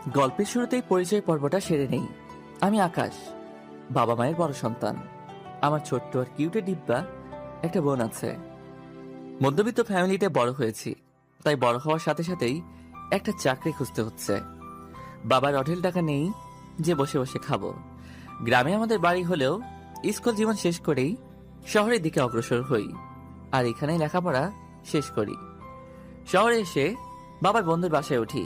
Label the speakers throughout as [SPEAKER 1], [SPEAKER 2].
[SPEAKER 1] গল্পের শুরুতেই পরিচয় পর্বটা সেরে নেই। আমি আকাশ, বাবা মায়ের বড় সন্তান। আমার ছোট্ট আর কিউটে ডিব্বা একটা বোন আছে। মধ্যবিত্ত ফ্যামিলিতে বড় হয়েছি, তাই বড় হওয়ার সাথে সাথেই একটা চাকরি খুঁজতে হচ্ছে। বাবার অঢেল টাকা নেই যে বসে বসে খাবো। গ্রামে আমাদের বাড়ি হলেও স্কুল জীবন শেষ করেই শহরের দিকে অগ্রসর হই, আর এখানেই লেখাপড়া শেষ করি। শহরে এসে বাবার বন্ধুর বাসায় উঠি।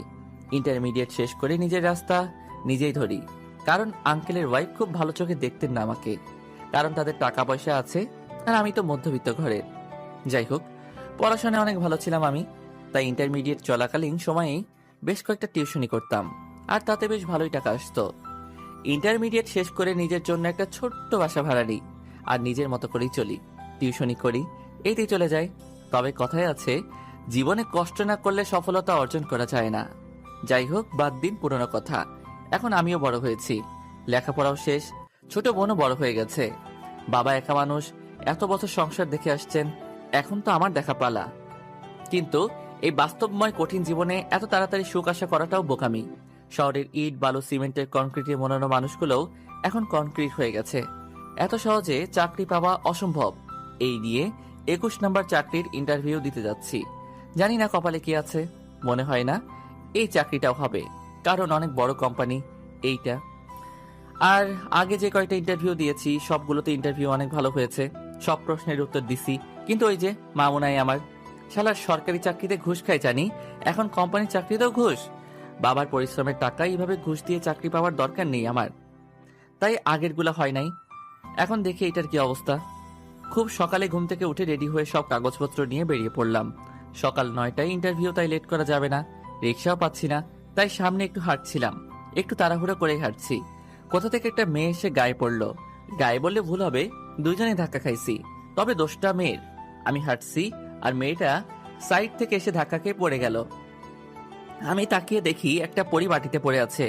[SPEAKER 1] ইন্টারমিডিয়েট শেষ করে নিজের রাস্তা নিজেই ধরি, কারণ আঙ্কেলের ওয়াইফ খুব ভালো চোখে দেখতেন না আমাকে, কারণ তাদের টাকা পয়সা আছে আর আমি তো মধ্যবিত্ত ঘরের। যাই হোক, পড়াশোনায় অনেক ভালো ছিলাম আমি, তাই ইন্টারমিডিয়েট চলাকালীন সময়েই বেশ কয়েকটা টিউশনি করতাম, আর তাতে বেশ ভালোই টাকা আসতো। ইন্টারমিডিয়েট শেষ করে নিজের জন্য একটা ছোট্ট বাসা ভাড়া নিই, আর নিজের মতো করেই চলি, টিউশনি করি, এইতেই চলে যায়। তবে কথায় আছে, জীবনে কষ্ট না করলে সফলতা অর্জন করা যায় না। যাই হোক, বাদ দিন পুরনো কথা। এখন আমিও বড় হয়েছি, লেখাপড়াও শেষ, ছোট বোনও বড় হয়ে গেছে। বাবা একা মানুষ, এত বছর সংসার দেখে আসছেন, এখন তো আমার দেখা পালা। কিন্তু এই বাস্তবময় কঠিন জীবনে এত তাড়াতাড়ি সুখ আশা করাটাও বোকামি। শহরের ইট বালু সিমেন্টের কনক্রিটে মোড়ানো মানুষগুলোও এখন কনক্রিট হয়ে গেছে। এত সহজে চাকরি পাওয়া অসম্ভব। এই নিয়ে 21 নম্বর চাকরির ইন্টারভিউ দিতে যাচ্ছি। জানি না কপালে কি আছে, মনে হয় না এই চাকরিটাও হবে, কারণ অনেক বড় কোম্পানি এইটা। আর আগে যে কয়েকটা ইন্টারভিউ দিয়েছি সবগুলোতে ইন্টারভিউ অনেক ভালো হয়েছে, সব প্রশ্নের উত্তর দিছি। কিন্তু ওই যে মামুনাই আমার, শালার সরকারি চাকরিতে ঘুষ খাই জানি, এখন কোম্পানির চাকরিতেও ঘুষ। বাবার পরিশ্রমের টাকা এইভাবে ঘুষ দিয়ে চাকরি পাওয়ার দরকার নেই আমার, তাই আগেরগুলা হয় নাই। এখন দেখি এটার কি অবস্থা। খুব সকালে ঘুম থেকে উঠে রেডি হয়ে সব কাগজপত্র নিয়ে বেরিয়ে পড়লাম। সকাল 9টায় ইন্টারভিউ, তাই লেট করা যাবে না। রিক্সাও পাচ্ছি না, তাই সামনে একটু হাঁটছিলাম, একটু তাড়াহুড়ো করে হাঁটছি। কোথা থেকে একটা মেয়ে এসে গায়ে পড়লো। গায়ে বললে ভুল হবে, দুইজনে ধাক্কা খাইছি, তবে দোষটা মেয়ের। আমি হাঁটছি আর মেয়েটা সাইড থেকে এসে ধাক্কা খেয়ে পড়ে গেল। আমি তাকিয়ে দেখি একটা পরি মাটিতে পড়ে আছে,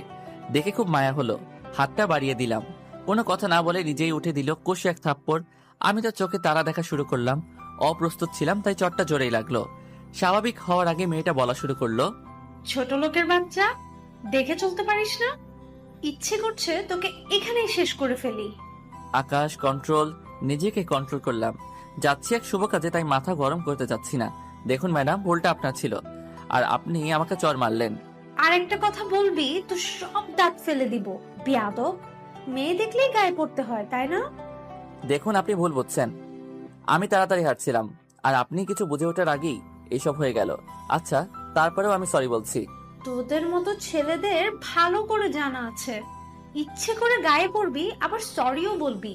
[SPEAKER 1] দেখে খুব মায়া হলো। হাতটা বাড়িয়ে দিলাম, কোনো কথা না বলে নিজেই উঠে দিল কষে এক থাপ্পড়। আমি তো চোখে তারা দেখা শুরু করলাম। অপ্রস্তুত ছিলাম, তাই চটটা জোরেই লাগলো। স্বাভাবিক হওয়ার আগে মেয়েটা বলা শুরু করলো,
[SPEAKER 2] ছোট লোকের বাচ্চা, দেখে চলতে পারিস না? ইচ্ছে করছে তোকে এখানেই শেষ করে ফেলি।
[SPEAKER 1] আকাশ কন্ট্রোল। নিজেকে কন্ট্রোল করলাম। যাচ্ছি এক শুভ কাজে, তাই মাথা গরম করতে যাচ্ছি না। দেখুন ম্যাডাম, ভুলটা আপনার ছিল, আর আপনি আমাকে চড় মারলেন।
[SPEAKER 2] আর একটা কথা বলবি তো সব দাঁত ফেলে দিব। বিয়াদব, মেয়ে দেখলেই গায়ে পড়তে হয়, তাই না?
[SPEAKER 1] দেখুন, আপনি ভুল বুঝছেন। আমি তাড়াতাড়ি হাঁটছিলাম, আর আপনি কিছু বুঝে ওঠার আগেই এইসব হয়ে গেল। আচ্ছা, তারপরেও আমি সরি বলছি।
[SPEAKER 2] তোদের মতো ছেলেদের ভালো করে জানা আছে, ইচ্ছে করে গায়ে পড়বি আবার সরিও বলবি।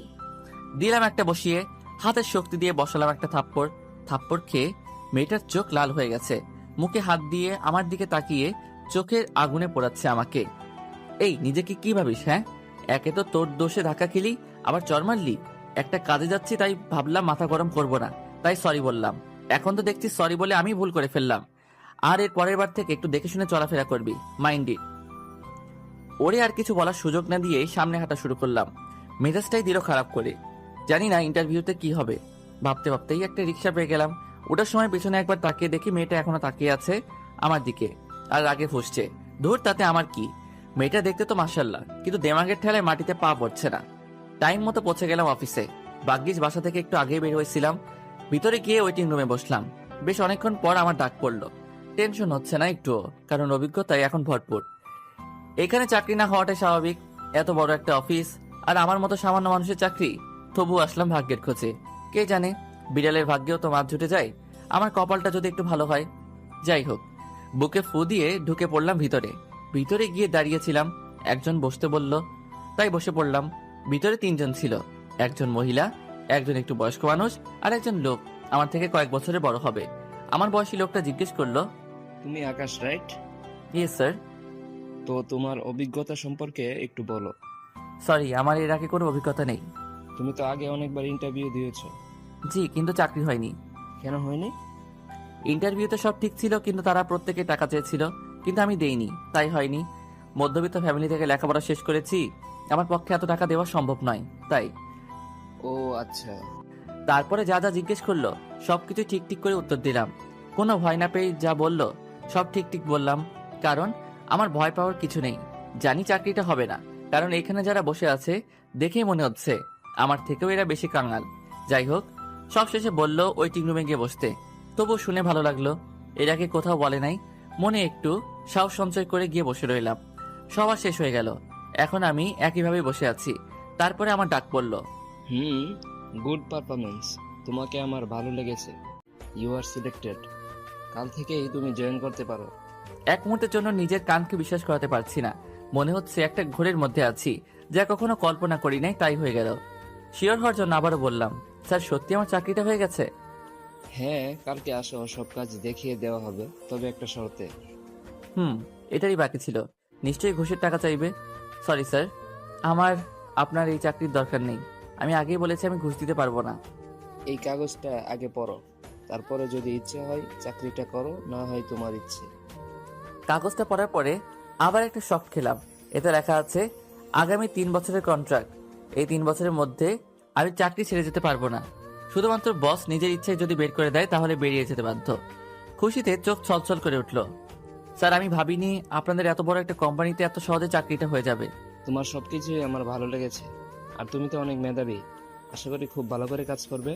[SPEAKER 1] দিলাম একটা বসিয়ে, হাতের শক্তি দিয়ে বসালাম একটা থাপ্পড়। থাপ্পড় খেয়ে মেয়েটার চোখ লাল হয়ে গেছে, মুখে হাত দিয়ে আমার দিকে তাকিয়ে চোখের আগুনে পোড়াচ্ছে আমাকে। এই নিজেকে কি ভাবিস? হ্যাঁ, একে তো তোর দোষে ধাক্কা খেলি, আবার চর মারলি। একটা কাজে যাচ্ছি, তাই ভাবলাম মাথা গরম করব না, তাই সরি বললাম। এখন তো দেখছি সরি বলে আমি ভুল করে ফেললাম, আর এর পরের বার থেকে একটু দেখে শুনে চলাফেরা করবি, মাইন্ড ইট। ওরে আর কিছু বলার সুযোগ না দিয়ে সামনে হাঁটা শুরু করলাম। মেজাজটাই দিল খারাপ করে। জানি না ইন্টারভিউতে কি হবে। ভাবতে ভাবতেই একটা রিক্সা পেয়ে গেলাম। ওটার সময় পেছনে একবার তাকিয়ে দেখি মেয়েটা এখনো তাকিয়ে আছে আমার দিকে, আর আগে ফুসছে। ধুর, তাতে আমার কি? মেয়েটা দেখতে তো মাশাল্লাহ, কিন্তু দেমাগের ঠেলায় মাটিতে পা পড়ছে না। টাইম মতো পৌঁছে গেলাম অফিসে। ভাগ্যিস বাসা থেকে একটু আগে বের হয়েছিলাম। ভিতরে গিয়ে ওয়েটিং রুমে বসলাম। বেশ অনেকক্ষণ পর আমার ডাক পড়লো। টেনশন হচ্ছে না একটুও, কারণ অভিজ্ঞতায় এখন ভরপুর। এখানে চাকরি না হওয়াটাই স্বাভাবিক, এত বড় একটা অফিস, আর আমার মতো সামান্য মানুষের চাকরি। তবু আসলাম ভাগ্যের খোঁজে। কে জানে, বিড়ালের ভাগ্যেও তো মাছ জুটে যায়। আমার কপালটা যদি একটু ভালো হয়। যাই হোক, বুকে ফু দিয়ে ঢুকে পড়লাম ভিতরে। ভিতরে গিয়ে দাঁড়িয়েছিলাম, একজন বসতে বলল, তাই বসে পড়লাম। ভিতরে 3জন ছিল, একজন মহিলা, একজন একটু বয়স্ক মানুষ, আর একজন লোক আমার থেকে কয়েক বছরের বড় হবে। আমার বয়সী লোকটা জিজ্ঞেস করলো,
[SPEAKER 3] তুমি আকাশ, রাইট?
[SPEAKER 1] Yes sir.
[SPEAKER 3] তো তোমার অভিজ্ঞতা সম্পর্কে একটু বলো।
[SPEAKER 1] সরি, আমার এর আগে কোনো অভিজ্ঞতা নেই।
[SPEAKER 3] তুমি তো আগে অনেকবার ইন্টারভিউ দিয়েছো।
[SPEAKER 1] জি, কিন্তু চাকরি হয়নি।
[SPEAKER 3] কেন হয়নি?
[SPEAKER 1] ইন্টারভিউতে সব ঠিক ছিল, কিন্তু তারা প্রত্যেকে টাকা চেয়েছিল, কিন্তু আমি দেইনি, তাই হয়নি। মধ্যবিত্ত ফ্যামিলি থেকে লেখাপড়া শেষ করেছি, আমার পক্ষে এত টাকা দেওয়া সম্ভব নয়, তাই।
[SPEAKER 3] ও আচ্ছা।
[SPEAKER 1] তারপরে যা যা জিজ্ঞেস করলো সবকিছু ঠিক ঠিক করে উত্তর দিলাম। কোনো ভয় না পেয়ে যা বললো সব ঠিক ঠিক বললাম, কারণ আমার ভয় পাওয়ার কিছু নেই। জানি চাকরিটা হবে না, কারণ এখানে যারা বসে আছে দেখেই মনে হচ্ছে আমার থেকেও এরা বেশি কাঙাল। যাই হোক, সব শেষে বলল ওয়েটিং রুমে গিয়ে বসতে। তবুও শুনে ভালো লাগলো। এর আগে কোথাও বলে নাই। মনে একটু সাহস সঞ্চয় করে গিয়ে বসে রইলাম। সবার শেষ হয়ে গেল। এখন আমি একইভাবে বসে আছি। তারপরে আমার ডাক পড়ল।
[SPEAKER 3] Good performance. তোমাকে আমার ভালো লেগেছে। You are selected. কাল থেকেই তুমি জয়েন করতে পারো।
[SPEAKER 1] এক মুহূর্তের জন্য নিজের কানকে বিশ্বাস করাতে পারছি না। মনে হচ্ছে একটা ঘোরের মধ্যে আছি, যা কখনো কল্পনা করি নাই তাই হয়ে গেল। শিওর হওয়ার জন্য আবারও বললাম, স্যার সত্যি আমার চাকরিটা হয়ে গেছে?
[SPEAKER 3] হ্যাঁ, কালকে আসো, সব কাজ দেখিয়ে দেওয়া হবে, তবে একটা শর্তে।
[SPEAKER 1] এটারই বাকি ছিল। নিশ্চয়ই ঘুষের টাকা চাইবে। সরি স্যার, আমার আপনার এই চাকরির দরকার নেই। আমি আগেই বলেছি আমি ঘুষ দিতে পারবো না।
[SPEAKER 3] এই কাগজটা আগে পড়ো, তারপরে যদি ইচ্ছে হয় চাকরিটা করো, না হয় তোমার ইচ্ছে।
[SPEAKER 1] কাগজটা পড়ার পরে আবার একটা শক খেলাম। এতে লেখা আছে আগামী 3 বছরের কন্ট্রাক্ট। এই 3 বছরের মধ্যে আমি চাকরি ছেড়ে যেতে পারবো না। শুধুমাত্র বস নিজের ইচ্ছায় যদি বের করে দেয় তাহলে বেরিয়ে যেতে বাধ্য। খুশিতে চোখ ছলছল করে উঠল। স্যার, আমি ভাবিনি আপনাদের এত বড় একটা কোম্পানিতে এত সহজে চাকরিটা হয়ে যাবে।
[SPEAKER 3] তোমার সবকিছুই আমার ভালো লেগেছে। আর তুমি তো অনেক মেধাবী। আশা করি খুব ভালো করে কাজ করবে,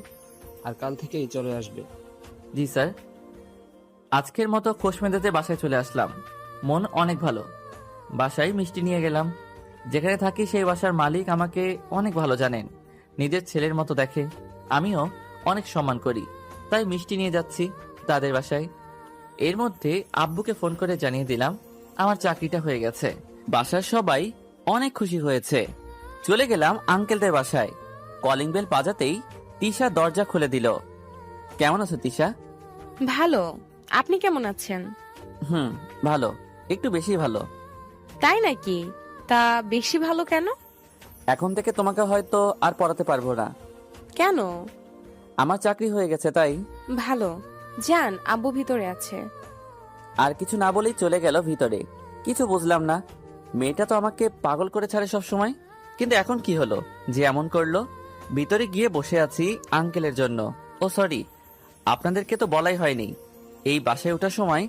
[SPEAKER 3] আর কাল থেকেই চলে আসবে।
[SPEAKER 1] জি স্যার। আজকের মতো খোশ মেজাজে বাসায় চলে আসলাম। মন অনেক ভালো। বাসায় মিষ্টি নিয়ে গেলাম। যেখানে থাকি সেই বাসার মালিক আমাকে অনেক ভালো জানেন। নিজের ছেলের মতো দেখে। আমিও অনেক সম্মান করি, তাই মিষ্টি নিয়ে যাচ্ছি তাদের বাসায়। এর মধ্যে আব্বুকে ফোন করে জানিয়ে দিলাম আমার চাকরিটা হয়ে গেছে। বাসার সবাই অনেক খুশি হয়েছে। চলে গেলাম আঙ্কেলদের বাসায়। কলিং বেল বাজাতেই তিশা দরজা খুলে দিল। কেমন আছো তিশা?
[SPEAKER 4] ভালো। আপনি কেমন আছেন?
[SPEAKER 1] ভালো, একটু বেশি ভালো।
[SPEAKER 4] তাই নাকি? তা বেশি ভালো কেন?
[SPEAKER 1] এখন থেকে তোমাকে হয়তো আর পড়াতে পারবো না।
[SPEAKER 4] কেন?
[SPEAKER 1] আমার চাকরি হয়ে গেছে তাই।
[SPEAKER 4] ভালো। যান, আব্বু ভিতরে আছে।
[SPEAKER 1] আর কিছু না বলেই চলে গেল ভিতরে। কিছু বুঝলাম না। মেয়েটা তো আমাকে পাগল করে ছাড়ে সব সময়, কিন্তু এখন কি হলো যে এমন করলো? ভিতরে গিয়ে বসে আছি আঙ্কেলের জন্য। ও সরি, আপনাদেরকে তো বলাই হয়নি। এই বাসায় ওঠার সময়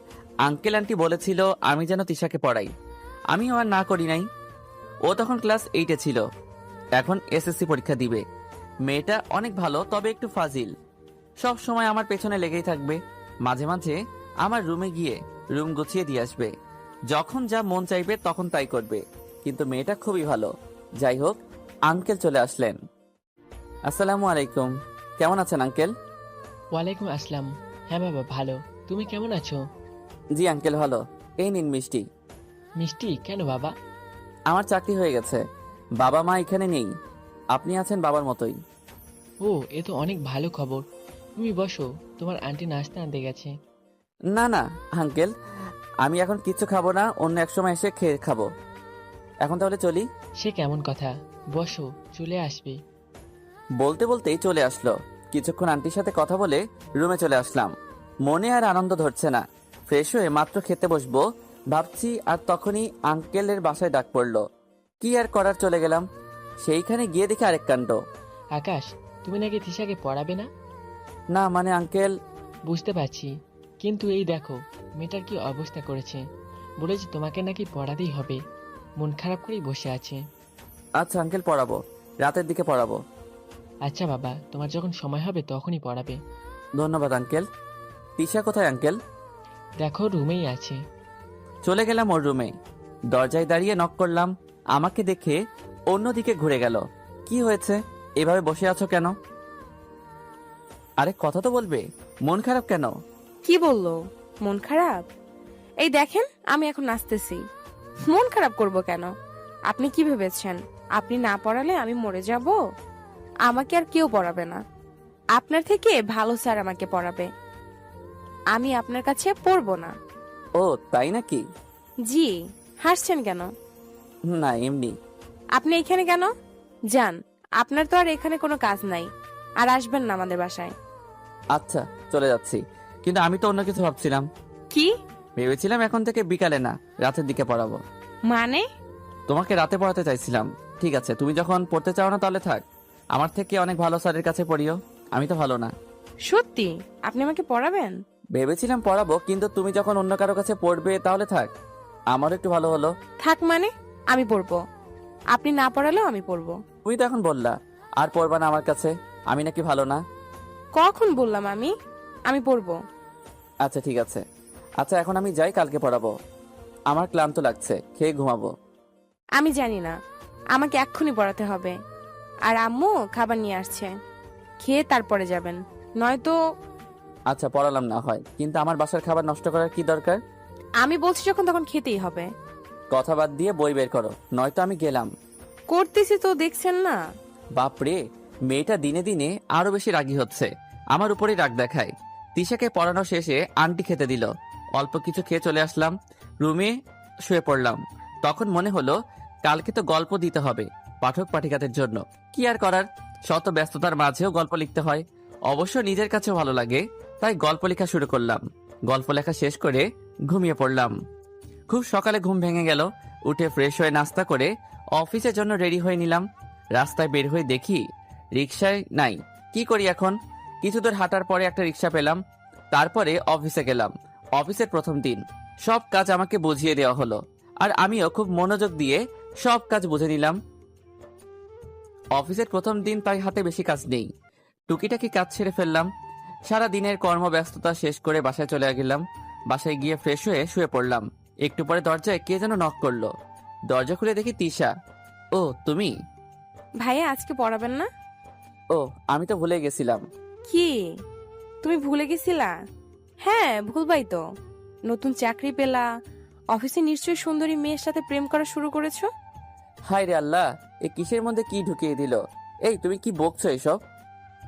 [SPEAKER 1] আঙ্কেল আন্টি বলেছিল আমি যেন তিশাকে পড়াই। আমিও আর না করি নাই। ও তখন ক্লাস 8-এ ছিল। এখন এসএসসি পরীক্ষা দিবে। মেয়েটা অনেক ভালো, তবে একটু ফাজিল। সব সময় আমার পেছনে লেগেই থাকবে। মাঝে মাঝে আমার রুমে গিয়ে রুম গুছিয়ে দিয়ে আসবে। যখন যা মন চাইবে তখন তাই করবে। কিন্তু মেয়েটা খুবই ভালো। যাই হোক, আঙ্কেল চলে আসলেন। আসসালামু আলাইকুম। কেমন আছেন আঙ্কেল?
[SPEAKER 5] ওয়ালাইকুম আসসালাম। হ্যাঁ বাবা, ভালো। তুমি কেমন আছো?
[SPEAKER 1] জি আঙ্কেল, ভালো। এই নিন মিষ্টি।
[SPEAKER 5] মিষ্টি কেন বাবা?
[SPEAKER 1] আমার চাকরি হয়ে গেছে। বাবা মা এখানে নেই। আপনি আছেন বাবার মতোই।
[SPEAKER 5] ও, এ তো অনেক ভালো খবর। তুমি বসো, তোমার আন্টি নাস্তা আনতে গেছে।
[SPEAKER 1] না না আঙ্কেল, আমি এখন কিচ্ছু খাবো না। অন্য এক সময় এসে খেয়ে খাবো। এখন তাহলে চলি।
[SPEAKER 5] সে কেমন কথা? বসো, চলে আসবে।
[SPEAKER 1] বলতে বলতেই চলে আসলো। কিছুক্ষণ আন্টির সাথে কথা বলে রুমে চলে আসলাম। মনে আর আনন্দ ধরছে না। ফ্রেশ হয়ে মাত্র খেতে বসবো ভাবছি, আর তখনই আঙ্কেলের বাসায় ডাক পড়লো। কি আর করার, চলে গেলাম। সেইখানে গিয়ে দেখি আরেক কাণ্ড।
[SPEAKER 5] আকাশ, তুমি নাকি তিশাকে পড়াবে না?
[SPEAKER 1] না মানে আঙ্কেল।
[SPEAKER 5] বুঝতে পারছি, কিন্তু এই দেখো মেয়েটার কি অবস্থা করেছে। বলেছি তোমাকে নাকি পড়াতেই হবে। মন খারাপ করেই বসে আছে।
[SPEAKER 1] আচ্ছা আঙ্কেল, পড়াবো। রাতের দিকে পড়াবো।
[SPEAKER 5] আচ্ছা বাবা, তোমার যখন সময় হবে তখনই পড়াবে।
[SPEAKER 1] ধন্যবাদ আঙ্কেল। তিশা কোথায় আঙ্কেল?
[SPEAKER 5] দেখো, রুমেই আছে।
[SPEAKER 1] চলে গেলাম ওর রুমে। দরজায় দাঁড়িয়ে নক করলাম। আমাকে দেখে অন্যদিকে ঘুরে গেল। কি হয়েছে, এভাবে বসে আছো কেন? আরে কথা তো বলবে। মন খারাপ কেন?
[SPEAKER 4] কি বললো? মন খারাপ? এই দেখেন, আমি এখন নাচতেছি। মন খারাপ করব কেন? আপনি কি ভেবেছেন আপনি না পড়ালে আমি মরে যাব? আমাকে আর কেউ পড়াবে না। আপনার থেকে ভালো স্যার আমাকে পড়াবে। আমি আপনার কাছে পড়বো না।
[SPEAKER 1] ও তাই নাকি?
[SPEAKER 4] জি। হাসছেন কেন?
[SPEAKER 1] না এমনি।
[SPEAKER 4] আপনি এখানে কেন? যান, আপনার তো আর এখানে কোনো কাজ নাই। আর আসবেন না আমাদের বাসায়।
[SPEAKER 1] আচ্ছা চলে যাচ্ছি, কিন্তু আমি তো অন্য কিছু ভাবছিলাম।
[SPEAKER 4] কি?
[SPEAKER 1] ভেবেছিলাম এখন থেকে বিকালে না, রাতের দিকে পড়াবো।
[SPEAKER 4] মানে?
[SPEAKER 1] তোমাকে রাতে পড়াতে চাইছিলাম। ঠিক আছে, তুমি যখন পড়তে চাও না তাহলে থাক। আমার থেকে অনেক ভালো স্যারের কাছে পড়িও। আমি তো ভালো না।
[SPEAKER 4] সত্যি আপনি আমাকে পড়াবেন?
[SPEAKER 1] ভেবেছিলাম পড়াবো, কিন্তু তুমি যখন অন্য কারো কাছে পড়বে তাহলে থাক। আমারও একটু ভালো হলো।
[SPEAKER 4] থাক মানে, আমি পড়বো। আপনি না পড়ালেও আমি পড়বো।
[SPEAKER 1] তুমি তো এখন বললা আর পড়বা না আমার কাছে, আমি নাকি ভালো না।
[SPEAKER 4] কখন বললাম আমি পড়বো?
[SPEAKER 1] আচ্ছা ঠিক আছে। আচ্ছা এখন আমি যাই, কালকে পড়াবো। আমার ক্লান্ত লাগছে, খেয়ে ঘুমাবো।
[SPEAKER 4] আমি জানি না, আমাকে এক্ষুনি পড়াতে হবে। আর আম্মু খাবার নিয়ে আসছে, খেয়ে তারপরে যাবেন, নয়তো।
[SPEAKER 1] আচ্ছা পড়ালাম না হয়, কিন্তু আমার বাসার খাবার নষ্ট করার কি দরকার?
[SPEAKER 4] আমি বলছি যখন তখন খেতেই হবে।
[SPEAKER 1] কথা বাদ দিয়ে বই বের করো, নয়তো আমি গেলাম।
[SPEAKER 4] করতেছি তো, দেখছেন না?
[SPEAKER 1] বাপরে, মেয়েটা দিনে দিনে আরো বেশি রাগী হচ্ছে, আমার উপরেই রাগ দেখায়। তিশাকে পড়ানো শেষে আন্টি খেতে দিল, অল্প কিছু খেয়ে চলে আসলাম রুমে, শুয়ে পড়লাম। তখন মনে হলো কালকে তো গল্প দিতে হবে পাঠক পাঠিকাদের জন্য। কি আর করার, শত ব্যস্ততার মাঝেও গল্প লিখতে হয়। অবশ্য নিজের কাছেও ভালো লাগে, তাই গল্প লেখা শুরু করলাম। গল্প লেখা শেষ করে ঘুমিয়ে পড়লাম। খুব সকালে ঘুম ভেঙে গেল। উঠে ফ্রেশ হয়ে নাস্তা করে অফিসের জন্য রেডি হয়ে নিলাম। রাস্তায় বের হয়ে দেখি রিকশায় নাই। কি করি এখন? কিছু দূর হাঁটার পরে একটা রিকশা পেলাম, তারপরে অফিসে গেলাম। অফিসের প্রথম দিন, সব কাজ আমাকে বুঝিয়ে দেওয়া হলো, আর আমিও খুব মনোযোগ দিয়ে সব কাজ বুঝে নিলাম। অফিসের প্রথম দিন, তাই হাতে বেশি কাজ নেই, টুকিটাকি কাজ ছেড়ে ফেললাম। সারা দিনের কর্মব্যস্ততা শেষ করে বাসায় চলে গেলাম। বাসায় গিয়ে ফ্রেশ হয়ে শুয়ে পড়লাম। একটু পরে দরজায় কে যেন নক করলো। দরজা খুলে দেখি তিশা। ও তুমি?
[SPEAKER 4] ভাইয়া আজকে পড়াবেন না?
[SPEAKER 1] ও, আমি তো ভুলে গেছিলাম।
[SPEAKER 4] কি, তুমি ভুলে গেছিলা? হ্যাঁ, ভুলবাই তো। নতুন চাকরি পেলা, অফিসে নিশ্চয়ই সুন্দরী মেয়ের সাথে প্রেম করা শুরু করেছো।
[SPEAKER 1] হায় রে আল্লাহ, এ কিসের মধ্যে কি ঢুকিয়ে দিল? এই তুমি কি বকছো এসব?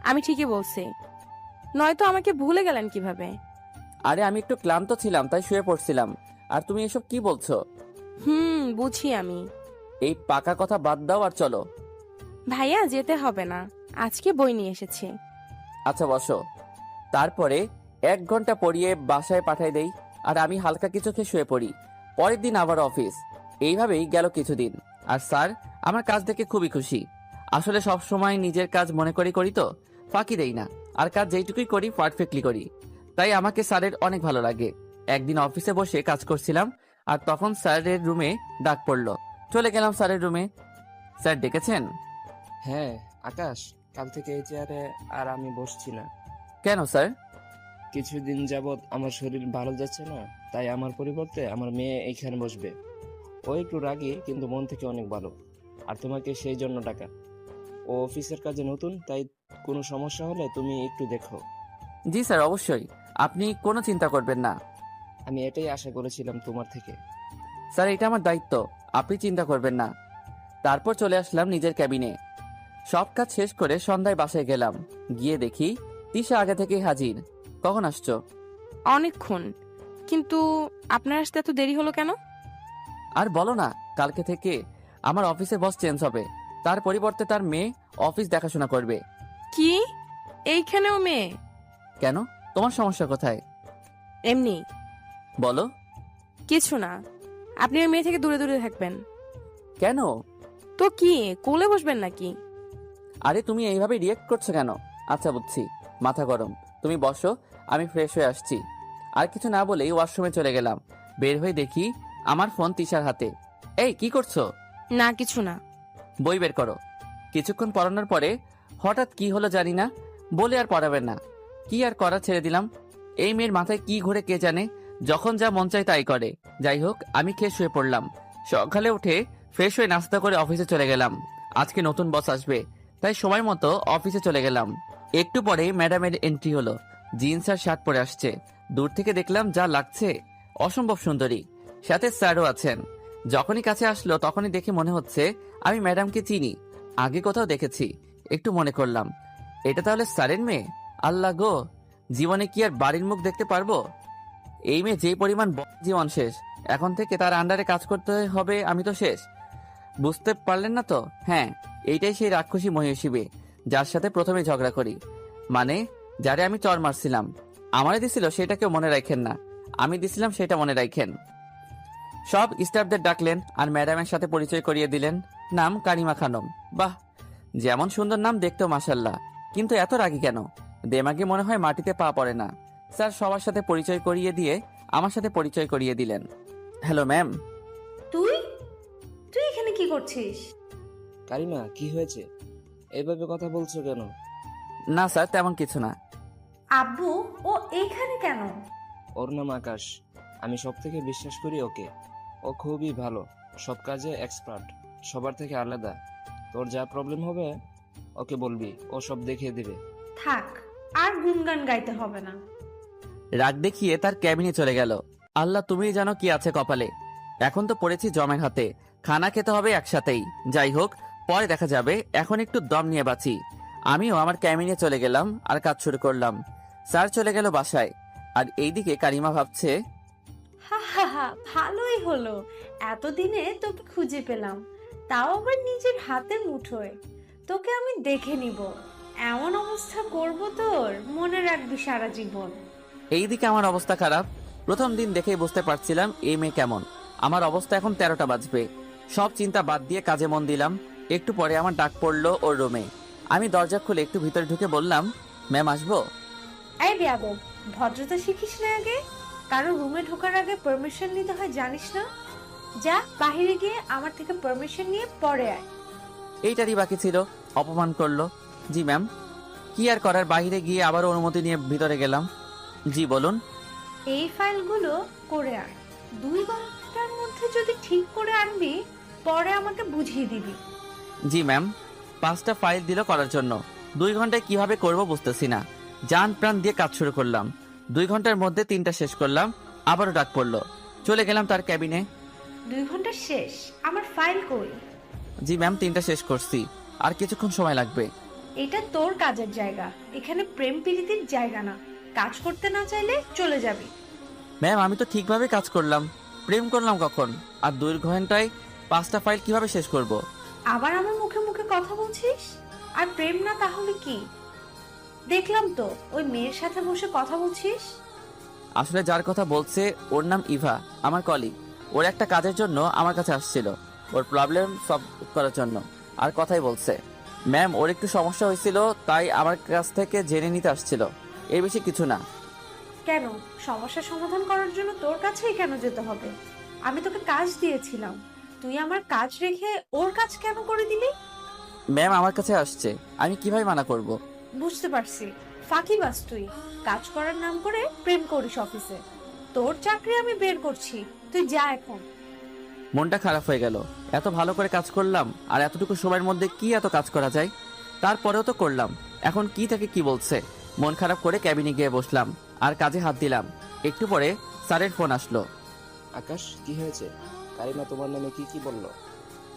[SPEAKER 4] আমি ঠিকই বলছি, নয়তো আমাকে ভুলে গেলেন কিভাবে?
[SPEAKER 1] আরে আমি একটু ক্লান্ত ছিলাম, তাই শুয়ে পড়ছিলাম। আর তুমি এসব কি বলছো?
[SPEAKER 4] বুঝি আমি।
[SPEAKER 1] এই পাকা কথা বাদ দাও আর চলো।
[SPEAKER 4] ভাইয়া যেতে হবে না, আজকে বই নিয়ে এসেছি।
[SPEAKER 1] আচ্ছা বসো। তারপরে 1 ঘন্টা পড়িয়ে বাসায় পাঠাই দেই, আর আমি হালকা কিছু খেয়ে শুয়ে পড়ি। পরের দিন আবার অফিস। এইভাবেই গেল কিছুদিন। আর স্যার আমার কাজ দেখে খুবই খুশি। আসলে সব সময় নিজের কাজ মনে করি করি তো, ফাঁকি দেই না। আর কাজ যেইটুকুই করি পারফেক্টলি করি, তাই আমাকে স্যারের অনেক ভালো লাগে। একদিন অফিসে বসে কাজ করছিলাম, আর তখন স্যারের রুমে ডাক পড়লো। চলে গেলাম স্যারের রুমে। স্যার ডেকেছেন?
[SPEAKER 3] হ্যাঁ আকাশ, কাল থেকে এই চেয়ারে আর আমি বসছি না।
[SPEAKER 1] কেন স্যার?
[SPEAKER 3] কিছুদিন যাবৎ আমার শরীর ভালো যাচ্ছে না, তাই আমার পরিবর্তে আমার মেয়ে এইখানে বসবে। ও একটু রাগী, কিন্তু মন থেকে অনেক ভালো। আর তোমাকে সেই জন্য ডাকা। ও অফিসের কাজে নতুন, তাই কোনো সমস্যা হলে তুমি একটু দেখো।
[SPEAKER 1] জি স্যার, অবশ্যই, আপনি কোনো চিন্তা করবেন না।
[SPEAKER 3] আমি এটাই আশা করেছিলাম তোমার থেকে।
[SPEAKER 1] স্যার এটা আমার দায়িত্ব, আপনি চিন্তা করবেন না। তারপর চলে আসলাম নিজের ক্যাবিনে। সব কাজ শেষ করে সন্ধ্যায় বাসায় গেলাম। গিয়ে দেখি তিশা আগে থেকেই হাজির। কখন আসছো?
[SPEAKER 4] অনেকক্ষণ, কিন্তু আপনার আসতে এত দেরি হলো কেন?
[SPEAKER 1] আর বলো না, কালকে থেকে আমার অফিসে বস চেঞ্জ হবে। তার পরিবর্তে তার মেয়ে অফিস দেখাশোনা করবে।
[SPEAKER 4] কি, এইখানেও মেয়ে?
[SPEAKER 1] কেন, তোমার সমস্যা কোথায়?
[SPEAKER 4] এমনি।
[SPEAKER 1] বলো।
[SPEAKER 4] কিছু না, আপনি ওই মেয়ে থেকে দূরে দূরে থাকবেন।
[SPEAKER 1] কেন?
[SPEAKER 4] তো কি, কোলে বসবেন নাকি?
[SPEAKER 1] আরে তুমি এইভাবে রিয়েক্ট করছো কেন? আচ্ছা বুঝছি, মাথা গরম। তুমি বসো, আমি ফ্রেশ হয়ে আসছি। আর কিছু না বলেই ওয়াশরুমে চলে গেলাম। বের হয়ে দেখি আমার ফোন তিশার হাতে। এই কি করছো?
[SPEAKER 4] না কিছু না।
[SPEAKER 1] বই বের করো। কিছুক্ষণ পড়ানোর পরে হঠাৎ কি হলো জানি না, বলে আর পড়াবেন না। কি আর করা, ছেড়ে দিলাম। এই মেয়ের মাথায় কি ঘুরে কে জানে, যখন যা মন চায় তাই করে। যাই হোক, আমি খেয়ে শুয়ে পড়লাম। সকালে উঠে ফ্রেশ হয়ে নাস্তা করে অফিসে চলে গেলাম। আজকে নতুন বস আসবে, তাই সময় মতো অফিসে চলে গেলাম। একটু পরে ম্যাডামের এন্ট্রি হলো। জিন্স আর শার্ট পরে আসছে। দূর থেকে দেখলাম যা লাগছে, অসম্ভব সুন্দরী। সাথে স্যারও আছেন। যখনই কাছে আসলো তখনই দেখে মনে হচ্ছে আমি ম্যাডামকে চিনি, আগে কোথাও দেখেছি। একটু মনে করলাম, এটা তাহলে স্যারের মেয়ে। আল্লাহ গো, জীবনে কি আর বাড়ির মুখ দেখতে পারবো? এই মেয়ে যেই পরিমাণ জীবন শেষ, এখন থেকে তার আন্ডারে কাজ করতে হবে, আমি তো শেষ। বুঝতে পারলেন না তো? হ্যাঁ, এইটাই সেই রাক্ষসী মহিষী, যার সাথে প্রথমে ঝগড়া করি। মানে যারে আমি চর মারছিলাম, আমারে দিছিল সেটাকেও মনে রাখেন না, আমি দিছিলাম সেটা মনে রাখেন। সব স্টাফদের ডাকলেন আর ম্যাডামের সাথে পরিচয় করিয়ে দিলেন। নাম কারিমা খানম। বাহ, যেমন সুন্দর নাম, দেখতেও মাশাল্লাহ। কিন্তু এত রাগী কেন? দেমাগে মনে হয় মাটিতে পা পড়ে না। স্যার সবার সাথে পরিচয় করিয়ে দিয়ে আমার সাথে পরিচয় করিয়ে দিলেন। Hello ma'am.
[SPEAKER 2] তুই তুই এখানে কি করছিস?
[SPEAKER 3] কারিমা, কি হয়েছে? এইভাবে কথা বলছো কেন?
[SPEAKER 1] না স্যার, তেমন কিছু না।
[SPEAKER 2] আব্বু, ও এখানে কেন?
[SPEAKER 3] ওর নাম আকাশ। আমি সব থেকে বিশ্বাস করি ওকে। ও খুবই ভালো, সব কাজে এক্সপার্ট, সবার থেকে আলাদা। তোর যা প্রবলেম হবে ওকে বলবি, ও সব দেখিয়ে দিবে।
[SPEAKER 2] থাক, আর গুনগান গাইতে হবে না।
[SPEAKER 1] রাগ দেখিয়ে তার ক্যাবিনে চলে গেল। আল্লাহ, তুমিই জানো কি আছে কপালে। এখন তো পড়েছি জমের হাতে, খানা খেতে হবে একসাথেই। যাই হোক, পরে দেখা যাবে, এখন একটু দম নিয়ে বাঁচি। আমিও আমার ক্যাবিনে চলে গেলাম আর কাজ শুরু করলাম। স্যার চলে গেল বাসায়, আর এইদিকে কারিমা ভাবছে,
[SPEAKER 2] হা হা হা, ভালোই হলো, এতদিনে তোকে খুঁজে পেলাম, তাও আবার নিজের হাতের মুঠোয়। তোকে আমি দেখে নিব, এমন অবস্থা করব তোর, মনে রাখবি সারা জীবন।
[SPEAKER 1] এইদিকে আমার অবস্থা খারাপ। প্রথম দিন দেখেই বুঝতে পারছিলাম এই মেয়ে কেমন। আমার অবস্থা এখন 13টা বাজবে। সব চিন্তা বাদ দিয়ে কাজে মন দিলাম। একটু পরে আমার ডাক পড়লো ওর রুমে। আমি দরজা খুলে একটু ভিতরে ঢুকে বললাম, ম্যাম আসবো?
[SPEAKER 2] এই বেয়াদব, ভদ্রতা শিখিস না আগে? কারো রুমে ঢোকার আগে পারমিশন নিতে হয় জানিস না? যা বাইরে গিয়ে আমার থেকে পারমিশন নিয়ে পরে আয়।
[SPEAKER 1] এইটারই বাকি ছিল, অপমান করলো। জি ম্যাম। কি আর করার, বাইরে গিয়ে আবার অনুমতি নিয়ে ভিতরে গেলাম। জি বলুন।
[SPEAKER 2] এই ফাইলগুলো করে আয়, 2 ঘন্টার মধ্যে যদি ঠিক করে আনবি, পরে আমাকে বুঝিয়ে দিবি।
[SPEAKER 1] জি ম্যাম। 5টা ফাইল দিল করার জন্য। 2 ঘন্টায় কিভাবে করব বুঝতেছি না। জান প্রাণ দিয়ে কাজ শুরু করলাম। 2 ঘন্টার মধ্যে 3টা শেষ করলাম। আবারও ডাক পড়লো। চলে গেলাম তার ক্যাবিনে।
[SPEAKER 2] 2 ঘন্টা শেষ, আমার ফাইল কই?
[SPEAKER 1] জি ম্যাম, 3টা শেষ করছি, আর কিছুক্ষণ সময় লাগবে।
[SPEAKER 2] এটা তোর কাজের জায়গা, এখানে প্রেম প্রীতির জায়গা না। কাজ করতে না চাইলে চলে যাবি।
[SPEAKER 1] ম্যাম, আমি তো ঠিকভাবে কাজ করলাম, প্রেম করলাম কখন? আর 2 ঘন্টায় 5টা ফাইল কিভাবে শেষ করব?
[SPEAKER 2] আবার আমার মুখে মুখে কথা বলছিস? আর প্রেম না তাহলে কি? দেখলাম তো ওই মেয়ের সাথে বসে কথা বলছিস।
[SPEAKER 1] আসলে যার কথা বলছে ওর নাম ইভা, আমার কলিগ। ওর একটা কাজের জন্য আমার কাছে আসছিল, ওর প্রবলেম সলভ করার জন্য। আর কথাই বলছে। ম্যাম, ওর একটু সমস্যা হয়েছিল, তাই আমার কাছ থেকে জেনে নিতে আসছিল, এর বেশি কিছু না।
[SPEAKER 2] কেন, সমস্যা সমাধান করার জন্য তোর কাছেই কেন যেতে হবে? আমি তোকে কাজ দিয়েছিলাম, তুই আমার কাজ রেখে ওর কাজ কেন করে দিলি?
[SPEAKER 1] ম্যাম আমার কাছে আসছে, আমি কিভাবে মানা করব?
[SPEAKER 2] বুঝতে পারছি, ফাঁকিবাজ তুই। কাজ করার নাম করে প্রেম করিস অফিসে। তোর চাকরি আমি বের করছি, তুই যা এখন।
[SPEAKER 1] মনটা খারাপ হয়ে গেল। এত ভালো করে কাজ করলাম, আর এতটুকু সময়ের মধ্যে কি এত কাজ করা যায়? তারপরেও তো করলাম, এখন কি থেকে কি বলছে? মন খারাপ করে ক্যাবিনে গিয়ে বসলাম আর কাজে হাত দিলাম। একটু পরে স্যারের ফোন আসলো।
[SPEAKER 3] আকাশ, কি হয়েছে? কারিমা তোমার নামে কি কি বললো?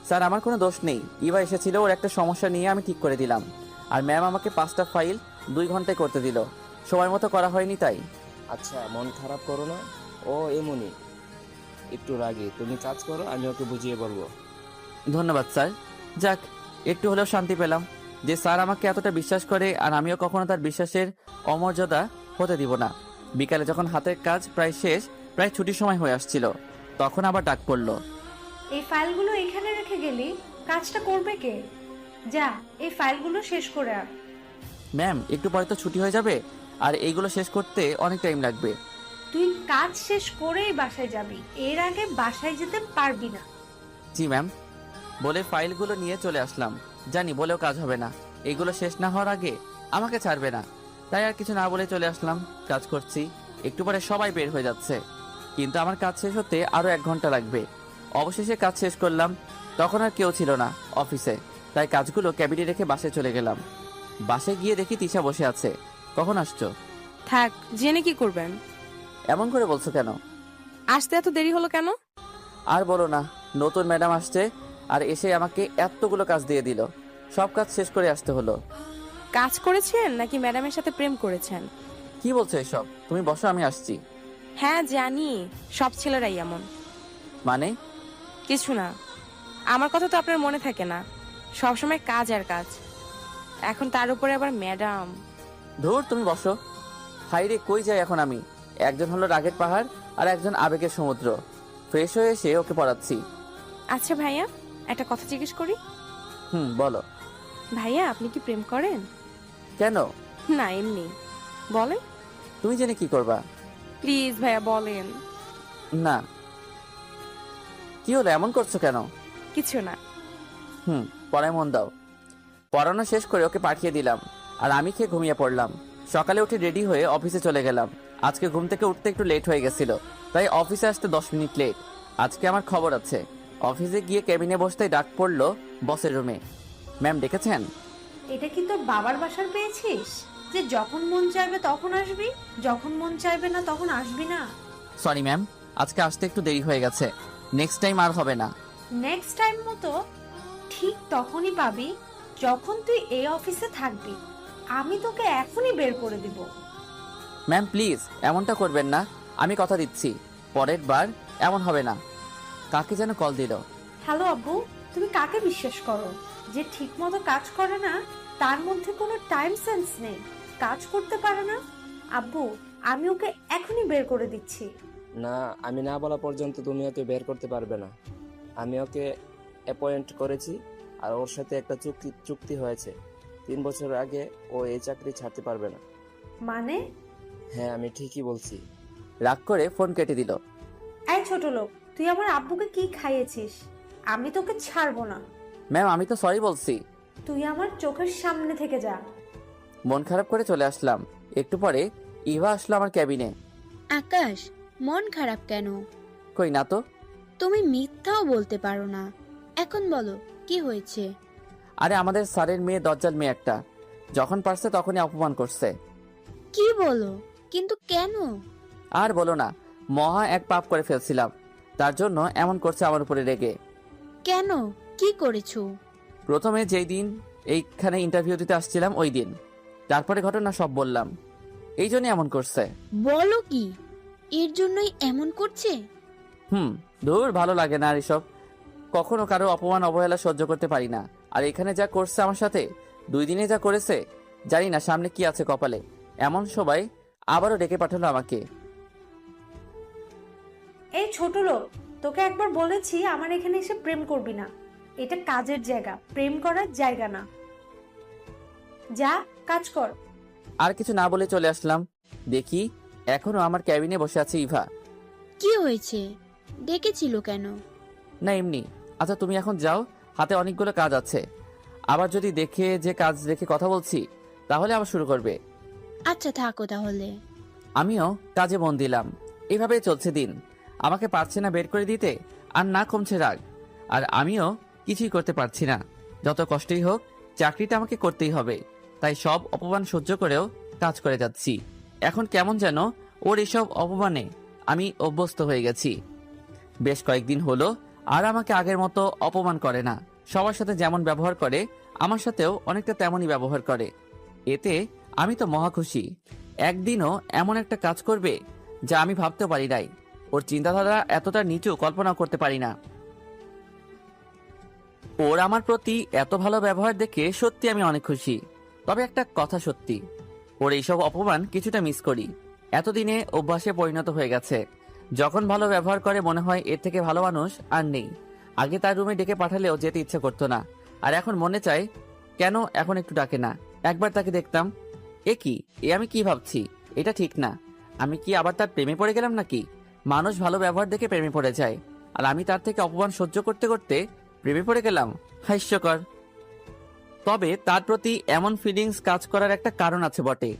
[SPEAKER 1] স্যার, আমার কোনো দোষ নেই, ইভা এসেছিল, ওর একটা সমস্যা নিয়ে আমি ঠিক করে দিলাম। আর ম্যাম আমাকে 5টা ফাইল 2 ঘন্টায় করতে দিল, সময় মতো করা হয়নি তাই।
[SPEAKER 3] আচ্ছা, মন খারাপ করো না, ও এমনই একটু রাগী। তুমি কাজ করো, আমি ওকে বুঝিয়ে বলবো।
[SPEAKER 1] ধন্যবাদ স্যার। যাক, একটু হলেও শান্তি পেলাম যে স্যার আমাকে এতটা বিশ্বাস করে, আর আমিও কখনো তার বিশ্বাসের অমর্যাদা হতে দিব না। বিকালে যখন হাতের কাজ প্রায় শেষ, প্রায় ছুটির সময় হয়ে আসছিল, তখন আবার ডাক পড়লো।
[SPEAKER 2] এই ফাইলগুলো এখানে রেখে গেলি, কাজটা করবে কে? যা, এই ফাইলগুলো শেষ করে আয়।
[SPEAKER 1] ম্যাম, একটু পরে তো ছুটি হয়ে যাবে, আর এইগুলো শেষ করতে অনেক টাইম লাগবে।
[SPEAKER 2] তুই কাজ শেষ করেই বাসায় যাবি, এর আগে বাসায় যেতে পারবি না।
[SPEAKER 1] জি ম্যাম। বলে ফাইলগুলো নিয়ে চলে আসলাম। জানি বলেও কাজ হবে না, এগুলো শেষ না হওয়ার আগে আমাকে ছাড়বে না। তাই আর কিছু না বলে চলে আসলাম, কাজ করছি। একটু পরে সবাই বের হয়ে যাচ্ছে, কিন্তু আমার কাজ শেষ হতে আরো 1 ঘন্টা লাগবে। অবশেষে কাজ শেষ করলাম। তখন আর কেউ ছিল না অফিসে, তাই কাজগুলো ক্যাবিনে রেখে বাসায় চলে গেলাম। বাসে গিয়ে দেখি তিশা বসে আছে। কখন আসছো?
[SPEAKER 4] থাক, জেনে কি করবেন?
[SPEAKER 1] এমন করে বলছো কেন?
[SPEAKER 4] আসতে এত দেরি হলো কেন?
[SPEAKER 1] আর বলো না, নতুন ম্যাডাম আসছে, আর এসে আমাকে এতগুলো কাজ দিয়ে দিল। সব কাজ শেষ করে আসতে হলো।
[SPEAKER 4] কাজ করেছেন নাকি ম্যাডামের সাথে প্রেম করেছেন?
[SPEAKER 1] কি বলছো এসব? তুমি বসো, আমি আসছি।
[SPEAKER 4] হ্যাঁ জানি, সব ছেলেরাই এমন।
[SPEAKER 1] মানে?
[SPEAKER 4] কিছু না, আমার কথা তো আপনার মনে থাকে না, সবসময় কাজ আর কাজ। এখন তার উপরে আবার ম্যাডাম।
[SPEAKER 1] ধুর, তুমি বসো। হাইরে, কই যাই এখন আমি? একজন হলো রাগের পাহাড়, আর একজন আবেগের সমুদ্র। ফ্রেশ হয়ে এসে ওকে পড়াচ্ছি।
[SPEAKER 4] আচ্ছা ভাইয়া, একটা কথা জিজ্ঞেস করি?
[SPEAKER 1] বলো।
[SPEAKER 4] ভাইয়া, আপনি কি প্রেম করেন?
[SPEAKER 1] কেন?
[SPEAKER 4] না, এমনি বলেন।
[SPEAKER 1] তুমি জেনে কি করবা?
[SPEAKER 4] প্লিজ ভাইয়া বলেন।
[SPEAKER 1] না। কি হলো, এমন করছো কেন?
[SPEAKER 4] কিছু না।
[SPEAKER 1] পড়ায় মন দাও। পড়ানো শেষ করে ওকে পাঠিয়ে দিলাম, আর আমি খেয়ে ঘুমিয়ে পড়লাম। সকালে উঠে রেডি হয়ে অফিসে চলে গেলাম। আজকে ঘুম থেকে উঠতে একটু লেট হয়ে গেছিল, তাই অফিসে আসতে 10 মিনিট লেট। আজকে আমার খবর আছে। অফিসে গিয়ে কেবিনে বসতেই ডাক পড়লো বসের রুমে। ম্যাম ডেকেছেন?
[SPEAKER 2] এটা কি তোর বাবার বাসার পেয়েছিস যে যখন মন চাইবে তখন আসবি, যখন মন চাইবে না তখন আসবি না?
[SPEAKER 1] সরি ম্যাম, আজকে আসতে একটু দেরি হয়ে গেছে। নেক্সট টাইম আর হবে না।
[SPEAKER 2] নেক্সট টাইম মতো ঠিক তখনই পাবি যখন তুই এই অফিসে থাকবি। আমি তোকে এখনই বের করে দিব।
[SPEAKER 1] ম্যাম প্লিজ এমনটা করবেন না, আমি কথা দিচ্ছি পরের বার এমন হবে না। কাকে যেন কল দিল।
[SPEAKER 2] হ্যালো আব্বু, তুমি কাকে বিশ্বাস করো? যে ঠিক মতো কাজ করে না, তার মধ্যে কোনো টাইম সেন্স নেই, কাজ করতে পারে না। আব্বু, আমি ওকে এখনই বের করে দিচ্ছি।
[SPEAKER 3] না, আমি না বলা পর্যন্ত তুমি ওকে বের করতে পারবে না। আমি ওকে অ্যাপয়েন্ট করেছি, আর ওর সাথে একটা চুক্তি হয়েছে। 3 বছর আগে ও এই চাকরি ছাড়তে পারবে না।
[SPEAKER 2] মানে?
[SPEAKER 3] হ্যাঁ, আমি ঠিকই বলছি।
[SPEAKER 1] রাগ করে ফোন কেটে দিল।
[SPEAKER 2] এই ছোট লোক, তুই আমার আব্বুকে কি খাইয়েছিস? আমি তোকে ছাড়বো না।
[SPEAKER 1] ম্যাম আমি তো সরি বলছি।
[SPEAKER 2] তুই আমার চোখের সামনে থেকে যা।
[SPEAKER 1] মন খারাপ করে চলে আসলাম। একটু পরে ইভা আসলো আমার ক্যাবিনে।
[SPEAKER 6] আকাশ, মন খারাপ কেন?
[SPEAKER 1] কই না তো।
[SPEAKER 6] তুমি মিথ্যাও বলতে পারো না। এখন বলো, কি হয়েছে?
[SPEAKER 1] আরে আমাদের স্যারের মেয়ে দজ্জাল মেয়ে একটা, যখন পারছে তখনই অপমান করছে।
[SPEAKER 6] কি বলো? কিন্তু কেন?
[SPEAKER 1] আর বলো না, মহা এক পাপ করে ফেলছিলাম, তার জন্য এমন করছে আমার উপরে রেগে।
[SPEAKER 6] কেন? কি করেছো?
[SPEAKER 1] প্রথমে যেই দিন এইখানে ইন্টারভিউ দিতে আসছিলাম ওই দিন, তারপরে ঘটনা সব বললাম। এই জন্যই এমন করছে।
[SPEAKER 6] বলো কি? এর জন্যই এমন করছে?
[SPEAKER 1] দূর, ভালো লাগে না আর এসব। কখনো কারো অপমান অবহেলা সহ্য করতে পারি না। আর এখানে যা করছে আমার সাথে, 2 দিনে যা করেছে, জানি না সামনে কি আছে কপালে। এমন সবাই আবারও ডেকে পাঠালো আমাকে।
[SPEAKER 2] এই ছোট লোক, তোকে একবার বলেছি আমার এখানে এসে প্রেম করবি না। এটা কাজের জায়গা, প্রেম করার জায়গা না। যা কাজ কর।
[SPEAKER 1] আর কিছু না বলে চলে আসলাম। দেখি এখনো আমার ক্যাবিনে বসে আছে ইভা।
[SPEAKER 6] কি হয়েছে? ডেকেছিল কেন?
[SPEAKER 1] না এমনি। আচ্ছা তুমি এখন যাও, হাতে অনেকগুলো কাজ আছে। আবার যদি দেখে যে কাজ রেখে কথা বলছি, তাহলে আবার শুরু করবে।
[SPEAKER 6] আচ্ছা থাকো তাহলে।
[SPEAKER 1] আমিও কাজে মন দিলাম। এভাবেই চলছে দিন। আমাকে পারছে না বের করে দিতে, আর না কমছে রাগ। আর আমিও কিছুই করতে পারছি না। যত কষ্টই হোক, চাকরিটা আমাকে করতেই হবে। তাই সব অপমান সহ্য করেও কাজ করে যাচ্ছি। এখন কেমন যেন ওর এসব অপমানে আমি অভ্যস্ত হয়ে গেছি। বেশ কয়েকদিন হলো আর আমাকে আগের মতো অপমান করে না। সবার সাথে যেমন ব্যবহার করে, আমার সাথেও অনেকটা তেমনই ব্যবহার করে। এতে আমি তো মহা খুশি। একদিনও এমন একটা কাজ করবে যা আমি ভাবতেও পারি নাই। ওর চিন্তাধারা এতটা নিচু কল্পনা করতে পারি না। ওর আমার প্রতি এত ভালো ব্যবহার দেখে সত্যি আমি অনেক খুশি। তবে একটা কথা সত্যি, ওর এইসব অপমান কিছুটা মিস করি। এতদিনে অভ্যাসে পরিণত হয়ে গেছে। যখন ভালো ব্যবহার করে মনে হয় এর থেকে ভালো মানুষ আর নেই। আগে তার রুমে ডেকে পাঠালেও যেতে ইচ্ছে করতো না, আর এখন মনে চায় কেন এখন একটু ডাকে না। একবার তাকে দেখতাম, এ কি, এ আমি কি ভাবছি, এটা ঠিক না। আমি কি আবার তার প্রেমে পড়ে গেলাম নাকি? মানুষ ভালো ব্যবহার দেখে প্রেমে পড়ে যায়, আর আমি তার থেকে অপমান সহ্য করতে করতে প্রেমে পড়ে গেলাম। হাস্যকর। তবে তার প্রতি এমন ফিলিংস কাজ করার একটা কারণ আছে বটে।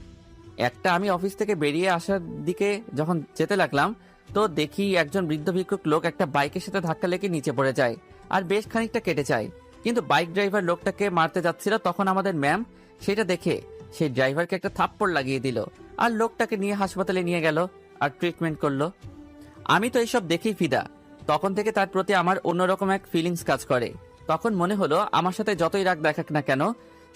[SPEAKER 1] একটা, আমি অফিস থেকে বেরিয়ে আসার দিকে যখন যেতে লাগলাম, তো দেখি একজন বৃদ্ধ ভিক্ষুক লোক একটা বাইকের সাথে ধাক্কা লেগে নিচে পড়ে যায়, আর বেশ খানিকটা কেটে যায়। কিন্তু বাইক ড্রাইভার লোকটাকে মারতে যাচ্ছিল, তখন আমাদের ম্যাম সেটা দেখে সেই ড্রাইভারকে একটা থাপ্পড় লাগিয়ে দিল, আর লোকটাকে নিয়ে হাসপাতালে নিয়ে গেল আর ট্রিটমেন্ট করলো। আমি তো এইসব দেখেই ফিদা। তখন থেকে তার প্রতি আমার অন্যরকম এক ফিলিংস কাজ করে। তখন মনে হলো আমার সাথে যতই রাগ দেখাক না কেন,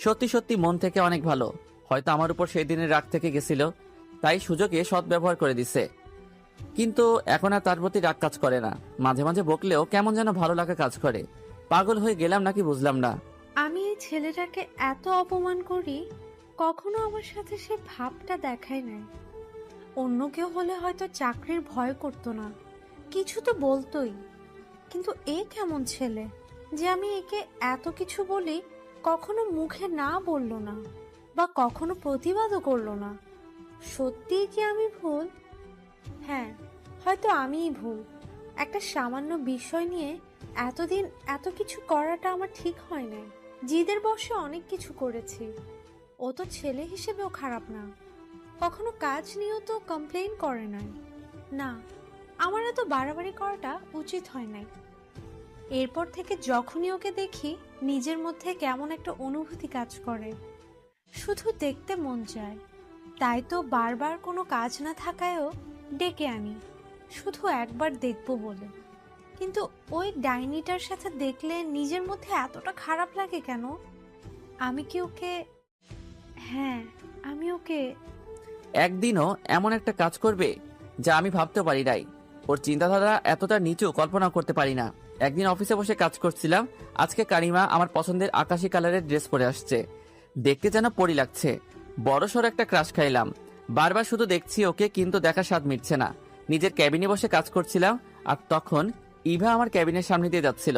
[SPEAKER 1] সত্যি সত্যি মন থেকে অনেক ভালো। হয়তো আমার উপর সেই দিনের রাগ থেকে গেছিল, তাই সুযোগে সৎ ব্যবহার করে দিছে। কিন্তু এখন আর তার প্রতি রাগ কাজ করে না। মাঝে মাঝে বকলেও কেমন যেন ভালো লাগা কাজ করে। পাগল হয়ে গেলাম নাকি বুঝলাম না।
[SPEAKER 2] আমি এই ছেলেটাকে এত অপমান করি, কখনো আমার সাথে সে ভাবটা দেখায় নাই। অন্য কেউ হলে হয়তো চাকরির ভয় করতো না, কিছু তো বলতোই। কিন্তু এ কেমন ছেলে যে আমি একে এত কিছু বলি, কখনো মুখে না বললো না, বা কখনো প্রতিবাদও করলো না। সত্যিই কি আমি ভুল? হ্যাঁ, হয়তো আমিই ভুল। একটা সামান্য বিষয় নিয়ে এতদিন এত কিছু করাটা আমার ঠিক হয় না। জিদের বশে অনেক কিছু করেছি। ও তো ছেলে হিসেবেও খারাপ না, কখনো কাজ নিয়েও তো কমপ্লেইন করে নাই। না, আমার এত বাড়াবাড়ি করাটা উচিত হয় নাই। এরপর থেকে যখনই ওকে দেখি নিজের মধ্যে কেমন একটা অনুভূতি কাজ করে, শুধু দেখতে মন চায়। তাই তো বারবার কোনো কাজ না থাকায়ও ডেকে আনি, শুধু একবার দেখবো বলে। কিন্তু ওই ডাইনিটার সাথে দেখলে নিজের মধ্যে এতটা খারাপ লাগে কেন? আমি কি ওকে, হ্যাঁ আমি ওকে,
[SPEAKER 1] একদিনও এমন একটা কাজ করবে যা আমি ভাবতে পারি নাই। ওর চিন্তাধারা এতটা নিচু কল্পনা করতে পারি না। একদিন অফিসে বসে কাজ করছিলাম। আজকে কারিমা আমার পছন্দের আকাশি কালারের ড্রেস পরে আসছে, দেখতে যেন পরি লাগছে। বড়সড় একটা ক্রাশ খাইলাম। বারবার শুধু দেখছি ওকে, কিন্তু দেখার স্বাদ মিটছে না। নিজের ক্যাবিনে বসে কাজ করছিলাম, আর তখন ইভা আমার ক্যাবিনের সামনে দিয়ে যাচ্ছিল।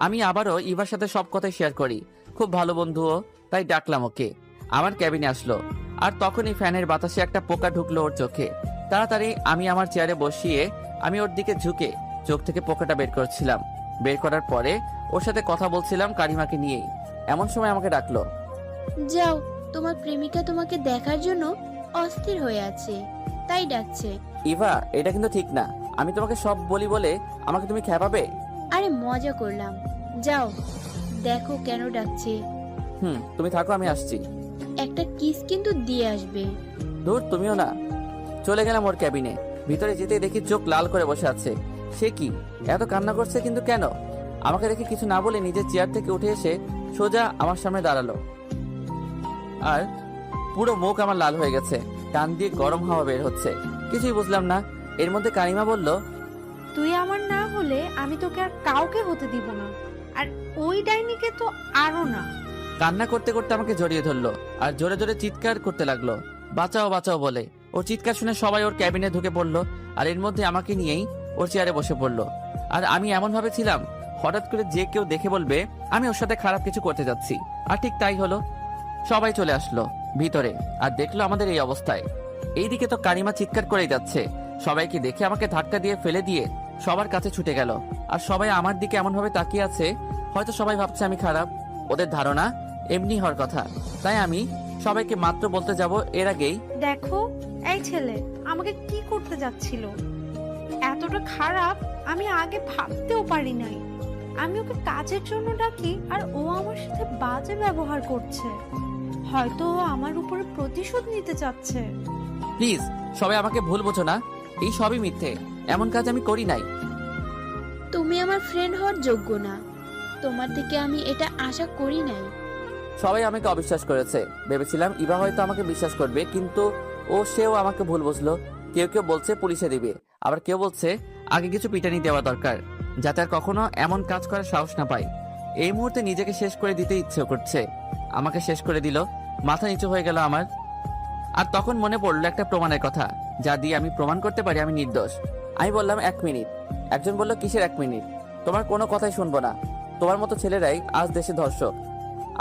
[SPEAKER 1] আমি আবারও ইভার সাথে সব কথাই শেয়ার করি, খুব ভালো বন্ধুও, তাই ডাকলাম ওকে। আমার ক্যাবিনে আসলো, আর তখনই ফ্যানের বাতাসে একটা পোকা ঢুকলো ওর চোখে। তাড়াতাড়ি আমি আমার চেয়ারে বসিয়ে আমি ওর দিকে ঝুঁকে চোখ থেকে পোকাটা বের করছিলাম। বের করার পরে ওর সাথে কথা বলছিলাম কারিমাকে নিয়েই। এমন সময় আমাকে ডাকলো।
[SPEAKER 6] যাও, তোমার প্রেমিকা তোমাকে দেখার জন্য অস্থির হয়ে আছে, তাই ডাকছে।
[SPEAKER 1] ইভা, এটা কিন্তু ঠিক না। আমি তোমাকে সব বলি বলে আমাকে তুমি খেপাবে?
[SPEAKER 6] আরে মজা করলাম, যাও দেখো কেন ডাকছে।
[SPEAKER 1] তুমি থাকো, আমি আসছি।
[SPEAKER 6] একটা কিস কিন্তু দিয়ে আসবে।
[SPEAKER 1] দূর, তুমিও না। চলে গেলাম ওর ক্যাবিনে। ভিতরে যেতে দেখি চোখ লাল করে বসে আছে। সে কি এত কান্না করছে, কিন্তু কেন? আমাকে দেখে কিছু না বলে নিজের চেয়ার থেকে উঠে এসে সোজা আমার সামনে দাঁড়ালো, আর পুরো মুখ আমার লাল হয়ে গেছে। কান দিয়ে গরম হাওয়া বের হচ্ছে। কিছুই বুঝলাম না। এর মধ্যে কারিমা বলল,
[SPEAKER 2] তুই আমার না হলে আমি তোকে আর কাউকে হতে দিব না, আর ওই ডাইনিকে তো আরো না।
[SPEAKER 1] কান্না করতে করতে আমাকে জড়িয়ে ধরলো আর জোরে জোরে চিৎকার করতে লাগলো, বাঁচাও বাঁচাও বলে। ওর চিৎকার শুনে সবাই ওর ক্যাবিনে ঢুকে পড়লো, আর এর মধ্যে আমাকে নিয়েই ওর চেয়ারে বসে পড়লো। আর আমি এমন ভাবে ছিলাম হঠাৎ করে যে কেউ দেখে বলবে আমি ওর সাথে খারাপ কিছু করতে যাচ্ছি। আর ঠিক তাই হলো। সবাই চলে আসলো ভিতরে, আর দেখলো আমাদের এই অবস্থায়। এইদিকে তো কারিমা চিৎকার করেই যাচ্ছে। সবাইকে দেখে আমাকে ধাক্কা দিয়ে ফেলে দিয়ে সবার কাছে ছুটে গেল। আর সবাই আমার দিকে এমন ভাবে তাকিয়ে আছে, হয়তো সবাই ভাবছে আমি খারাপ। ওদের ধারণা এমনি হওয়ার কথা। তাই আমি সবাইকে মাত্র বলতে যাব এর আগেই,
[SPEAKER 2] দেখো এই ছেলে আমাকে কি করতে যাচ্ছিল, এতটা খারাপ আমি আগে ভাবতেও পারি নাই। আমি ওকে কাজের জন্য ডাকি আর ও আমার সাথে বাজে ব্যবহার করছে। হয়তো ও আমার উপরে প্রতিশোধ নিতে চাচ্ছে।
[SPEAKER 1] প্লিজ সবাই আমাকে ভুল বোঝো না। এই সবই মিথ্যে, এমন কাজ আমি করি নাই।
[SPEAKER 6] তুমি আমার ফ্রেন্ড হওয়ার যোগ্য না, তোমার থেকে আমি এটা আশা করি নাই।
[SPEAKER 1] সবাই আমাকে অবিশ্বাস করেছে। ভেবেছিলাম ইভা হয়তো আমাকে বিশ্বাস করবে, কিন্তু সেও আমাকে ভুল বুঝলো। কেউ কেউ বলছে পুলিশে দিবে, আবার কেউ বলছে আগে কিছু পিটানি দেওয়া দরকার, যাতে আর কখনো এমন কাজ করার সাহস না পায়। এই মুহূর্তে নিজেকে শেষ করে দিতে ইচ্ছে করছে। আমাকে শেষ করে দিল, মাথা নিচু হয়ে গেল আমার। আর তখন মনে পড়লো একটা প্রমাণের কথা, যা দিয়ে আমি প্রমাণ করতে পারি আমি নির্দোষ। আমি বললাম 1 মিনিট। একজন বলল, কিসের 1 মিনিট? তোমার কোনো কথাই শুনবো না। তোমার মতো ছেলেরাই আজ দেশে ধর্ষক।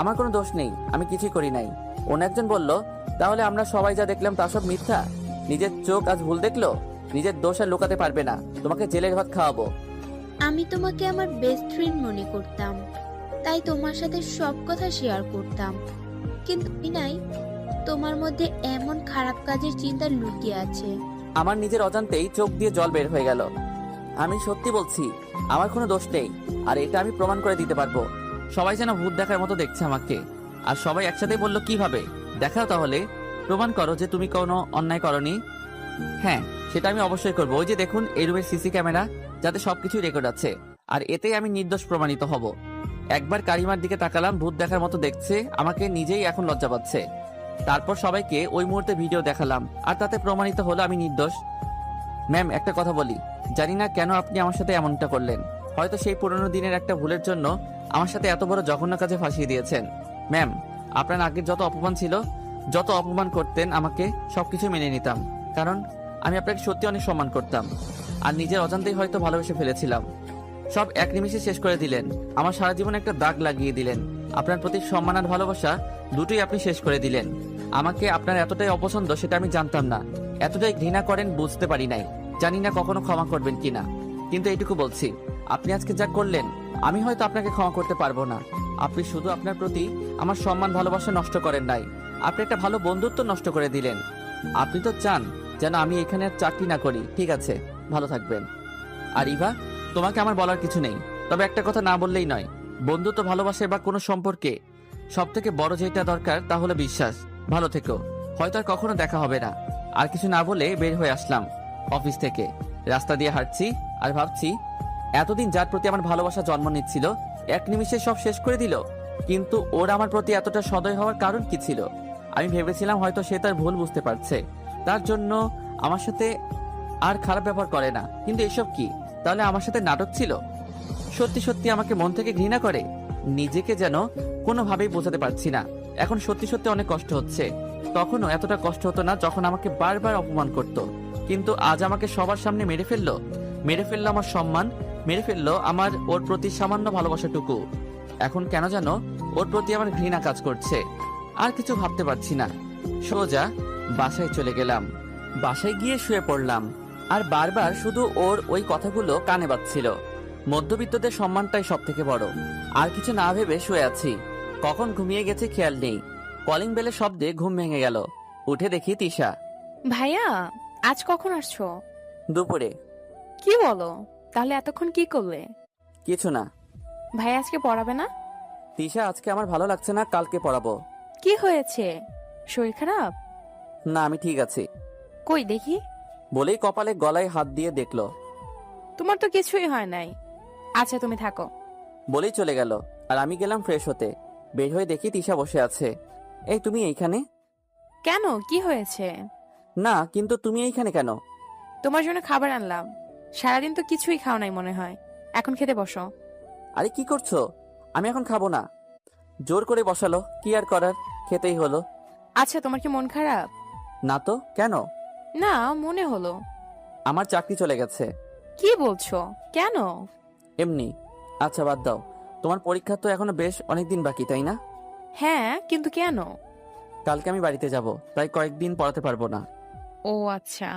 [SPEAKER 1] আমার কোনো দোষ নেই, আমি কিছুই করি নাই। অন্য একজন বলল, তাহলে আমরা সবাই যা দেখলাম তা সব মিথ্যা? নিজের চোখ আজ ভুল দেখলো? নিজের দোষ আর লুকাতে পারবে না, তোমাকে জেলের ভাত খাওয়াবো।
[SPEAKER 6] আমি তোমাকে আমার বেস্ট ফ্রেন্ড মনে করতাম, তাই তোমার সাথে সব কথা শেয়ার করতাম। কিন্তু নাই, তোমার মধ্যে এমন খারাপ কাজের চিন্তা লুকিয়ে আছে।
[SPEAKER 1] আমার নিজের অজান্তেই চোখ দিয়ে জল বের হয়ে গেল। আমি সত্যি বলছি, আমার কোনো দোষ নেই, আর এটা আমি প্রমাণ করে দিতে পারবো। সবাই যেন ভূত দেখার মতো দেখছে আমাকে, আর সবাই একসাথে বলল, কিভাবে? দেখাও তাহলে, প্রমাণ করো যে তুমি কোনো অন্যায় করনি। হ্যাঁ, সেটা আমি অবশ্যই করবো। ওই যে দেখুন এই রুমের সিসি ক্যামেরা, যাতে সবকিছুই রেকর্ড আছে, আর এতেই আমি নির্দোষ প্রমাণিত হব। একবার কারিমার দিকে তাকালাম, ভূত দেখার মতো দেখছে আমাকে, নিজেই এখন লজ্জা পাচ্ছে। তারপর সবাইকে ওই মুহূর্তে ভিডিও দেখালাম, আর তাতে প্রমাণিত হলো আমি নির্দোষ। ম্যাম, একটা কথা বলি, জানি না কেন আপনি আমার সাথে এমনটা করলেন। হয়তো সেই পুরনো দিনের একটা ভুলের জন্য আমার সাথে এত বড় জঘন্য কাজে ফাঁসিয়ে দিয়েছেন। ম্যাম, আপনার আগের যত অপমান ছিল, যত অপমান করতেন আমাকে, সবকিছু মেনে নিতাম, কারণ আমি আপনাকে সত্যি অনেক সম্মান করতাম। আর নিজের অজান্তেই হয়তো ভালোবেসে ফেলেছিলাম। সব এক নিমিষে শেষ করে দিলেন, আমার সারা জীবন একটা দাগ লাগিয়ে দিলেন। আপনার প্রতি সম্মান আর ভালোবাসা দুটোই আপনি শেষ করে দিলেন। আমাকে আপনার এতটাই অপছন্দ সেটা আমি জানতাম না, এতটাই ঘৃণা করেন বুঝতে পারি নাই। জানি না কখনো ক্ষমা করবেন কিনা। কিন্তু এইটুকু বলছি, আপনি আজকে যা করলেন আমি হয়তো আপনাকে ক্ষমা করতে পারবো না। আপনি শুধু আপনার প্রতি আমার সম্মান ভালোবাসা নষ্ট করেন নাই, আপনি একটা ভালো বন্ধুত্ব নষ্ট করে দিলেন। আপনি তো চান যেন আমি এখানে আর চাকরি না করি। ঠিক আছে, ভালো থাকবেন। আর ইভা, তোমাকে আমার বলার কিছু নেই, তবে একটা কথা না বললেই নয়। বন্ধুত্ব, ভালোবাসা বা কোনো সম্পর্কে সব থেকে বড় যেটা দরকার তা হলো বিশ্বাস। ভালো থেকো, হয়তো আর কখনো দেখা হবে না। আর কিছু না বলে বের হয়ে আসলাম অফিস থেকে। রাস্তা দিয়ে হাঁটছি আর ভাবছি, এতদিন যার প্রতি আমার ভালোবাসা জন্ম নিচ্ছিল এক নিমিষে সব শেষ করে দিল। কিন্তু ওর আমার প্রতি এতটা সদয় হওয়ার কারণ কি ছিল? আমি ভেবেছিলাম হয়তো সে তার ভুল বুঝতে পারছে, তার জন্য আমার সাথে আর খারাপ ব্যবহার করে না। কিন্তু এসব কি? তাহলে আমার সাথে নাটক ছিল? সত্যি সত্যি আমাকে মন থেকে ঘৃণা করে? নিজেকে যেন কোনোভাবেই বোঝাতে পারছি না। এখন সত্যি সত্যি অনেক কষ্ট হচ্ছে। তখনও এতটা কষ্ট হতো না যখন আমাকে বারবার অপমান করত। কিন্তু আজ আমাকে সবার সামনে মেরে ফেললো আমার সম্মান, মেরে ফেললো আমার ওর প্রতি সামান্য ভালোবাসাটুকু। এখন কেন যেন ওর প্রতি আমার ঘৃণা কাজ করছে। আর কিছু ভাবতে পারছি না, সোজা বাসায় চলে গেলাম। বাসায় গিয়ে শুয়ে পড়লাম আর বারবার শুধু ওর ওই কথাগুলো কানে বাজছিল। মধ্যবিত্তদের সম্মানটাই সব থেকে বড়। আর কিছু না ভেবে শুয়ে আছি, কখন ঘুমিয়ে গেছে খেয়াল নেই। কলিং বেলের শব্দে ঘুম ভেঙে গেল। উঠে দেখি তিশা।
[SPEAKER 4] ভাইয়া, আজ কখন আসছো?
[SPEAKER 1] দুপুরে।
[SPEAKER 4] কি বলো? তাহলে এতক্ষণ কি করলে?
[SPEAKER 1] কিছু না।
[SPEAKER 4] ভাইয়া আজকে পড়াবে না?
[SPEAKER 1] তিশা, আজকে আমার ভালো লাগছে না, কালকে পড়াবো।
[SPEAKER 4] কি হয়েছে? শরীর খারাপ?
[SPEAKER 1] না, আমি ঠিক আছি।
[SPEAKER 4] কই দেখি।
[SPEAKER 1] বলেই কপালে গলায় হাত দিয়ে দেখলো।
[SPEAKER 4] তোমার তো কিছুই হয় নাই। আচ্ছা তুমি থাকো।
[SPEAKER 1] বলেই চলে গেল। আর আমি গেলাম ফ্রেশ হতে। বের হয়ে দেখি তিশা বসে আছে। এই, তুমি এইখানে?
[SPEAKER 4] কেন, কি হয়েছে?
[SPEAKER 1] না, কিন্তু তুমি এইখানে কেন?
[SPEAKER 4] তোমার জন্য খাবার আনলাম। সারাদিন তো কিছুই খাও নাই মনে হয়, এখন খেতে বসো।
[SPEAKER 1] আরে কি করছো? আমি এখন খাবো না। জোর করে বসালো, কি আর করার, খেতেই হলো।
[SPEAKER 4] আচ্ছা তোমার কি মন খারাপ?
[SPEAKER 1] না তো, কেন?
[SPEAKER 4] না, মনে হলো।
[SPEAKER 1] আমার চাকরি চলে গেছে।
[SPEAKER 4] কি বলছো? কেন?
[SPEAKER 1] এমনি। আচ্ছা বাদ দাও, তোমার পরীক্ষা তো এখনো বেশ অনেকদিন বাকি, তাই না?
[SPEAKER 4] হ্যাঁ, কিন্তু কেন?
[SPEAKER 1] কালকে আমি বাড়িতে যাব, তাই কয়েকদিন পড়াতে পারবো না।
[SPEAKER 4] ও আচ্ছা,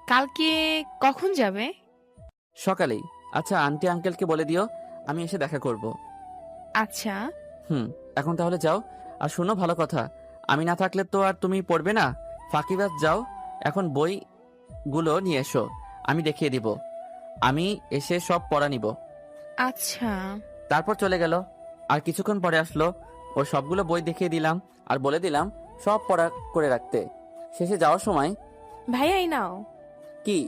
[SPEAKER 4] কালকে কখন যাবে?
[SPEAKER 1] সকালেই। আচ্ছা, আন্টি আঙ্কেলকে বলে দিও আমি এসে দেখা করব।
[SPEAKER 4] আচ্ছা।
[SPEAKER 1] এখন তাহলে যাও। আর শোনো, ভালো কথা, আমি না থাকলে তো আর তুমি পড়বে না। ফাঁকিবাজ, যাও এখন বইগুলো নিয়ে এসো, আমি দেখিয়ে দিব। আমি এসে সব পড়া নিব।
[SPEAKER 4] আচ্ছা।
[SPEAKER 1] তারপর চলে গেল। আর কিছুক্ষণ পরে আসলো। ও সবগুলো বই দেখিয়ে দিলাম আর বলে দিলাম সব পড়া করে রাখতে। শেষে যাওয়ার সময়,
[SPEAKER 4] ভাইয়া এই নাও,
[SPEAKER 1] কি?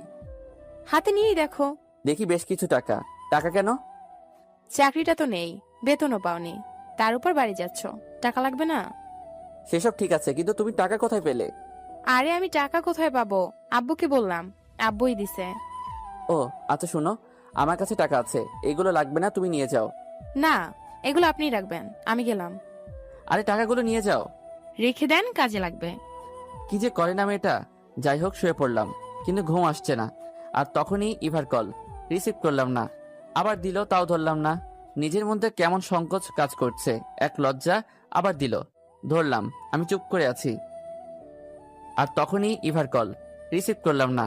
[SPEAKER 4] হাতে নিয়েই দেখো।
[SPEAKER 1] দেখি বেশ কিছু টাকা। টাকা কেন?
[SPEAKER 4] চাকরিটা তো নেই, বেতনও পাওনি, তার উপর বাড়ি যাচ্ছ, টাকা লাগবে না?
[SPEAKER 1] সেসব ঠিক আছে, কিন্তু তুমি টাকা কোথায় পেলে?
[SPEAKER 4] আরে আমি টাকা কোথায় পাবো, আব্বুকে বললাম, আব্বুই দিছে।
[SPEAKER 1] ও আচ্ছা, শোনো, আমার কাছে টাকা আছে, এগুলো লাগবে না, তুমি নিয়ে যাও।
[SPEAKER 4] না, এগুলো আপনিই রাখবেন, আমি গেলাম।
[SPEAKER 1] আরে টাকাগুলো নিয়ে যাও।
[SPEAKER 4] রেখে দেন, কাজে লাগবে।
[SPEAKER 1] কি যে করে না মেয়েটা। যাই হোক, শুয়ে পড়লাম, কিন্তু ঘুম আসছে না। আর তখনই ইভার কল। রিসিভ করলাম না। আবার দিল, তাও ধরলাম না। নিজের মধ্যে কেমন সংকোচ কাজ করছে, এক লজ্জা। আবার দিল, ধরলাম। আমি চুপ করে আছি। আর তখনই ইভার কল। রিসিভ করলাম না।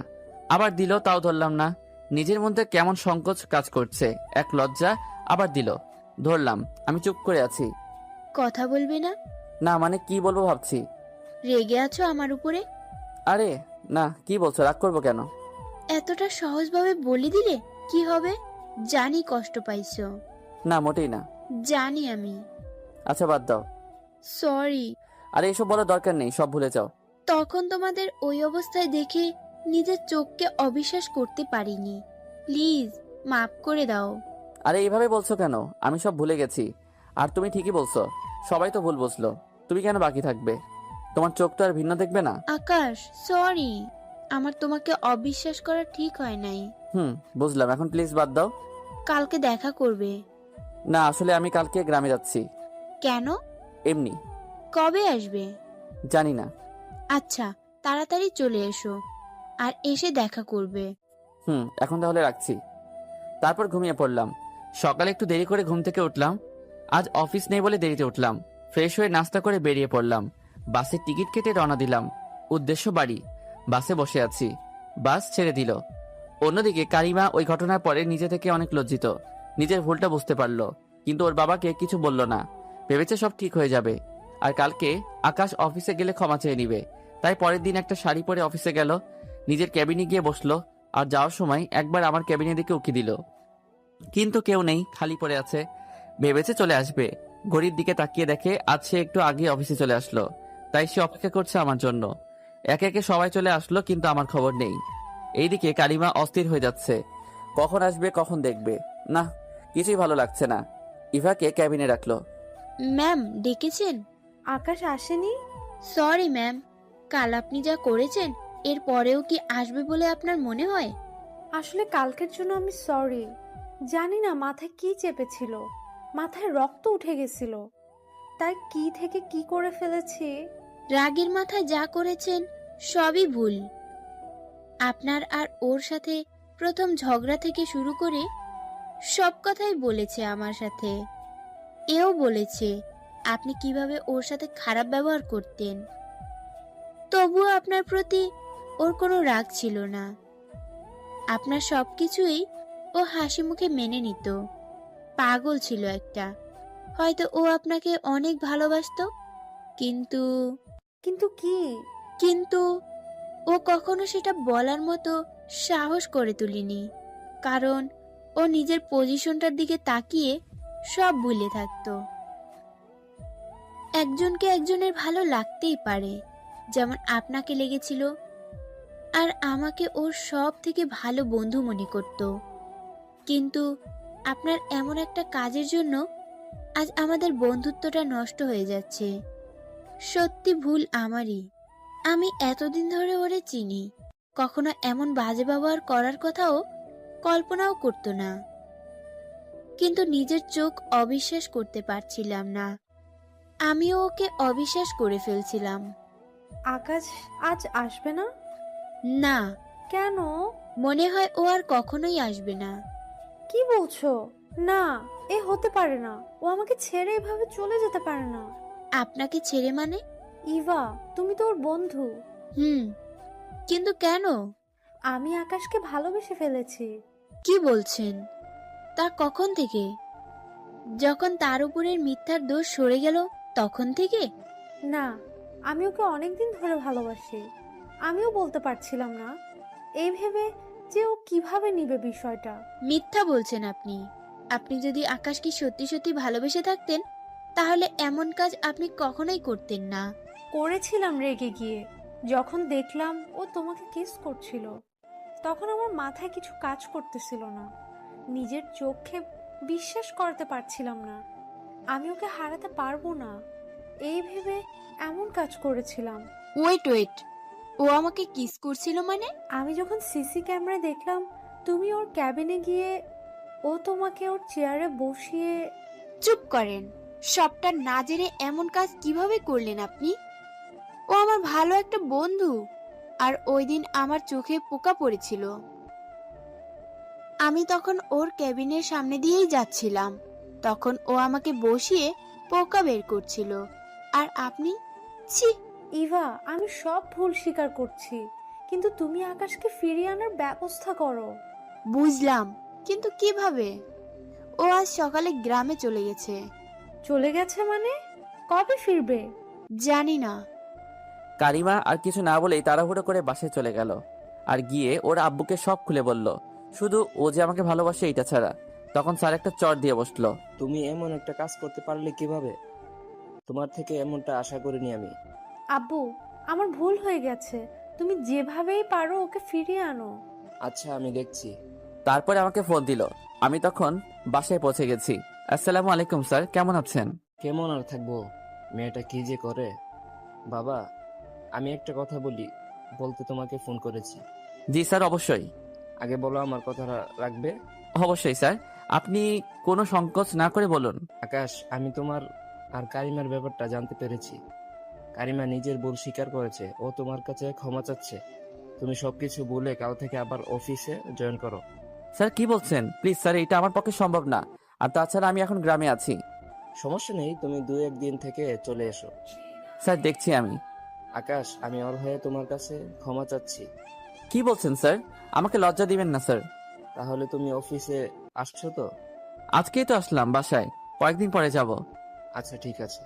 [SPEAKER 1] আবার দিল, তাও ধরলাম না। নিজের মধ্যে কেমন সংকোচ কাজ করছে, এক লজ্জা। আবার দিল, ধরলাম। আমি চুপ করে আছি।
[SPEAKER 6] কথা বলবে না?
[SPEAKER 1] না মানে কি বলবো ভাবছি।
[SPEAKER 6] রেগে আছো আমার উপরে?
[SPEAKER 1] আরে না, কি বলছো, রাগ করবো কেন?
[SPEAKER 6] এতটা সহজভাবে বলে দিলে কি হবে? জানি কষ্ট পাইছো।
[SPEAKER 1] না, মোটেই না।
[SPEAKER 6] জানি আমি।
[SPEAKER 1] আচ্ছা বাদ দাও।
[SPEAKER 6] সরি।
[SPEAKER 1] আরে এসব বলার দরকার নেই, সব ভুলে যাও।
[SPEAKER 6] তখন তোমাদের ওই অবস্থায় দেখে নিজের চোখকে অবিশ্বাস করতে পারিনি। প্লিজ মাফ করে দাও।
[SPEAKER 1] আরে এইভাবে বলছো কেন? আমি সব ভুলে গেছি। আর তুমি ঠিকই বলছো, সবাই তো ভুল বুঝলো। তুমি কেন বাকি থাকবে? তোমার চোখ তো আর ভিন্ন দেখবে না।
[SPEAKER 6] আকাশ, সরি। আমার তোমাকে অবিশ্বাস করা ঠিক হয় নাই।
[SPEAKER 1] বুঝলাম, এখন প্লিজ বাদ দাও।
[SPEAKER 6] কালকে দেখা করবে?
[SPEAKER 1] না, আসলে আমি কালকে গ্রামে যাচ্ছি।
[SPEAKER 6] কেন?
[SPEAKER 1] এমনি।
[SPEAKER 6] কবে আসবে?
[SPEAKER 1] জানি না।
[SPEAKER 6] আচ্ছা, তাড়াতাড়ি চলে এসো আর এসে দেখা করবে।
[SPEAKER 1] এখন তাহলে রাখছি। তারপর ঘুমিয়ে পড়লাম। সকালে একটু দেরি করে ঘুম থেকে উঠলাম। আজ অফিস নেই বলে দেরিতে উঠলাম। ফ্রেশ হয়ে নাস্তা করে বেরিয়ে পড়লাম। বাসের টিকিট কেটে রওনা দিলাম। উদ্দেশ্য বাড়ি। বাসে বসে আছি। বাস ছেড়ে দিল। অন্যদিকে কারিমা ওই ঘটনার পরে নিজে থেকে অনেক লজ্জিত। নিজের ভুলটা বুঝতে পারলো, কিন্তু ওর বাবাকে কিছু বলল না। ভেবেছে সব ঠিক হয়ে যাবে, আর কালকে আকাশ অফিসে গেলে ক্ষমা চেয়ে নিবে। তাই পরের দিন একটা শাড়ি পরে অফিসে গেল, নিজের ক্যাবিনে গিয়ে বসলো। আর যাওয়ার সময় একবার আমার ক্যাবিনের দিকে উকি দিল, কিন্তু কেউ নেই, খালি পড়ে আছে। ভেবেছে চলে আসবে, ঘড়ির দিকে তাকিয়ে দেখে আজ সে একটু আগে অফিসে চলে আসলো। তাই সে অপেক্ষা করছে আমার জন্য। একে একে সবাই চলে আসলো, কিন্তু আমার খবর নেই। এইদিকে কালিমা অস্থির হয়ে যাচ্ছে, কখন আসবে কখন দেখবে। না, কিছুই ভালো লাগছে না। ইভাকে ক্যাবিনে রাখলো।
[SPEAKER 6] ম্যাম ডেকেছেন?
[SPEAKER 2] আকাশ আসেনি?
[SPEAKER 6] সরি ম্যাম, কাল আপনি যা করেছেন এর পরেও কি আসবে বলে আপনার মনে হয়?
[SPEAKER 2] আসলে কালকের জন্য আমি সরি। জানি না মাথায় কি চেপেছিল, মাথায় রক্ত উঠে গেছিল, তাই কি থেকে কি করে ফেলেছি।
[SPEAKER 6] রাগের মাথায় যা করেছেন সবই ভুল। আপনার আর ওর সাথে প্রথম ঝগড়া থেকে শুরু করে সব কথাই বলেছে আমার সাথে। এও বলেছে আপনি কিভাবে ওর সাথে খারাপ ব্যবহার করতেন। তবুও আপনার প্রতি ওর কোনো রাগ ছিল না। আপনার সবকিছুই ও হাসি মুখে মেনে নিত। পাগল ছিল একটা। হয়তো ও আপনাকে অনেক ভালোবাসতো, কিন্তু
[SPEAKER 2] কিন্তু কি?
[SPEAKER 6] কিন্তু ও কখনো সেটা বলার মতো সাহস করে তুলিনি, কারণ ও নিজের পজিশনটার দিকে তাকিয়ে সব ভুলে থাকতো। একজনকে একজনের ভালো লাগতেই পারে, যেমন আপনাকে লেগেছিল। আর আমাকে ওর সব থেকে ভালো বন্ধু মনে করত। কিন্তু আপনার এমন একটা কাজের জন্য আজ আমাদের বন্ধুত্বটা নষ্ট হয়ে যাচ্ছে। সত্যি ভুল আমারই। আমি এতদিন ধরে ওরে চিনি, কখনো এমন বাজে ব্যবহার করার কথাও কল্পনাও করতো না। কিন্তু নিজের চোখ অবিশ্বাস করতে পারছিলাম না। আমিও ওকে অবিশ্বাস করে ফেলছিলাম।
[SPEAKER 2] আকাশ আজ আসবে না?
[SPEAKER 6] না,
[SPEAKER 2] কেন?
[SPEAKER 6] মনে হয় ও আর কখনোই আসবে না।
[SPEAKER 2] কি বলছো? না, এ হতে পারে না। ও আমাকে ছেড়ে এভাবে চলে যেতে পারে না।
[SPEAKER 6] আপনাকে ছেড়ে মানে?
[SPEAKER 2] ইভা, তুমি তো ওর বন্ধু।
[SPEAKER 6] কিন্তু কেন?
[SPEAKER 2] আমি আকাশকে ভালোবেসে ফেলেছি।
[SPEAKER 6] কি বলছেন? তা কখন থেকে? যখন তার উপরের মিথ্যার দোষ সরে গেল তখন থেকে?
[SPEAKER 2] না, আমি ওকে অনেকদিন ধরে ভালোবাসি। আমিও বলতে পারছিলাম না, এই ভেবে যে ও কিভাবে নিবে বিষয়টা।
[SPEAKER 6] মিথ্যা বলছেন আপনি। আপনি যদি আকাশকে সত্যি সত্যি ভালোবেসে থাকতেন তাহলে এমন কাজ আপনি কখনোই করতেন না।
[SPEAKER 2] করেছিলাম রেগে গিয়ে, যখন দেখলাম ও তোমাকে কিস করছিল। তখন আমার মাথায় কিছু কাজ করতেছিল না। নিজের চোখে বিশ্বাস করতে পারছিলাম না আমি ওকে হারাতে পারবো না। এই ভেবে এমন কাজ করেছিলাম।
[SPEAKER 6] ওয়েট, ও আমাকে কিস করছিল মানে?
[SPEAKER 2] আমি যখন সিসি ক্যামেরায় দেখলাম তুমি ওর ক্যাবিনে গিয়ে ও তোমাকে ওর চেয়ারে বসিয়ে।
[SPEAKER 6] চুপ করেন। সবটা না জেনে এমন কাজ কিভাবে করলেন আপনি? ও আমার ভালো একটা বন্ধু, আর ওই দিন আমার চোখে পোকা পড়েছিল। আমি তখন ওর ক্যাবিনের সামনে দিয়েই যাচ্ছিলাম, তখন ও আমাকে বসিয়ে পোকা বের করছিল। আর আপনি? ছি!
[SPEAKER 2] ইভা, আমি সব ভুল স্বীকার করছি, কিন্তু তুমি আকাশকে ফিরিয়ে আনার ব্যবস্থা করো।
[SPEAKER 6] বুঝলাম, কিন্তু কিভাবে? ও আজ সকালে গ্রামে চলে গেছে।
[SPEAKER 2] চলে গেছে মানে? কবে ফিরবে?
[SPEAKER 6] জানি না।
[SPEAKER 1] কারিমা আর কিছু না বলেই তাড়াহুড়ো করে বাসায় চলে গেল, আর গিয়ে ওর আব্বুকে সব খুলে বলল, শুধু ও যে আমাকে ভালোবাসে এটা ছাড়া। তখন স্যার একটা চট দিয়ে বসলো।
[SPEAKER 3] তুমি এমন একটা কাজ করতে পারলে কিভাবে? তোমার থেকে এমনটা আশা করিনি আমি।
[SPEAKER 2] আব্বু, আমার ভুল হয়ে গেছে, তুমি যেভাবেই পারো ওকে ফিরিয়ে আনো।
[SPEAKER 3] আচ্ছা, আমি দেখছি।
[SPEAKER 1] তারপরে আমাকে ফোন দিল। আমি তখন বাসায় পৌঁছে গেছি। আসসালামু আলাইকুম স্যার, কেমন আছেন?
[SPEAKER 3] কেমন আর থাকবো, মেয়েটা কি যে করে। বাবা, আমি একটা কথা বলতে তোমাকে ফোন করেছি।
[SPEAKER 1] জি স্যার, অবশ্যই।
[SPEAKER 3] আগে বলো, আমার কথা রাখবে?
[SPEAKER 1] অবশ্যই স্যার, আপনি কোনো সংকোচ না করে বলুন।
[SPEAKER 3] আকাশ, আমি তোমার আর কারিমার ব্যাপারটা জানতে পেরেছি। কারিমা নিজের ভুল স্বীকার করেছে, ও তোমার কাছে ক্ষমা চাচ্ছে। তুমি সবকিছু ভুলে কাল থেকে আবার অফিসে জয়েন করো।
[SPEAKER 1] স্যার কি বলছেন? প্লিজ স্যার, এটা আমার পক্ষে সম্ভব না। আর তাছাড়া আমি এখন গ্রামে আছি।
[SPEAKER 3] সমস্যা নেই, তুমি 2-1 দিন থেকে চলে এসো।
[SPEAKER 1] স্যার দেখছি আমি।
[SPEAKER 3] আকাশ, আমি ওর হয়ে তোমার কাছে ক্ষমা চাচ্ছি।
[SPEAKER 1] কি বলছেন স্যার? আমাকে লজ্জা দিবেন না স্যার।
[SPEAKER 3] তাহলে তুমি অফিসে আসছো তো?
[SPEAKER 1] আজকেই তো আসলাম বাসায়, কয়েকদিন পরে যাব।
[SPEAKER 3] আচ্ছা ঠিক আছে।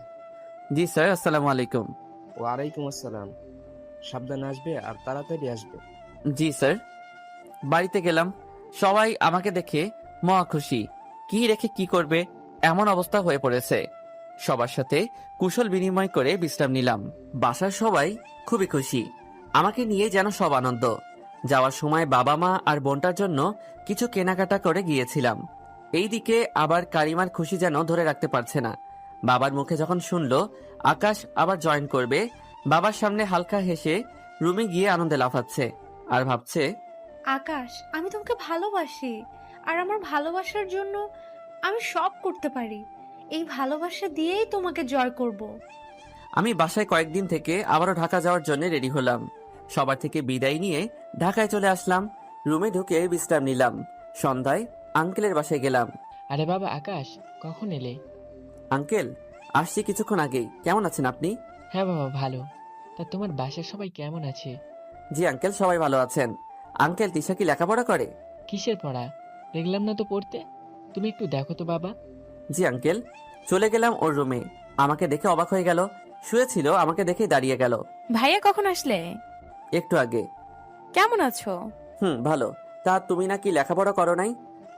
[SPEAKER 1] জি স্যার, আসসালামু আলাইকুম।
[SPEAKER 3] ওয়ালাইকুম আসসালাম। সাবধানে আসবে আর তাড়াতাড়ি আসবে।
[SPEAKER 1] জি স্যার। বাড়িতে গেলাম, সবাই আমাকে দেখে মহা খুশি। কি রেখে কি করবে এমন অবস্থা হয়ে পড়েছে। সবার সাথে কুশল বিনিময় করে বিশ্রাম নিলাম। বাসার সবাই খুবই খুশি, আমাকে নিয়ে যেন সব আনন্দ। যাওয়ার সময় বাবা মা আর বোনটার জন্য কিছু কেনাকাটা করে গিয়েছিলাম। এইদিকে আবার কারিমার খুশি যেন ধরে রাখতে পারছে না। বাবার মুখে যখন শুনলো আকাশ আবার জয়েন করবে, বাবার সামনে হালকা হেসে রুমে গিয়ে আনন্দে লাফাচ্ছে আর ভাবছে,
[SPEAKER 2] আকাশ, আমি তোমাকে ভালোবাসি, আর আমার ভালোবাসার জন্য আমি সব করতে পারি। এই ভালোবাসা দিয়েই তোমাকে জয় করব।
[SPEAKER 1] আমি বাসায় কয়েকদিন থেকে আবারও ঢাকা যাওয়ার জন্য রেডি হলাম। সবার থেকে বিদায় নিয়ে ঢাকায় চলে আসলাম। রুমে ঢুকে বিশ্রাম নিলাম। সন্ধ্যায় আঙ্কেলের বাসায় গেলাম।
[SPEAKER 5] আরে বাবা আকাশ, কখন এলে?
[SPEAKER 1] আঙ্কেল, আসছি কিছুক্ষণ আগেই। কেমন আছেন আপনি?
[SPEAKER 5] হ্যাঁ বাবা, ভালো। তা তোমার বাসার সবাই কেমন আছে?
[SPEAKER 1] জি আঙ্কেল, সবাই ভালো আছেন। আঙ্কেল, তিশা কি লেখাপড়া করে?
[SPEAKER 5] কিসের পড়া? দেখলাম না তো পড়তে। তুমি একটু দেখো তো বাবা।
[SPEAKER 1] জি আঙ্কেল। চলে গেলাম ওর রুমে। আমাকে দেখে অবাক হয়ে গেল। শুয়েছিল, আমাকে দেখেই দাঁড়িয়ে গেল।
[SPEAKER 4] ভাইয়া কখন আসলে?
[SPEAKER 1] একটু আগে।
[SPEAKER 4] কেমন আছো?
[SPEAKER 1] ভালো। তা তুমি নাকি লেখাপড়া করো নাই?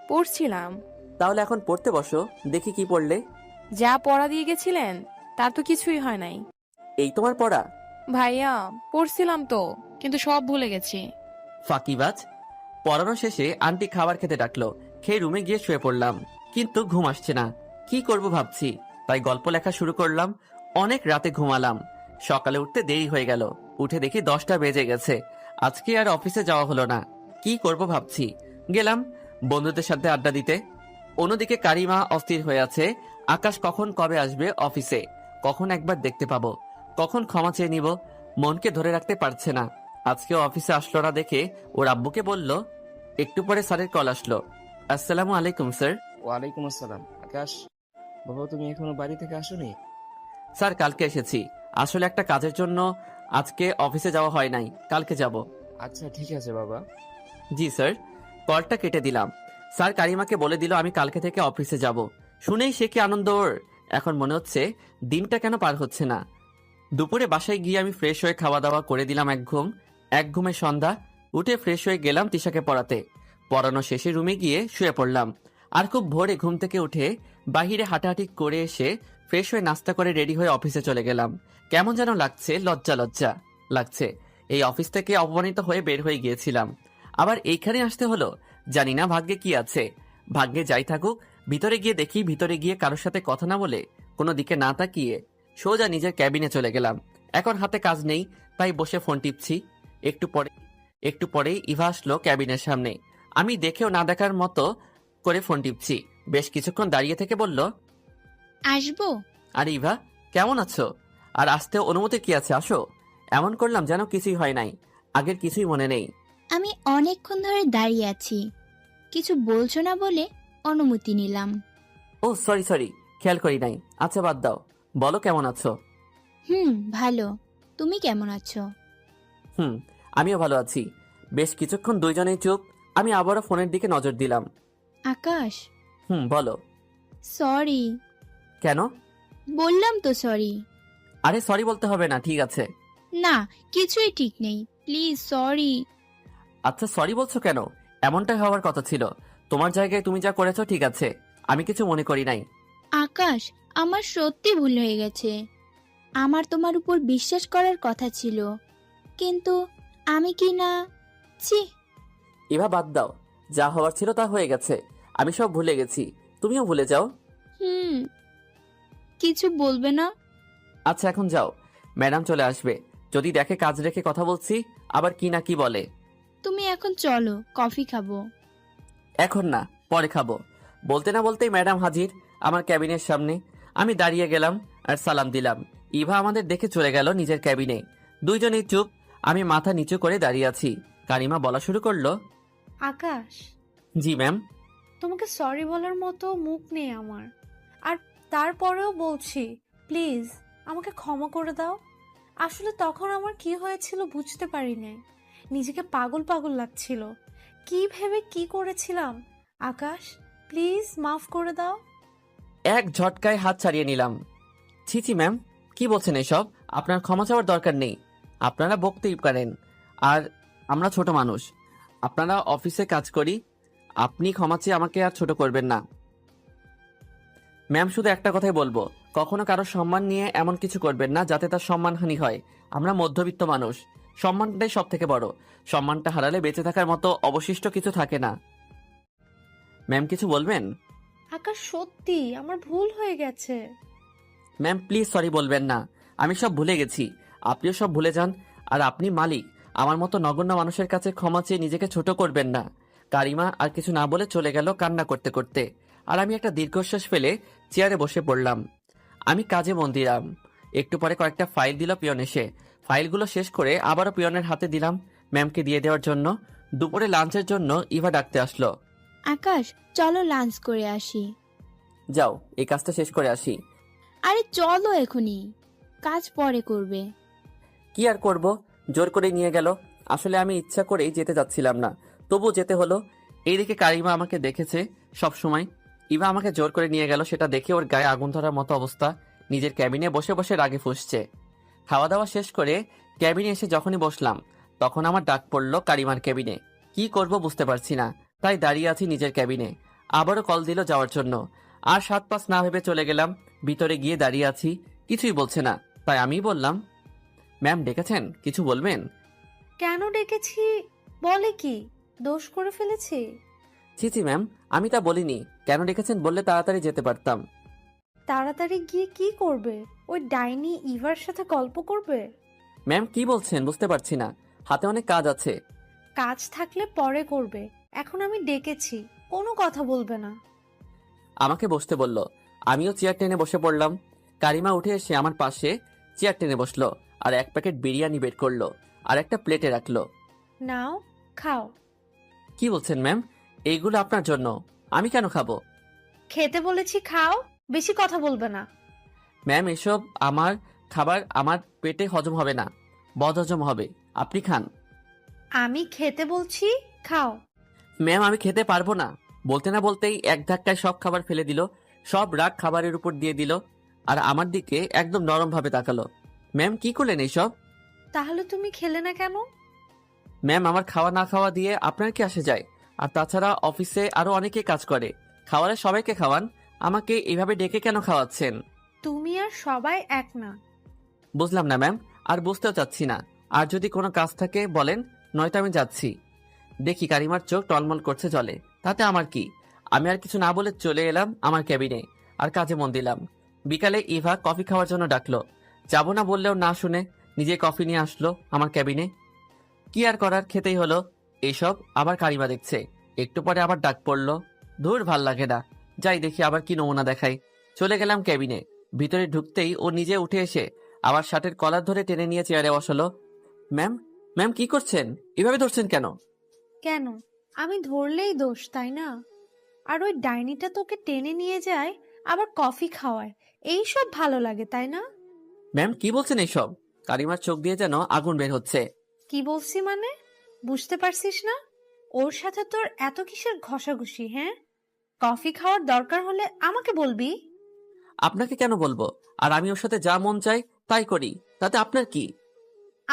[SPEAKER 4] পড়ছিলাম।
[SPEAKER 1] তাহলে এখন পড়তে বসো, দেখি কি পড়লে।
[SPEAKER 4] যা পড়া দিয়ে গেছিলেন তার তো কিছুই হয় নাই।
[SPEAKER 1] এই তোমার পড়া?
[SPEAKER 4] ভাইয়া, পড়ছিলাম তো, কিন্তু সব ভুলে গেছি।
[SPEAKER 1] ফাঁকিবাজ। পড়ানো শেষে আন্টি খাবার খেতে ডাকলো। খেয়ে রুমে গিয়ে শুয়ে পড়লাম, কিন্তু ঘুম আসছে না। কি করব ভাবছি, তাই গল্প লেখা শুরু করলাম। অনেক রাতে ঘুমালাম। সকালে উঠতে দেরি হয়ে গেল। উঠে দেখি 10টা বেজে গেছে। আজকে আর অফিসে যাওয়া হলো না। কি করব ভাবছি, গেলাম বন্ধুদের সাথে আড্ডা দিতে। অন্যদিকে কারিমা অস্থির হয়ে আছে। আকাশ কখন কবে আসবে অফিসে, কখন একবার দেখতে পাবো, কখন ক্ষমা চেয়ে নিব, মনকে ধরে রাখতে পারছে না। আজকেও অফিসে আসলো না দেখে ওর আব্বুকে বলল। একটু পরে স্যারের কল আসলো। আসসালামু আলাইকুম স্যার।
[SPEAKER 3] ওয়ালাইকুম আসসালাম। আকাশ, বাবা তুমি এখনো বাড়ি থেকে আসোনি?
[SPEAKER 1] স্যার, কালকে এসেছি। আসলে একটা কাজের জন্য আজকে অফিসে যাওয়া হয় নাই, কালকে যাব।
[SPEAKER 3] আচ্ছা ঠিক আছে বাবা।
[SPEAKER 1] জি স্যার। কলটা কেটে দিলাম। স্যার কারিমাকে বলে দিল আমি কালকে থেকে অফিসে যাব। শুনেই সে কি আনন্দ ওর। এখন মনে হচ্ছে দিনটা কেন পার হচ্ছে না। দুপুরে বাসায় গিয়ে আমি ফ্রেশ হয়ে খাওয়া দাওয়া করে দিলাম এক ঘুমে সন্ধ্যা। উঠে ফ্রেশ হয়ে গেলাম তিশাকে পড়াতে। পড়ানো শেষে রুমে গিয়ে শুয়ে পড়লাম। আর খুব ভোরে ঘুম থেকে উঠে বাহিরে হাঁটাহাঁটি করে এসে ফ্রেশ হয়ে নাস্তা করে রেডি হয়ে অফিসে চলে গেলাম। কেমন যেন লাগছে, লজ্জা লজ্জা লাগছে। এই অফিস থেকে অপমানিত হয়ে বের হয়ে গিয়েছিলাম, আবার এইখানে আসতে হলো। জানি না ভাগ্যে কি আছে। ভাগ্যে যাই থাকুক, ভিতরে গিয়ে দেখি, ভিতরে গিয়ে কারোর সাথে কথা না বলে, কোনো দিকে না তাকিয়ে সোজা নিজের ক্যাবিনে চলে গেলাম। এখন হাতে কাজ নেই, তাই বসে ফোন টিপছি। একটু পরেই ইভা আসলো ক্যাবিনের সামনে। আমি দেখেও না দেখার মতো করে ফোন টিপছি। বেশ কিছুক্ষণ দাঁড়িয়ে থেকে বলল,
[SPEAKER 6] আসবো?
[SPEAKER 1] আরে ইভা, কেমন আছো? আর আসতে অনুমতি কি আছে, আসো। এমন করলাম যেন কিছুই হয় নাই, আগের কিছুই মনে নেই।
[SPEAKER 6] আমি অনেকক্ষণ ধরে দাঁড়িয়ে আছি, কিছু বলছো না বলে অনুমতি নিলাম।
[SPEAKER 1] ও সরি, খেয়াল করি নাই। আচ্ছা বাদ দাও, বলো কেমন আছো?
[SPEAKER 6] ভালো। তুমি কেমন আছো?
[SPEAKER 1] আমিও ভালো আছি। বেশ কিছুক্ষণ দুইজনেই চুপ। আমি আবারও ফোনের দিকে নজর দিলাম।
[SPEAKER 6] আকাশ,
[SPEAKER 1] বলো।
[SPEAKER 6] সরি।
[SPEAKER 1] কেন?
[SPEAKER 6] বললাম তো সরি।
[SPEAKER 1] আরে সরি বলতে হবে না, ঠিক আছে।
[SPEAKER 6] না, কিছুই ঠিক নেই, প্লিজ সরি।
[SPEAKER 1] আচ্ছা সরি বলছো কেন? এমনটাই হওয়ার কথা ছিল। তোমার জায়গায় তুমি যা করেছো ঠিক আছে, আমি কিছু মনে করি নাই।
[SPEAKER 6] আকাশ, আমার সত্যি ভুল হয়ে গেছে। আমার তোমার উপর বিশ্বাস করার কথা ছিল, কিন্তু আমি কি না। ছি।
[SPEAKER 1] এবার বাদ দাও, যা হওয়ার ছিল তা হয়ে গেছে। আমি সব ভুলে গেছি, তুমিও ভুলে যাও।
[SPEAKER 6] কিছু বলবে না?
[SPEAKER 1] আচ্ছা এখন যাও, ম্যাডাম চলে আসবে। যদি দেখে কাজ রেখে কথা বলছি, আবার কি না কি বলে।
[SPEAKER 6] তুমি এখন চলো, কফি খাবো।
[SPEAKER 1] এখন না, পরে খাবো। বলতে না বলতেই ম্যাডাম হাজির আমার ক্যাবিনের সামনে। আমি দাঁড়িয়ে গেলাম আর সালাম দিলাম। ইভা আমাদের দেখে চলে গেল নিজের ক্যাবিনে। দুইজনেই চুপ। আমি মাথা নিচু করে দাঁড়িয়ে আছি। কারিমা বলা শুরু করলো,
[SPEAKER 2] আকাশ,
[SPEAKER 1] জি ম্যাম।
[SPEAKER 2] তোমাকে সরি বলার মতো মুখ নেই আমার, আর তারপরেও বলছি, প্লিজ আমাকে ক্ষমা করে দাও। আসলে তখন আমার কি হয়েছিল বুঝতে পারি নাই। নিজেকে পাগল পাগল লাগছিল। কি ভেবে কি করেছিলাম? আকাশ, প্লিজ মাফ করে দাও।
[SPEAKER 1] এক ঝটকায় হাত ছাড়িয়ে নিলাম। ছি ম্যাম, কি বলছেন এসব? আপনার ক্ষমা চাওয়ার দরকার নেই। আপনারা বকতেই পারেন, আর আমরা ছোট মানুষ। আপনারা অফিসে কাজ করি, আপনি ক্ষমা চেয়ে আমাকে আর ছোট করবেন না। ম্যাম, শুধু একটা কথাই বলবো, কখনো কারো সম্মান নিয়ে এমন কিছু করবেন না যাতে তার সম্মানহানি হয়। আমরা মধ্যবিত্ত মানুষ, সম্মানটাই সব থেকে বড়। সম্মানটা হারালে বেঁচে থাকার মতো অবশিষ্ট কিছু থাকে না। ম্যাম, কিছু বলবেন?
[SPEAKER 2] আকাশ, সত্যি আমার ভুল হয়ে গেছে।
[SPEAKER 1] ম্যাম প্লিজ সরি বলবেন না, আমি সব ভুলে গেছি। আপনিও সব ভুলে যান। আর আপনি মালিক, আমার মতো নগণ্য মানুষের কাছে ক্ষমা চেয়ে নিজেকে ছোট করবেন না। কারিমা আর কিছু না বলে চলে গেল কান্না করতে করতে, আর আমি একটা দীর্ঘশ্বাস ফেলে চেয়ারে বসে পড়লাম। আমি কাজে মন দিলাম। একটু পরে কয়েকটা ফাইল দিল পিয়ন এসে। ফাইলগুলো শেষ করে আবারও পিয়নের হাতে দিলাম ম্যামকে দিয়ে দেওয়ার জন্য। দুপুরে লাঞ্চের জন্য ইভা ডাকতে আসলো।
[SPEAKER 6] আকাশ, চলো লাঞ্চ করে আসি।
[SPEAKER 1] যাও, এই কাজটা শেষ করে আসি।
[SPEAKER 6] আরে চলো এখনই, কাজ পরে করবে।
[SPEAKER 1] কি আর করব, জোর করে নিয়ে গেল। আসলে আমি ইচ্ছা করেই যেতে যাচ্ছিলাম না, তবু যেতে হলো। এইদিকে কারিমা আমাকে দেখেছে সব সময়, ইভা আমাকে জোর করে নিয়ে গেল। সেটা দেখে ওর গায়ে আগুন ধরার মতো অবস্থা। নিজের ক্যাবিনে বসে বসে রাগে ফুঁসছে। খাওয়া দাওয়া শেষ করে ক্যাবিনে এসে যখনই বসলাম, তখন আমার ডাক পড়লো কারিমার ক্যাবিনে। কি করব বুঝতে পারছি না, তাই দাঁড়িয়ে আছি নিজের ক্যাবিনে। আবারও কল দিল যাওয়ার জন্য। আর 7-5 না ভেবে চলে গেলাম। ভিতরে গিয়ে দাঁড়িয়ে আছি, কিছুই বলছে না। তাই আমিই বললাম, ম্যাম ডেকেছেন, কিছু বলবেন?
[SPEAKER 2] কেন ডেকেছি? বলে কি দোষ করে ফেলেছি?
[SPEAKER 1] ছি ম্যাম, আমি তা বলিনি। কেন ডেকেছেন বললে তাড়াতাড়ি যেতে পারতাম।
[SPEAKER 2] তাড়াতাড়ি গিয়ে কি করবে? ওই ডাইনি ইভার সাথে গল্প করবে?
[SPEAKER 1] ম্যাম কি বলছেন বুঝতে পারছি না, হাতে অনেক কাজ আছে।
[SPEAKER 2] কাজ থাকলে পরে করবে, এখন আমি ডেকেছি, কোনো কথা বলবে না।
[SPEAKER 1] আমাকে বসতে বলল, আমিও চেয়ার টেনে বসে পড়লাম। কারিমা উঠে এসে আমার পাশে চেয়ার টেনে বসলো, আর এক প্যাকেট বিরিয়ানি বের করলো, আর একটা প্লেটে রাখলো।
[SPEAKER 2] নাও, খাও।
[SPEAKER 1] কি বলছেন ম্যাম? এইগুলো আপনার জন্য, আমি কেন খাবো?
[SPEAKER 2] খেতে বলেছি, খাও, বেশি কথা বলবে না।
[SPEAKER 1] ম্যাম এসব আমার খাবার, আমার পেটে হজম হবে না, বদহজম হবে। আপনি খান।
[SPEAKER 2] আমি খেতে বলছি, খাও।
[SPEAKER 1] ম্যাম আমি খেতে পারবো না। বলতে না বলতেই এক ধাক্কায় সব খাবার ফেলে দিল, সব রাগ খাবারের উপর দিয়ে দিল, আর আমার দিকে একদম নরম ভাবে তাকালো। ম্যাম কি করলেন এইসব?
[SPEAKER 2] তাহলে তুমি খেলে না কেন?
[SPEAKER 1] ম্যাম আমার খাওয়া না খাওয়া দিয়ে আপনার কি আসে যায়? আর তাছাড়া অফিসে আরো অনেকে কাজ করে, খাওয়ারে সবাইকে খাওয়ান, আমাকে এইভাবে ডেকে কেন খাওয়াচ্ছেন?
[SPEAKER 2] তুমি আর সবাই এক না।
[SPEAKER 1] বুঝলাম না ম্যাম, আর বুঝতেও চাচ্ছি না। আর যদি কোনো কাজ থাকে বলেন, নয়তো আমি যাচ্ছি। দেখি কারিমার চোখ টলমল করছে জলে, তাতে আমার কি? আমি আর কিছু না বলে চলে এলাম আমার ক্যাবিনে, আর কাজে মন দিলাম। বিকালে ইভা কফি খাওয়ার জন্য ডাকলো। যাবো না বললেও না শুনে নিজে কফি নিয়ে আসলো আমার ক্যাবিনে। কি আর করার, খেতেই হলো। এইসব আবার কারিমা দেখছে। একটু পরে আবার ডাক পড়লো। ধুর, ভাল লাগে না, যাই দেখি আবার কি নমুনা দেখাই। চলে গেলাম ক্যাবিনে। ভিতরে ঢুকতেই ও নিজে উঠে এসে আবার শার্টের কলার ধরে টেনে নিয়ে চেয়ারে বসালো। ম্যাম, ম্যাম কি করছেন? এভাবে ধরছেন কেন?
[SPEAKER 2] কেন? আমি ধরলেই দোষ, তাই না? আর ওই ডাইনিটা তোকে টেনে নিয়ে যায়, আবার কফি খাওয়ায়, এইসব ভালো লাগে, তাই না?
[SPEAKER 1] ম্যাম কি বলছেন এইসব? কারিমার চোখ দিয়ে যেন আগুন বের হচ্ছে।
[SPEAKER 2] কি বলছি মানে? বুঝতে পারছিস না? ওর সাথে তোর এত কিসের ঘষাঘষি, হ্যাঁ? কফি খাওয়ার দরকার হলে আমাকে বলবি।
[SPEAKER 1] আপনাকে কেন বলবো? আর আমি ওর সাথে যা মন চাই তাই করি, তাতে আপনার কি?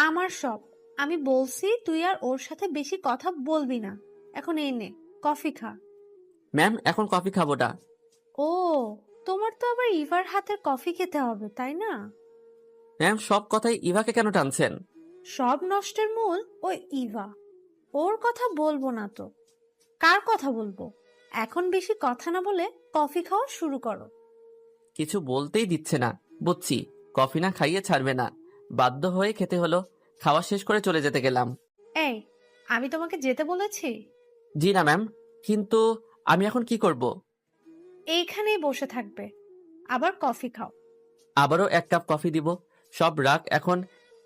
[SPEAKER 2] আমার সব। আমি বলছি তুই আর ওর সাথে বেশি কথা বলবি না। এখন এই নে, কফি খা।
[SPEAKER 1] ম্যাম এখন কফি খাবো না।
[SPEAKER 2] ও, তোমার তো আবার ইভার হাতের কফি খেতে হবে, তাই না?
[SPEAKER 1] ম্যাম সব কথাই ইভাকে কেন টানছেন?
[SPEAKER 2] সব নষ্টের মূল ওই ইভা। ওর কথা বলবো না তো কার কথা বলবো? এখন বেশি কথা না বলে কফি খাওয়া শুরু করো।
[SPEAKER 1] কিছু বলতেই দিচ্ছে না, বুঝছি কফি না খাইয়ে ছাড়বে না। বাধ্য হয়ে খেতে হলো। খাওয়া শেষ করে চলে যেতে গেলাম।
[SPEAKER 2] এই, আমি তোমাকে যেতে বলেছি?
[SPEAKER 1] জি না ম্যাম, কিন্তু আমি এখন কি করব?
[SPEAKER 2] এইখানেই বসে থাকবে, আবার কফি খাও।
[SPEAKER 1] আবারও 1 কাপ কফি দিব। সব রাগ এখন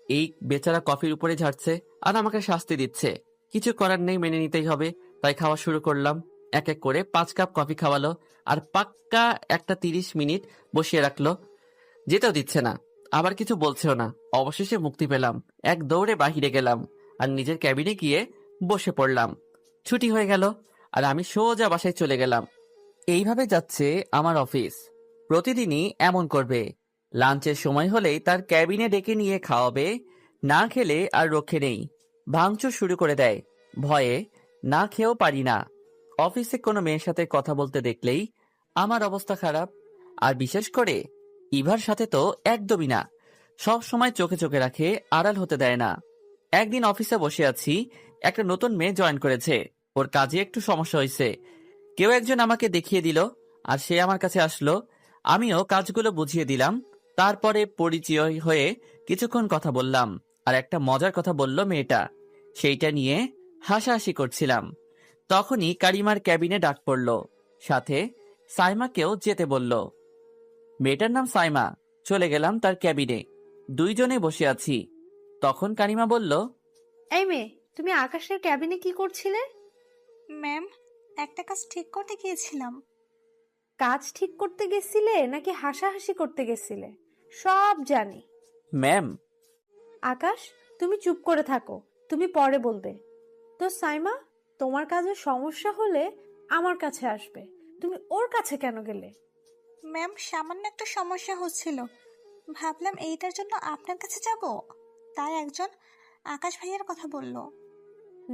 [SPEAKER 1] এই বেচারা কফির উপরে ঝাড়ছে, আর আমাকে শাস্তি দিচ্ছে। কিছু করার নেই, মেনে নিতেই হবে। তাই খাওয়া শুরু করলাম। এক এক করে 5 কাপ কফি খাওয়ালো, আর পাক্কা একটা 30 মিনিট বসিয়ে রাখলো। যেতেও দিচ্ছে না, আবার কিছু বলছেও না। অবশেষে মুক্তি পেলাম। এক দৌড়ে বাহিরে গেলাম। আর নিজের ক্যাবিনে গিয়ে বসে পড়লাম। ছুটি হয়ে গেল আর আমি সোজা বাসায় চলে গেলাম। এইভাবে যাচ্ছে আমার অফিস। প্রতিদিনই এমন করবে। লাঞ্চের সময় হলেই তার ক্যাবিনে ডেকে নিয়ে খাওয়াবে, না খেলে আর রক্ষে নেই। ভাঙচুর শুরু করে দেয়। ভয়ে না খেয়েও পারি না। অফিসে কোনো মেয়ের সাথে কথা বলতে দেখলেই আমার অবস্থা খারাপ। আর বিশেষ করে ইভার সাথে তো একদমই না। সব সময় চোখে চোখে রাখে, আড়াল হতে দেয় না। একদিন অফিসে বসে আছি, একটা নতুন মেয়ে জয়েন করেছে। ওর কাজে একটু সমস্যা হয়েছে। কেউ একজন আমাকে দেখিয়ে দিল আর সে আমার কাছে আসলো। আমিও কাজগুলো বুঝিয়ে দিলাম। তারপরে পরিচয় হয়ে কিছুক্ষণ কথা বললাম। আর একটা মজার কথা বলল মেয়েটা, সেইটা নিয়ে হাসাহাসি করছিলাম। তখনই কারিমার ক্যাবিনে ডাক পড়ল, সাথে সাইমাকেও যেতে বলল। মেয়েটার নাম সাইমা। চলে গেলাম তার ক্যাবিনে। দুইজনে বসে আছি। তখন কারিমা বলল,
[SPEAKER 2] এই মেয়ে, তুমি আকাশের ক্যাবিনে কি করছিলে?
[SPEAKER 7] ম্যাম, একটা কাজ ঠিক করতে গিয়েছিলাম।
[SPEAKER 2] কাজ ঠিক করতে গেছিলে নাকি হাসাহাসি করতে গেছিলে? সব জানি।
[SPEAKER 1] ম্যাম।
[SPEAKER 2] আকাশ, তুমি চুপ করে থাকো, তুমি পরে বলবে। তো সাইমা, তোমার কাজের সমস্যা হলে আমার কাছে আসবে, তুমি ওর কাছে কেন গেলে?
[SPEAKER 7] ম্যাম, সামান্য একটা সমস্যা হচ্ছিল, ভাবলাম এইটার জন্য আপনার কাছে যাব, তাই একজন আকাশ ভাইয়ার কথা বলল।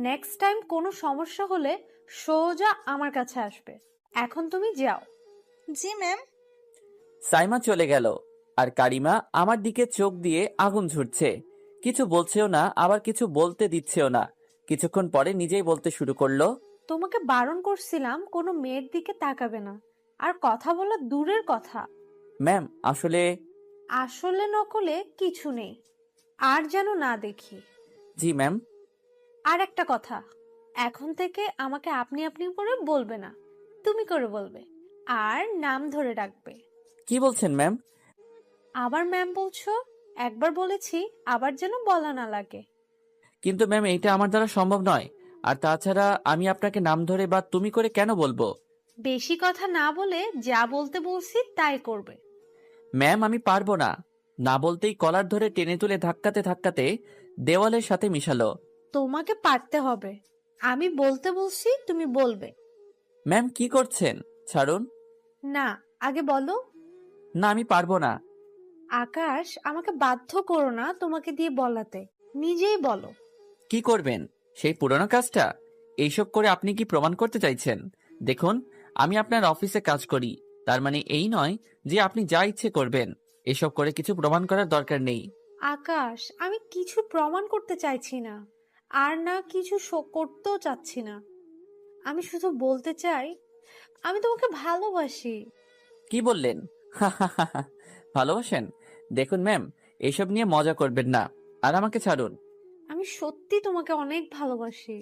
[SPEAKER 2] নেক্সট টাইম কোনো সমস্যা হলে সোজা আমার কাছে আসবে। এখন তুমি যাও।
[SPEAKER 7] জি ম্যাম।
[SPEAKER 1] সাইমা চলে গেল আর কারিমা আমার দিকে চোখ দিয়ে আগুন ঝরছে। কিছু বলছেও না, আবার কিছু বলতে দিচ্ছেও না। কিছুক্ষণ পরে নিজেই বলতে শুরু করলো,
[SPEAKER 2] তোমাকে বারণ করছিলাম কোনো মেয়ের দিকে তাকাবে না, আর কথা বলা দূরের কথা।
[SPEAKER 1] ম্যাম আসলে।
[SPEAKER 2] আসলে নকলে কিছু নেই, আর যেন না দেখি।
[SPEAKER 1] জি ম্যাম।
[SPEAKER 2] আর একটা কথা, এখন থেকে আমাকে আপনি আপনি করে বলবে না, তুমি করে বলবে, আর নাম ধরে ডাকবে।
[SPEAKER 1] কি বলছেন ম্যাম?
[SPEAKER 2] আবার ম্যাম বলছো? একবার বলেছি, আবার যেন বলা না লাগে।
[SPEAKER 1] কিন্তু ম্যাম এইটা আমার দ্বারা সম্ভব নয়। আর তাছাড়া আমি আপনাকে নাম ধরে বা তুমি করে কেন বলবো?
[SPEAKER 2] বেশি কথা না বলে যা বলতে বলছি তাই করবে।
[SPEAKER 1] ম্যাম আমি পারবো না। না বলতেই কলার ধরে টেনে তুলে ধাক্কাতে ধাক্কাতে দেওয়ালের সাথে মিশালো।
[SPEAKER 2] তোমাকে পারতে হবে। আমি বলতে বলছি, তুমি বলবে।
[SPEAKER 1] ম্যাম কি করছেন? ছাড়ুন।
[SPEAKER 2] না, আগে বলো।
[SPEAKER 1] না আমি পারবো না।
[SPEAKER 2] আকাশ, আমাকে বাধ্য করো না তোমাকে দিয়ে বলাতে, নিজেই বলো।
[SPEAKER 1] কি করবেন? সেই পুরনো কাজটা? এইসব করে আপনি কি প্রমাণ করতে চাইছেন? দেখুন, আমি আপনার অফিসে কাজ করি, তার মানে এই নয় যে আপনি যা ইচ্ছে করবেন। এসব করে কিছু প্রমাণ করার দরকার নেই।
[SPEAKER 2] আকাশ, আমি কিছু প্রমাণ করতে চাইছি না, আর না কিছু শো করতেও চাচ্ছি না। আমি শুধু বলতে চাই, আমি তোমাকে ভালোবাসি।
[SPEAKER 1] কি বললেন? ভালোবাসেন? দেখুন ম্যাম, এসব নিয়ে মজা করবেন না, আর আমাকে ছাড়ুন।
[SPEAKER 2] আমি সত্যি তোমাকে অনেক ভালোবাসি।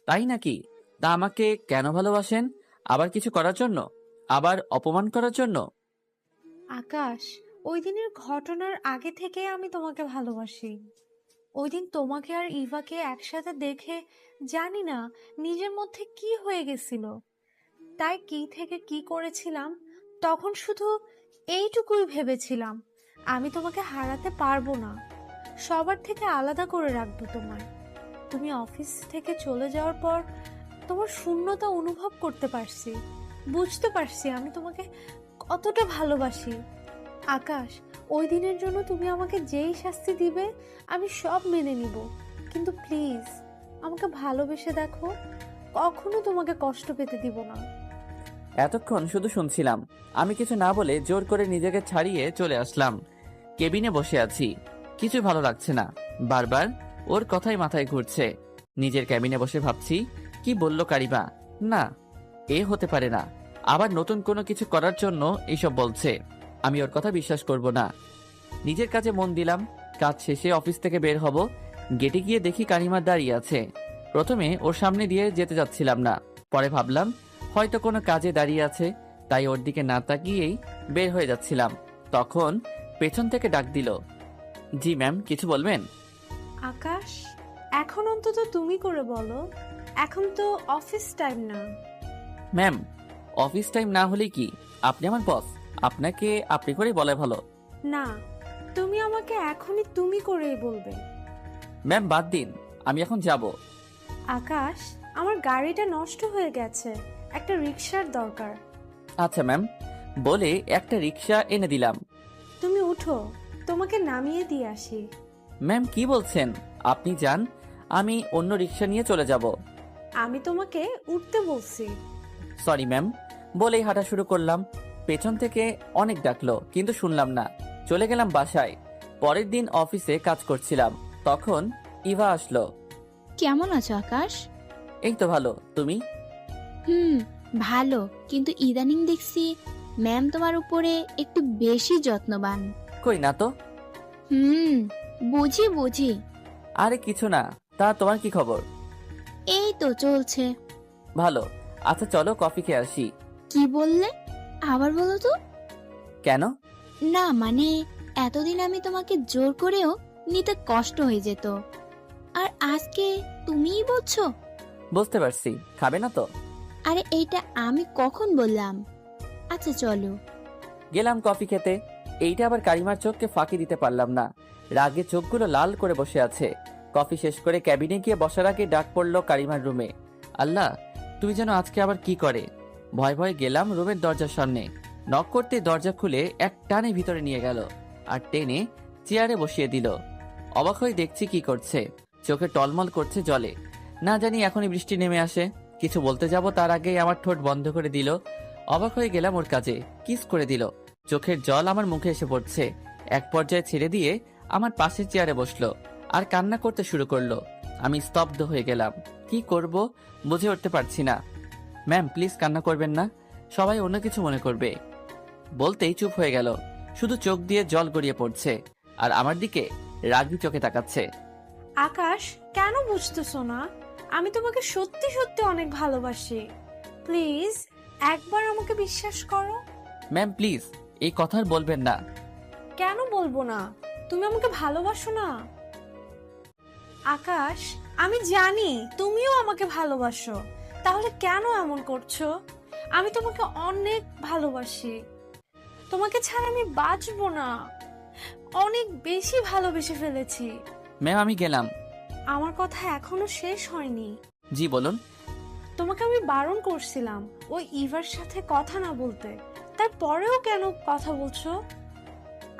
[SPEAKER 1] তাই নাকি? তা আমাকে কেন ভালোবাসেন? আবার কিছু করার জন্য? আবার অপমান করার জন্য?
[SPEAKER 2] আকাশ, ওই দিনের ঘটনার আগে থেকে আমি তোমাকে ভালোবাসি। ওই দিন তোমাকে আর ইভাকে একসাথে দেখে জানি না নিজের মধ্যে কি হয়ে গেছিল, তাই কি থেকে কি করেছিলাম, তখন শুধু এইটুকুই ভেবেছিলাম, আমি তোমাকে হারাতে পারবো না, সবার থেকে আলাদা করে রাখবো তোমায়। তুমি অফিস থেকে চলে যাওয়ার পর তোমার শূন্যতা অনুভব করতে পারছি, বুঝতে পারছি আমি তোমাকে কতটা ভালোবাসি। আকাশ, ওই দিনের জন্য তুমি আমাকে যেই শাস্তি দিবে আমি সব মেনে নিব, কিন্তু প্লিজ আমাকে ভালোবেসে দেখো, কখনো তোমাকে কষ্ট পেতে দিব না।
[SPEAKER 1] এতক্ষণ শুধু শুনছিলাম। আমি কিছু না বলে জোর করে নিজেকে ছাড়িয়ে চলে আসলাম। কেবিনে বসে আছি, কিছু ভালো লাগছে না। বারবার ওর কথাই মাথায় ঘুরছে। নিজের ক্যাবিনে বসে ভাবছি, কি বললো কারিমা? না, এ হতে পারে না। আবার নতুন কোনো কিছু করার জন্য এইসব বলছে। আমি ওর কথা বিশ্বাস করব না। নিজের কাজে মন দিলাম। কাজ শেষে অফিস থেকে বের হব। গেটে গিয়ে দেখি কারিমা দাঁড়িয়ে আছে। প্রথমে ওর সামনে দিয়ে যেতে যাচ্ছিলাম না, পরে ভাবলাম হয়তো কোনো কাজে দাঁড়িয়ে আছে, তাই ওর দিকে না তাকিয়েই বের হয়ে যাচ্ছিলাম। তখন পেছন থেকে ডাক দিল, জি ম্যাম, কিছু বলবেন?
[SPEAKER 2] আকাশ, এখন অন্তত তুমি করে বলো, এখন তো অফিস টাইম না।
[SPEAKER 1] ম্যাম, অফিস টাইম না হলে কি? আপনি আমার বস, আপনাকে আপনি করে বলে ভালো।
[SPEAKER 2] না, তুমি আমাকে এখনই তুমি করেই বলবে।
[SPEAKER 1] ম্যাম বাদ দিন, আমি এখন যাব।
[SPEAKER 2] আকাশ, আমার গাড়িটা নষ্ট হয়ে গেছে, একটা রিক্সার দরকার।
[SPEAKER 1] আচ্ছা ম্যাম, বলে একটা রিক্সা এনে দিলাম।
[SPEAKER 2] তুমি উঠো, তোমাকে নামিয়ে দিয়ে আসি।
[SPEAKER 1] ম্যাম কি বলছেন? আপনি যান, আমি অন্য রিক্সা নিয়ে চলে যাব।
[SPEAKER 2] আমি তোমাকে উঠতে বলছি।
[SPEAKER 1] সরি ম্যাম, বলেই হাঁটা শুরু করলাম। পেছন থেকে অনেক ডাকলো কিন্তু শুনলাম না, চলে গেলাম বাসায়। পরের দিন অফিসে কাজ করছিলাম, তখন ইভা আসলো।
[SPEAKER 6] কেমন আছো আকাশ?
[SPEAKER 1] এই তো ভালো, তুমি?
[SPEAKER 6] ভালো, কিন্তু ইদানিং দেখছি ম্যাম তোমার উপরে একটু বেশি যত্নবান।
[SPEAKER 1] কই না তো।
[SPEAKER 6] বুঝি বুঝি।
[SPEAKER 1] আরে কিছু না, তা তোমার কি খবর?
[SPEAKER 6] এই তো চলছে।
[SPEAKER 1] ভালো। আচ্ছা চলো কফি খেয়ে আসি।
[SPEAKER 6] কি বললে? আবার বলো তো।
[SPEAKER 1] কেন?
[SPEAKER 6] না মানে, এতদিন আমি তোমাকে জোর করেও নিতে কষ্ট হয়ে যেত, আর আজকে তুমিই বলছো?
[SPEAKER 1] বুঝতে পারছি, খাবে না তো?
[SPEAKER 6] আরে এইটা আমি কখন বললাম? আচ্ছা চলো।
[SPEAKER 1] গেলাম কফি খেতে। এইটা আবার কারিমার চোখকে ফাঁকি দিতে পারলাম না, রাগে চোখগুলো লাল করে বসে আছে। কফি শেষ করে ক্যাবিনে গিয়ে বসার আগে ডাক পড়লো কারিমার রুমে। আল্লাহ, তুমি যেন আজকে আবার কি করে। ভয় ভয়ে গেলাম রুমের দরজার সামনে। নক করতে দরজা খুলে এক টানে ভিতরে নিয়ে গেল আর টেনে চেয়ারে বসিয়ে দিল। অবাক হয়ে দেখছি কি করছে, চোখে টলমল করছে জলে। না জানি এখনই বৃষ্টি নেমে আসে। কিছু বলতে যাব তার আগেই আমার ঠোঁট বন্ধ করে দিল। অবাক হয়ে গেলাম ওর কাজে, কিস করে দিল। চোখের জল আমার মুখে এসে পড়ছে। এক পর্যায়ে ছেড়ে দিয়ে আমার পাশের চেয়ারে বসলো আর কান্না করতে শুরু করলো। আমি স্তব্ধ হয়ে গেলাম, কি করব বুঝে উঠতে পারছি না। ম্যাম প্লিজ কান্না করবেন না, সবাই অন্য কিছু মনে করবে। বলতেই চুপ হয়ে গেল, শুধু চোখ দিয়ে জল গড়িয়ে পড়ছে আর আমার দিকে রাগি চোখে তাকাচ্ছে।
[SPEAKER 2] আকাশ, কেন বুঝতেছো না? আমি তোমাকে সত্যি সত্যি অনেক ভালোবাসি। প্লিজ একবার আমাকে বিশ্বাস করো।
[SPEAKER 1] ম্যাম প্লিজ এই কথা আর বলবেন না।
[SPEAKER 2] কেন বলবো না? তুমি আমাকে ভালোবাসো না? আকাশ, আমি জানি তুমিও আমাকে ভালোবাসো, তাহলে কেন এমন করছো? আমি তোমাকে অনেক ভালোবাসি, তোমাকে ছাড়া আমি বাঁচবো না। অনেক বেশি ভালোবেসে ফেলেছি।
[SPEAKER 1] ম্যাম আমি গেলাম।
[SPEAKER 2] আমার কথা এখনো শেষ হয়নি।
[SPEAKER 1] জি বলুন।
[SPEAKER 2] তোমাকে আমি বারণ করছিলাম ওই ইভার সাথে কথা না বলতে, তারপরেও কেন কথা বলছো?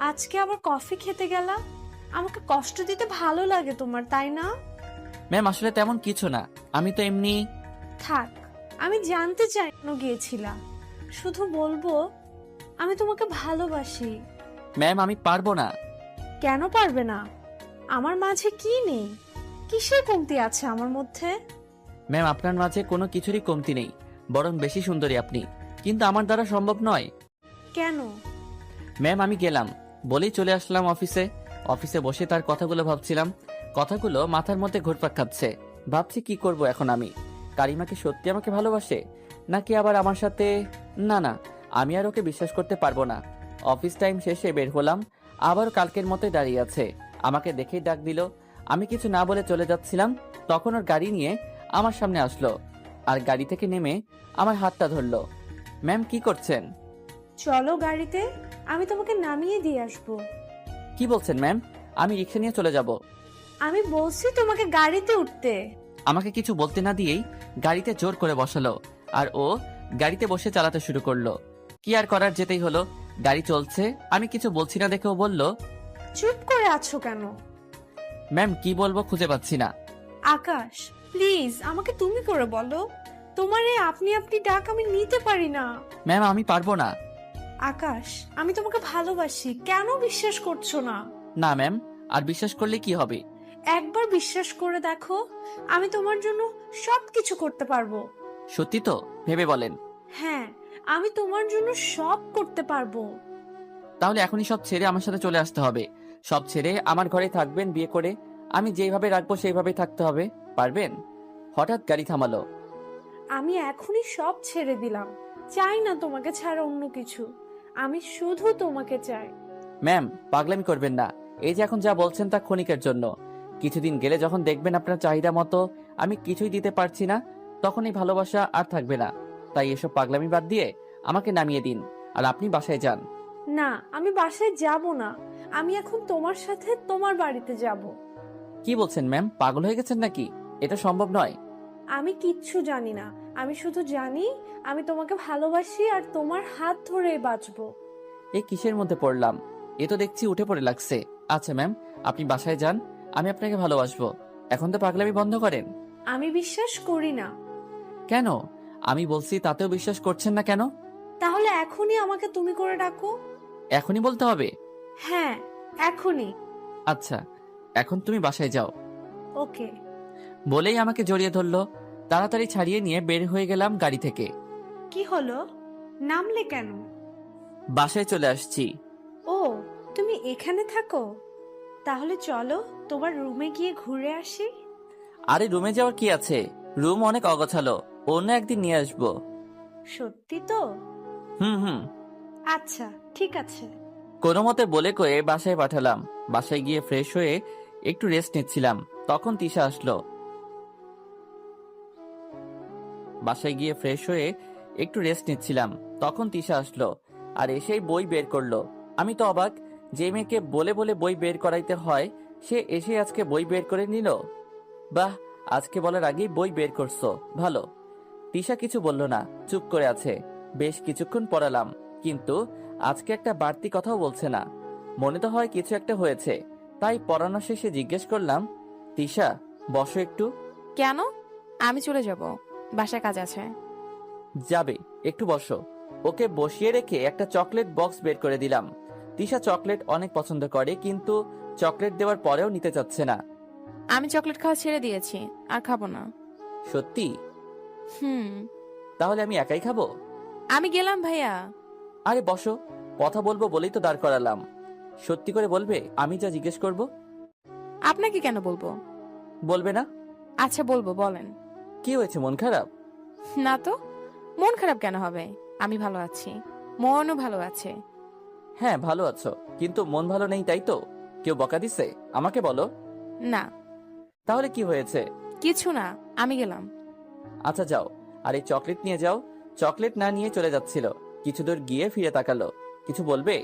[SPEAKER 2] আজকে আবার কফি খেতে গেলা। আমাকে কষ্ট দিতে ভালো লাগে তোমার, তাই না?
[SPEAKER 1] ম্যাম আসলে তেমন কিছু না, আমি তো এমনি।
[SPEAKER 2] থাক, আমি জানতে চাই কেন গিয়েছিলা। শুধু বলবো আমি তোমাকে ভালোবাসি।
[SPEAKER 1] ম্যাম আমি পারবো না।
[SPEAKER 2] কেন পারবে না? আমার মাঝে কি নেই? কিসের কমতি আছে আমার মধ্যে?
[SPEAKER 1] ম্যাম আপনার মাঝে কোনো কিছুরই কমতি নেই, বরং বেশি সুন্দরী আপনি, কিন্তু আমার দ্বারা সম্ভব নয়।
[SPEAKER 2] কেন?
[SPEAKER 1] ম্যাম আমি গেলাম বলেই চলে আসলাম অফিসে। অফিসে বসে তার কথাগুলো ভাবছিলাম, কথাগুলো মাথার মধ্যে ঘুরপাক খাচ্ছে। ভাবছি কি করব এখন আমি। কারিমাকে সত্যি আমাকে ভালোবাসে নাকি আবার আমার সাথে। না না, আমি আর ওকে বিশ্বাস করতে পারবো না। অফিস টাইম শেষে বের হলাম, আবারও কালকের মতোই দাঁড়িয়ে আছে। আমাকে দেখেই ডাক দিল। আমি কিছু না বলে চলে যাচ্ছিলাম, তখন ওর গাড়ি নিয়ে আমার সামনে আসলো আর গাড়ি থেকে নেমে আমার হাতটা ধরলো। ম্যাম কি করছেন?
[SPEAKER 2] চলো গাড়িতে, আমি তোমাকে নামিয়ে দিয়ে আসবো।
[SPEAKER 1] কি বলছেন ম্যাম? আমি রিক্সা নিয়ে চলে যাব।
[SPEAKER 2] আমি বলছি তোমাকে গাড়িতে উঠতে।
[SPEAKER 1] আমাকে কিছু বলতে না দিয়েই গাড়িতে জোর করে বসালো আর ও গাড়িতে বসে চালাতে শুরু করলো। কি আর করার, যেতেই হলো। গাড়ি চলছে, আমি কিছু বলছি না দেখে ও বলল,
[SPEAKER 2] চুপ করে আছো কেন?
[SPEAKER 1] ম্যাম কি বলবো খুঁজে পাচ্ছি না।
[SPEAKER 2] আকাশ প্লিজ আমাকে তুমি করে বলো। তোমার এই আপনি আপনি ডাক আমি নিতে পারি না।
[SPEAKER 1] ম্যাম আমি পারবো না।
[SPEAKER 2] আকাশ, আমি তোমাকে ভালোবাসি, কেন বিশ্বাস করছো না?
[SPEAKER 1] না ম্যাম, আর বিশ্বাস করলে কি হবে?
[SPEAKER 2] একবার বিশ্বাস করে দেখো, আমি তোমার জন্য সবকিছু করতে পারবো।
[SPEAKER 1] সত্যি তো? ভেবে বলেন।
[SPEAKER 2] হ্যাঁ, আমি তোমার জন্য সব করতে পারবো।
[SPEAKER 1] তাহলে এখনই সব ছেড়ে আমার সাথে চলে আসতে হবে। সব ছেড়ে আমার ঘরে থাকবেন বিয়ে করে। আমি যেভাবে রাখবো সেইভাবেই থাকতে হবে, পারবেন? হঠাৎ গাড়ি থামালো।
[SPEAKER 2] আমি এখনই সব ছেড়ে দিলাম, চাই না তোমাকে ছাড়া অন্য কিছু। আমি শুধু তোমাকে চাই।
[SPEAKER 1] ম্যাম পাগলামি করবেন না, এই যে এখন যা বলছেন তা ক্ষণিকের জন্য। কিছুদিন গেলে যখন দেখবেন আপনার চাহিদা মতো আমি কিছুই দিতে পারছি না, তখন এই ভালোবাসা আর থাকবে না। তাই এসব পাগলামি বাদ দিয়ে আমাকে নামিয়ে দিন আর আপনি বাসায় যান।
[SPEAKER 2] না, আমি বাসায় যাব না। আমি এখন তোমার সাথে তোমার বাড়িতে যাব।
[SPEAKER 1] কি বলছেন ম্যাম, পাগল হয়ে গেছেন নাকি? এটা সম্ভব নয়।
[SPEAKER 2] আমি কিচ্ছু জানি না, আমি শুধু জানি আমি তোমাকে ভালোবাসি আর তোমার হাত ধরেই বাঁচবো।
[SPEAKER 1] এই কিসের মধ্যে পড়লাম? এ তো দেখছি উঠে পড়ে লাগছে। আচ্ছা ম্যাম, আপনি বাসায় যান, আমি আপনাকে ভালোবাসবো। এখন তো পাগলামি বন্ধ করেন।
[SPEAKER 2] আমি বিশ্বাস করি না।
[SPEAKER 1] কেন? আমি বলছি তাতেও বিশ্বাস করছেন না কেন?
[SPEAKER 2] তাহলে এখনই আমাকে তুমি করে ডাকো।
[SPEAKER 1] এখনই বলতে হবে?
[SPEAKER 2] হ্যাঁ, এখনই।
[SPEAKER 1] আচ্ছা, এখন তুমি বাসায় যাও।
[SPEAKER 2] ওকে।
[SPEAKER 1] বলেই আমাকে জড়িয়ে ধরলো। তাড়াতাড়ি ছাড়িয়ে নিয়ে বের হয়ে গেলাম গাড়ি থেকে।
[SPEAKER 2] কি হলো, নামলে কেন?
[SPEAKER 1] বাসায় চলে আসছি।
[SPEAKER 2] ও, তুমি এখানে থাকো? তাহলে চলো তোমার রুমে গিয়ে ঘুরে আসি।
[SPEAKER 1] আরে রুমে যাওয়ার কি আছে? রুম অনেক অগোছালো, অন্য একদিন নিয়ে আসবো।
[SPEAKER 2] সত্যি তো?
[SPEAKER 1] হুম।
[SPEAKER 2] আচ্ছা, ঠিক আছে।
[SPEAKER 1] কোনো মতে বলে কয়ে বাসায় পাঠালাম। বাসায় গিয়ে ফ্রেশ হয়ে একটু রেস্ট নিচ্ছিলাম, তখন তিশা আসলো। আর এসেই বই বের করলো। আমি তো অবাক, যে মেয়েকে বলে বলে বই বের করাইতে হয় সে এসে আজকে বই বের করে নিল। বাহ, আজকে বলার আগেই বই বের করছো, ভালো। তিশা কিছু বলল না, চুপ করে আছে। বেশ কিছুক্ষণ পড়ালাম, কিন্তু আজকে একটা বাড়তি কথাও বলছে না। মনে তো হয় কিছু একটা হয়েছে, তাই পড়ানো শেষে জিজ্ঞেস করলাম, তিশা বসো একটু।
[SPEAKER 4] কেন? আমি চলে যাব, বাসায় কাজ আছে।
[SPEAKER 1] যাবে, একটু বসো। ওকে বসিয়ে রেখে একটা চকলেট বক্স বের করে দিলাম। তিশা চকলেট অনেক পছন্দ করে, কিন্তু চকলেট দেওয়ার পরেও নিতে চাচ্ছে না।
[SPEAKER 4] আমি চকলেট খাওয়া ছেড়ে দিয়েছি, আর খাবো না।
[SPEAKER 1] সত্যি?
[SPEAKER 4] হুম।
[SPEAKER 1] তাহলে আমি একাই খাবো?
[SPEAKER 4] আমি গেলাম ভাইয়া।
[SPEAKER 1] আরে বসো, কথা বলবো বলেই তো দাঁড় করালাম। সত্যি করে বলবে আমি যা জিজ্ঞেস করব?
[SPEAKER 4] আপনাকে কেন বলবো?
[SPEAKER 1] বলবে না?
[SPEAKER 4] আচ্ছা বলবো, বলেন।
[SPEAKER 1] কি হয়েছে, মন খারাপ?
[SPEAKER 4] না তো, মন খারাপ কেন হবে? আমি ভালো আছি, মনও ভালো আছে।
[SPEAKER 1] হ্যাঁ ভালো আছো, কিন্তু মন ভালো নেই, তাই তো? কেউ বকা দিছে? আমাকে বলো।
[SPEAKER 4] না,
[SPEAKER 1] তাহলে কি হয়েছে?
[SPEAKER 4] কিছু না, আমি গেলাম।
[SPEAKER 1] আচ্ছা যাও, আর এই চকলেট নিয়ে যাও। চকলেট না নিয়ে চলে যাচ্ছিল, কিছু দূর গিয়ে ফিরে তাকালো। কিছু বলবে?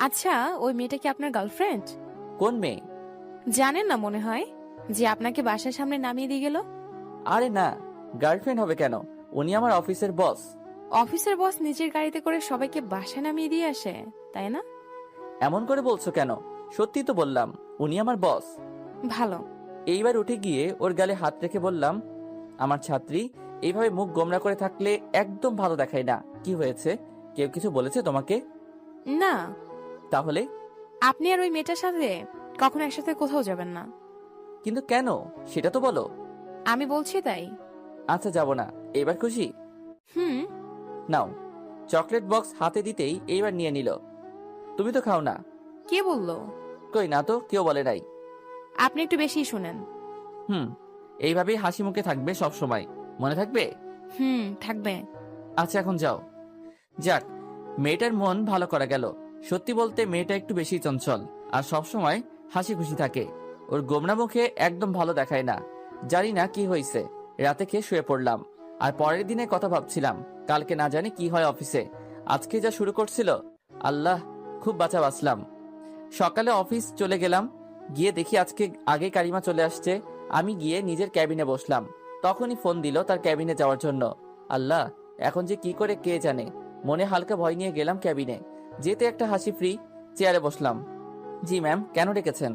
[SPEAKER 4] আচ্ছা, ওই মেয়েটা কি আপনার গার্লফ্রেন্ড?
[SPEAKER 1] কোন মেয়ে?
[SPEAKER 4] জানেন না মনে হয়, যে আপনাকে বাসার সামনে নামিয়ে দিয়ে গেল?
[SPEAKER 1] আরে না, গার্লফ্রেন্ড হবে কেন? উনি আমার অফিসের বস।
[SPEAKER 4] অফিসের বস নিজের গাড়িতে করে সবাইকে বাসায় নামিয়ে দিয়ে আসে, তাই না?
[SPEAKER 1] এমন করে বলছো কেন? সত্যি তো বললাম, উনি আমার বস।
[SPEAKER 4] ভালো।
[SPEAKER 1] এইবার উঠে গিয়ে ওর গালে হাত রেখে বললাম, আমার ছাত্রী, এইভাবে মুখ গোমরা করে থাকলে একদম ভালো দেখায় না। কি হয়েছে? কেউ কিছু বলেছে তোমাকে?
[SPEAKER 4] না।
[SPEAKER 1] তাহলে?
[SPEAKER 4] আপনি আর ওই মেয়েটার সাথে কখনো একসাথে কোথাও যাবেন না।
[SPEAKER 1] কিন্তু কেন, সেটা তো বলো।
[SPEAKER 4] আমি বলছি তাই।
[SPEAKER 1] আচ্ছা যাব না, এবার খুশি?
[SPEAKER 4] হুম।
[SPEAKER 1] নাও। চকলেট বক্স হাতে দিতেই এইবার নিয়ে নিল। তুমি তো খাও না।
[SPEAKER 4] কে বললো?
[SPEAKER 1] কই না তো, কেউ বলে নাই।
[SPEAKER 4] আপনি একটু বেশি শুনেন।
[SPEAKER 1] হুম, এইভাবেই হাসি মুখে থাকবে সব সময়, মনে থাকবে?
[SPEAKER 4] থাকবে।
[SPEAKER 1] আচ্ছা এখন যাও। যাক, মেয়েটার মন ভালো করা গেল। সত্যি বলতে মেয়েটা একটু বেশি চঞ্চল, আর সব সময় হাসি খুশি থাকে। ওর গোমরা মুখে একদম ভালো দেখায় না। জানি না কি হয়েছে, রাতে খেয়ে শুয়ে পড়লাম। আর পরের দিনে কথা ভাবছিলাম, কালকে না জানি কি হয় অফিসে। আজকে যা শুরু করছিল, আল্লাহ, খুব বাঁচা বাঁচলাম। সকালে অফিস চলে গেলাম, গিয়ে দেখি আজকে আগে কারিমা চলে আসছে। আমি গিয়ে নিজের ক্যাবিনে বসলাম, তখনই ফোন দিল তার ক্যাবিনে যাওয়ার জন্য। আল্লাহ, এখন যে কি করে কে জানে। মনে হালকা ভয় নিয়ে গেলাম ক্যাবিনে। যেতে একটা হাসি ফ্রি, চেয়ারে বসলাম। জি ম্যাম, কেন ডেকেছেন?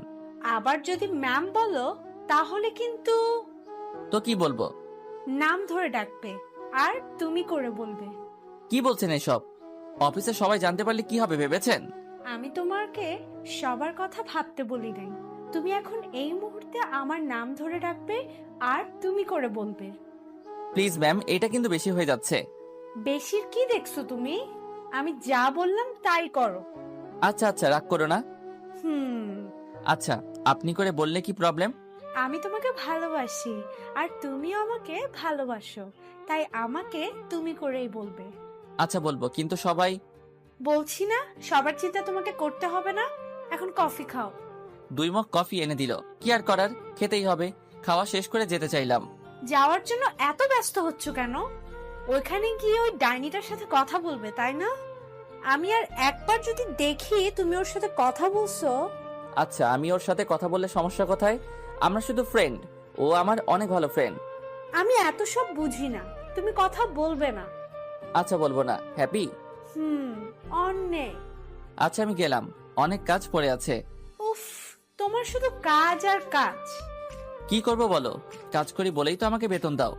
[SPEAKER 2] আবার যদি ম্যাম বলো তাহলে কিন্তু
[SPEAKER 1] তো কি বলবো?
[SPEAKER 2] নাম ধরে ডাকবে আর তুমি করে বলবে।
[SPEAKER 1] কি বলছেন এসব? অফিসে সবাই জানতে পারলে কি হবে ভেবেছেন?
[SPEAKER 2] আমি তোমাকে সবার কথা ভাবতে বলি নাই। তুমি এখন এই মুহূর্তে আমার নাম ধরে ডাকবে আর তুমি করে বলবে।
[SPEAKER 1] প্লিজ ম্যাম, এটা কিন্তু বেশি হয়ে যাচ্ছে।
[SPEAKER 2] বেশির কি দেখছো তুমি? আমি যা বললাম তাই করো।
[SPEAKER 1] আচ্ছা আচ্ছা, রাগ করো না। আচ্ছা, আপনি করে বললে কি প্রবলেম?
[SPEAKER 2] আমি তোমাকে ভালোবাসি আর তুমিও আমাকে ভালোবাসো, তাই আমাকে তুমি করেই বলবে।
[SPEAKER 1] আচ্ছা বলবো, কিন্তু সবাই।
[SPEAKER 2] বলছি না, সবার চিন্তা তোমাকে করতে হবে না। এখন কফি খাও।
[SPEAKER 1] 2 মগ কফি এনে দিল, কি আর করার, খেতেই হবে। খাওয়া শেষ করে যেতে চাইলাম।
[SPEAKER 2] যাওয়ার জন্য এত ব্যস্ত হচ্ছ কেন? ওইখানে গিয়ে ওই ডাইনিটার সাথে কথা বলবে, তাই না? আমি আর একবার যদি দেখি তুমি ওর সাথে কথা বলছো।
[SPEAKER 1] আচ্ছা, আমি ওর সাথে কথা বললে সমস্যা কোথায়? আমরা শুধু ফ্রেন্ড, ও আমার অনেক ভালো ফ্রেন্ড।
[SPEAKER 2] আমি এত সব বুঝি না, তুমি কথা বলবে না।
[SPEAKER 1] আচ্ছা, বলবো না। হ্যাপি?
[SPEAKER 2] অনেক।
[SPEAKER 1] আচ্ছা, আমি গেলাম, অনেক কাজ পড়ে আছে।
[SPEAKER 2] উফ, তোমার শুধু কাজ আর কাজ।
[SPEAKER 1] কি করব বলো? কাজ করি বলেই তো আমাকে বেতন দাও।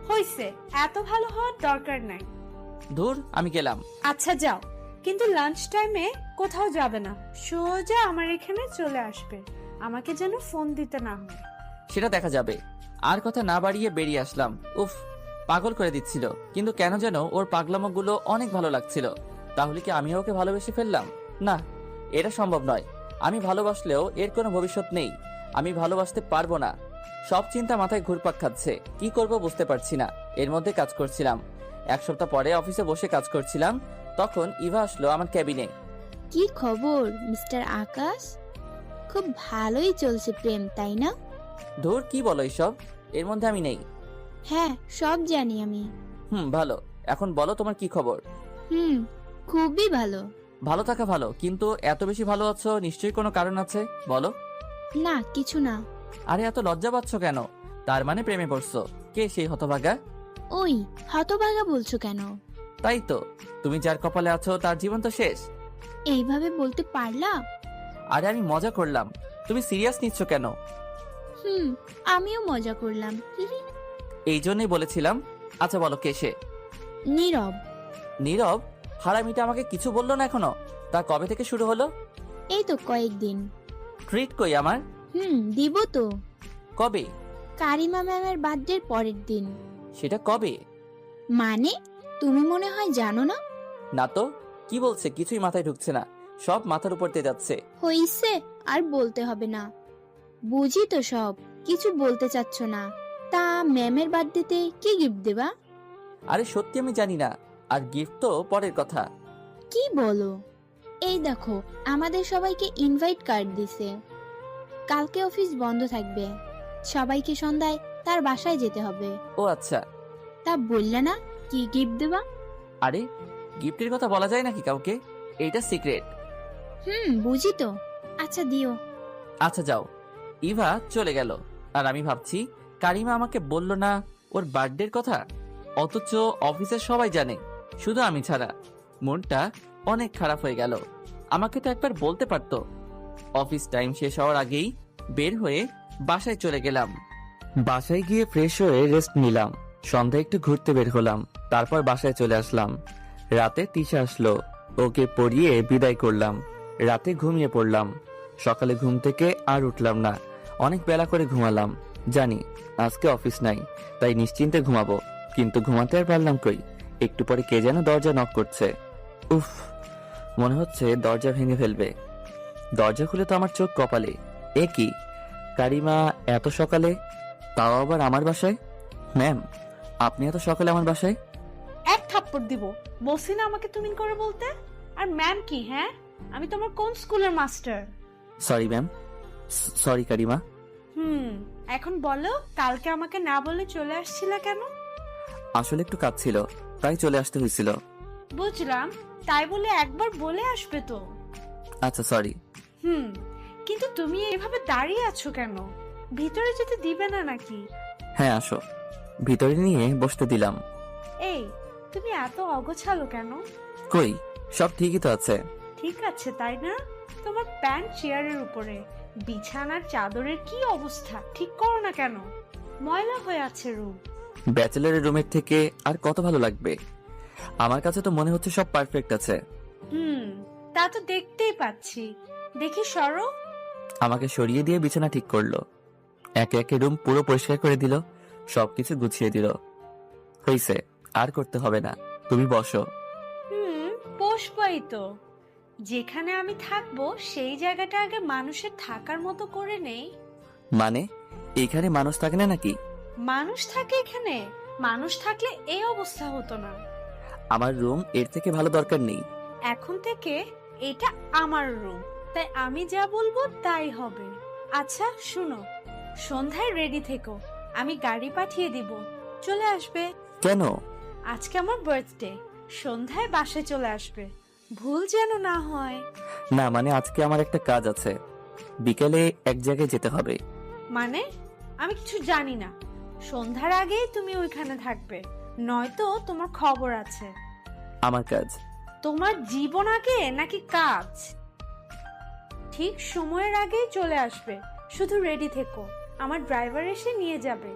[SPEAKER 2] হইছে, এত ভালো হওয়ার দরকার নাই।
[SPEAKER 1] ধুর, আমি গেলাম।
[SPEAKER 2] আচ্ছা যাও, কিন্তু লাঞ্চ টাইমে কোথাও যাবে না, সোজা আমার এখানে চলে আসবে। আমাকে যেন ফোন দিতে না হয়।
[SPEAKER 1] সেটা দেখা যাবে। আর কথা না বাড়িয়ে বেরিয়ে আসলাম। উফ, পাগল করে দিচ্ছিল, কিন্তু কেন যেন ওর পাগলামোগুলো অনেক ভালো লাগছিল। তাহলে কি আমিও ওকে ভালোবেসে ফেললাম? না, এটা সম্ভব নয়। আমি ভালোবাসলেও এর কোনো ভবিষ্যৎ নেই। আমি ভালোবাসতে পারবো না। সব চিন্তা মাথায় ঘুরপাক খাচ্ছে, কি করব বুঝতে পারছি না। এর মধ্যে কাজ করছিলাম। 1 সপ্তাহ পরে অফিসে বসে কাজ করছিলাম, তখন ইভা আসলো আমার ক্যাবিনে।
[SPEAKER 6] কি খবর মিস্টার আকাশ? খুব ভালোই চলছে প্রেম, তাই না?
[SPEAKER 1] ধুর, কি বলো এইসব? এর মধ্যে আমি নেই।
[SPEAKER 6] হ্যাঁ, সব জানি আমি।
[SPEAKER 1] ভালো। এখন বলো, তোমার কি খবর?
[SPEAKER 6] হুম, খুবই ভালো।
[SPEAKER 1] ভালো থাকা ভালো, কিন্তু এত বেশি ভালো আছো, নিশ্চয়ই কোনো কারণ আছে, বলো।
[SPEAKER 6] না, কিছু না।
[SPEAKER 1] আরে, এত লজ্জা পাচ্ছ কেন? তার মানে প্রেমে পড়ছো? কে সেই হতভাগা?
[SPEAKER 6] ওই, হতভাগা বলছো কেন?
[SPEAKER 1] তাই তো, তুমি যার কপালে আছো তার জীবন তো শেষ।
[SPEAKER 6] এইভাবে বলতে পারলা?
[SPEAKER 1] আরে, আমি মজা করলাম, তুমি সিরিয়াস নিচ্ছ কেন?
[SPEAKER 6] হুম, আমিও মজা করলাম।
[SPEAKER 1] এই জন্যই বলেছিলাম। আচ্ছা বলো, কে সে?
[SPEAKER 6] নীরব।
[SPEAKER 1] নীরব? হারামিটা আমাকে কিছু বললো না এখনো। তা কবে থেকে শুরু হলো?
[SPEAKER 6] এই তো কয়েকদিন।
[SPEAKER 1] ট্রিট কই আমার?
[SPEAKER 6] দিব তো।
[SPEAKER 1] কবে?
[SPEAKER 6] কারিমা ম্যামের বার্থডের পরের দিন।
[SPEAKER 1] সেটা কবে?
[SPEAKER 6] মানে, তুমি মনে হয় জানো না?
[SPEAKER 1] না তো, কি বলছে কিছুই মাথায় ঢুকছে না, সব মাথার উপর দিয়ে যাচ্ছে।
[SPEAKER 6] হইছে, আর বলতে হবে না। বুঝি তো সব, কিছু বলতে চাচ্ছ না। তা ম্যামের বার্থডেতে কি গিফট দেবা?
[SPEAKER 1] আরে সত্যি আমি জানি না, আর গিফট তো পরের কথা।
[SPEAKER 6] কি বলো? এই দেখো, আমাদের সবাইকে ইনভাইট কার্ড দিছে। কালকে অফিস বন্ধ থাকবে, সবাইকে সন্ধ্যায় তার বাসায় যেতে হবে।
[SPEAKER 1] ও আচ্ছা।
[SPEAKER 6] তা বললে না কি গিফট দেবা?
[SPEAKER 1] আরে, গিফটের কথা বলা যায় নাকি কাউকে? এইটা সিক্রেট।
[SPEAKER 6] বুঝি তো। আচ্ছা দিও।
[SPEAKER 1] আচ্ছা যাও। ইভা চলে গেল, আর আমি ভাবছি কারিমা আমাকে বলল না ওর বার্থডের কথা, অথচ অফিসের সবাই জানে, শুধু আমি ছাড়া। মনটা অনেক খারাপ হয়ে গেল। আমাকে তো একবার বলতে পারতো। অফিস টাইম শেষ হওয়ার আগেই বের হয়ে বাসায় চলে গেলাম। বাসায় গিয়ে ফ্রেশ হয়ে রেস্ট নিলাম। সন্ধ্যায় একটু ঘুরতে বের হলাম, তারপর বাসায় চলে আসলাম। রাতে তিশা আসলো, ওকে পড়িয়ে বিদায় করলাম। রাতে ঘুমিয়ে পড়লাম। সকালে ঘুম থেকে আর উঠলাম না, অনেক বেলা করে ঘুমালাম। জানি আজকে অফিস নাই, তাই নিশ্চিন্তে ঘুমাবো, কিন্তু ঘুমাতে আর পারলাম কই। একটু পরে কে যেন দরজা নক করছে। উফ, মনে হচ্ছে দরজা ভেঙে ফেলবে। দরজা খুলে তো আমার চোখ কপালে। এ কি, কারিমা এত সকালে, তাও আবার আমার বাসায়? ম্যাম, আপনি এত সকালে আমার বাসায়?
[SPEAKER 2] এক থাপ্পড় দিব, বলছি না আমাকে তুমি করে বলতে। আর ম্যাম কি? হ্যাঁ, আমি তোমার কোন স্কুলের মাস্টার?
[SPEAKER 1] সরি ম্যাম, সরি কারিমা।
[SPEAKER 2] এখন বলো, কালকে আমাকে না বলে চলে আসছিলা কেন?
[SPEAKER 1] আসলে একটু কাজ ছিল, তাই চলে আসতে হয়েছিল।
[SPEAKER 2] বুঝলাম, তাই বলে একবার বলে আসবে তো।
[SPEAKER 1] আচ্ছা সরি।
[SPEAKER 2] কিন্তু তুমি এভাবে দাঁড়িয়ে আছো কেন? ভিতরে যেতে দিবে না নাকি?
[SPEAKER 1] হ্যাঁ আসো, ভিতরে নিয়ে বসতে দিলাম।
[SPEAKER 2] এই, তুমি এত অগোছালো কেন?
[SPEAKER 1] কই, সব ঠিকই তো আছে।
[SPEAKER 2] ঠিক আছে তাই না? তোমার প্যান্ট চেয়ারের উপরে, বিছানার চাদরের কি অবস্থা, ঠিক করো না কেন? ময়লা হয়ে আছে রুম।
[SPEAKER 1] ব্যাচেলারের রুমের থেকে আর কত ভালো লাগবে? আমার কাছে তো মনে হচ্ছে সব পারফেক্ট আছে।
[SPEAKER 2] তা তো দেখতেই পাচ্ছি। দেখি সরো।
[SPEAKER 1] আমাকে সরিয়ে দিয়ে বিছানা ঠিক করলো, একে একে রুম পুরো পরিষ্কার করে দিল, সবকিছু গুছিয়ে দিল। হইছে, আর করতে হবে না, তুমি বসো।
[SPEAKER 2] বসবাই তো। যেখানে আমি থাকবো সেই জায়গাটা আগে মানুষের থাকার মতো করে নেই।
[SPEAKER 1] মানে, এখানে মানুষ থাকে না নাকি?
[SPEAKER 2] মানুষ থাকে এখানে, মানুষ থাকলে এই অবস্থা হতো না।
[SPEAKER 1] আমার রুম এর থেকে ভালো দরকার নেই।
[SPEAKER 2] এখন থেকে এটা আমার রুম, তাই আমি যা বলবো তাই হবে। আচ্ছা শুনো, সন্ধ্যায় রেডি থেকো, আমি গাড়ি পাঠিয়ে দিব, চলে আসবে।
[SPEAKER 1] কেন?
[SPEAKER 2] আজকে আমার বার্থডে, সন্ধ্যায় বাসায় চলে আসবে, ভুল যেন না হয়।
[SPEAKER 1] না মানে, আজকে আমার একটা কাজ আছে। বিকেলে এক জায়গায় যেতে হবে।
[SPEAKER 2] মানে আমি কিছু জানি না। সন্ধ্যার আগেই তুমি ওইখানে থাকবে, নয়তো তোমার খবর আছে।
[SPEAKER 1] আমার কাজ।
[SPEAKER 2] তোমার জীবন আগে নাকি কাজ? ঠিক সময়ের আগেই চলে আসবে, শুধু রেডি থেকো, আমার ড্রাইভার এসে নিয়ে যাবে।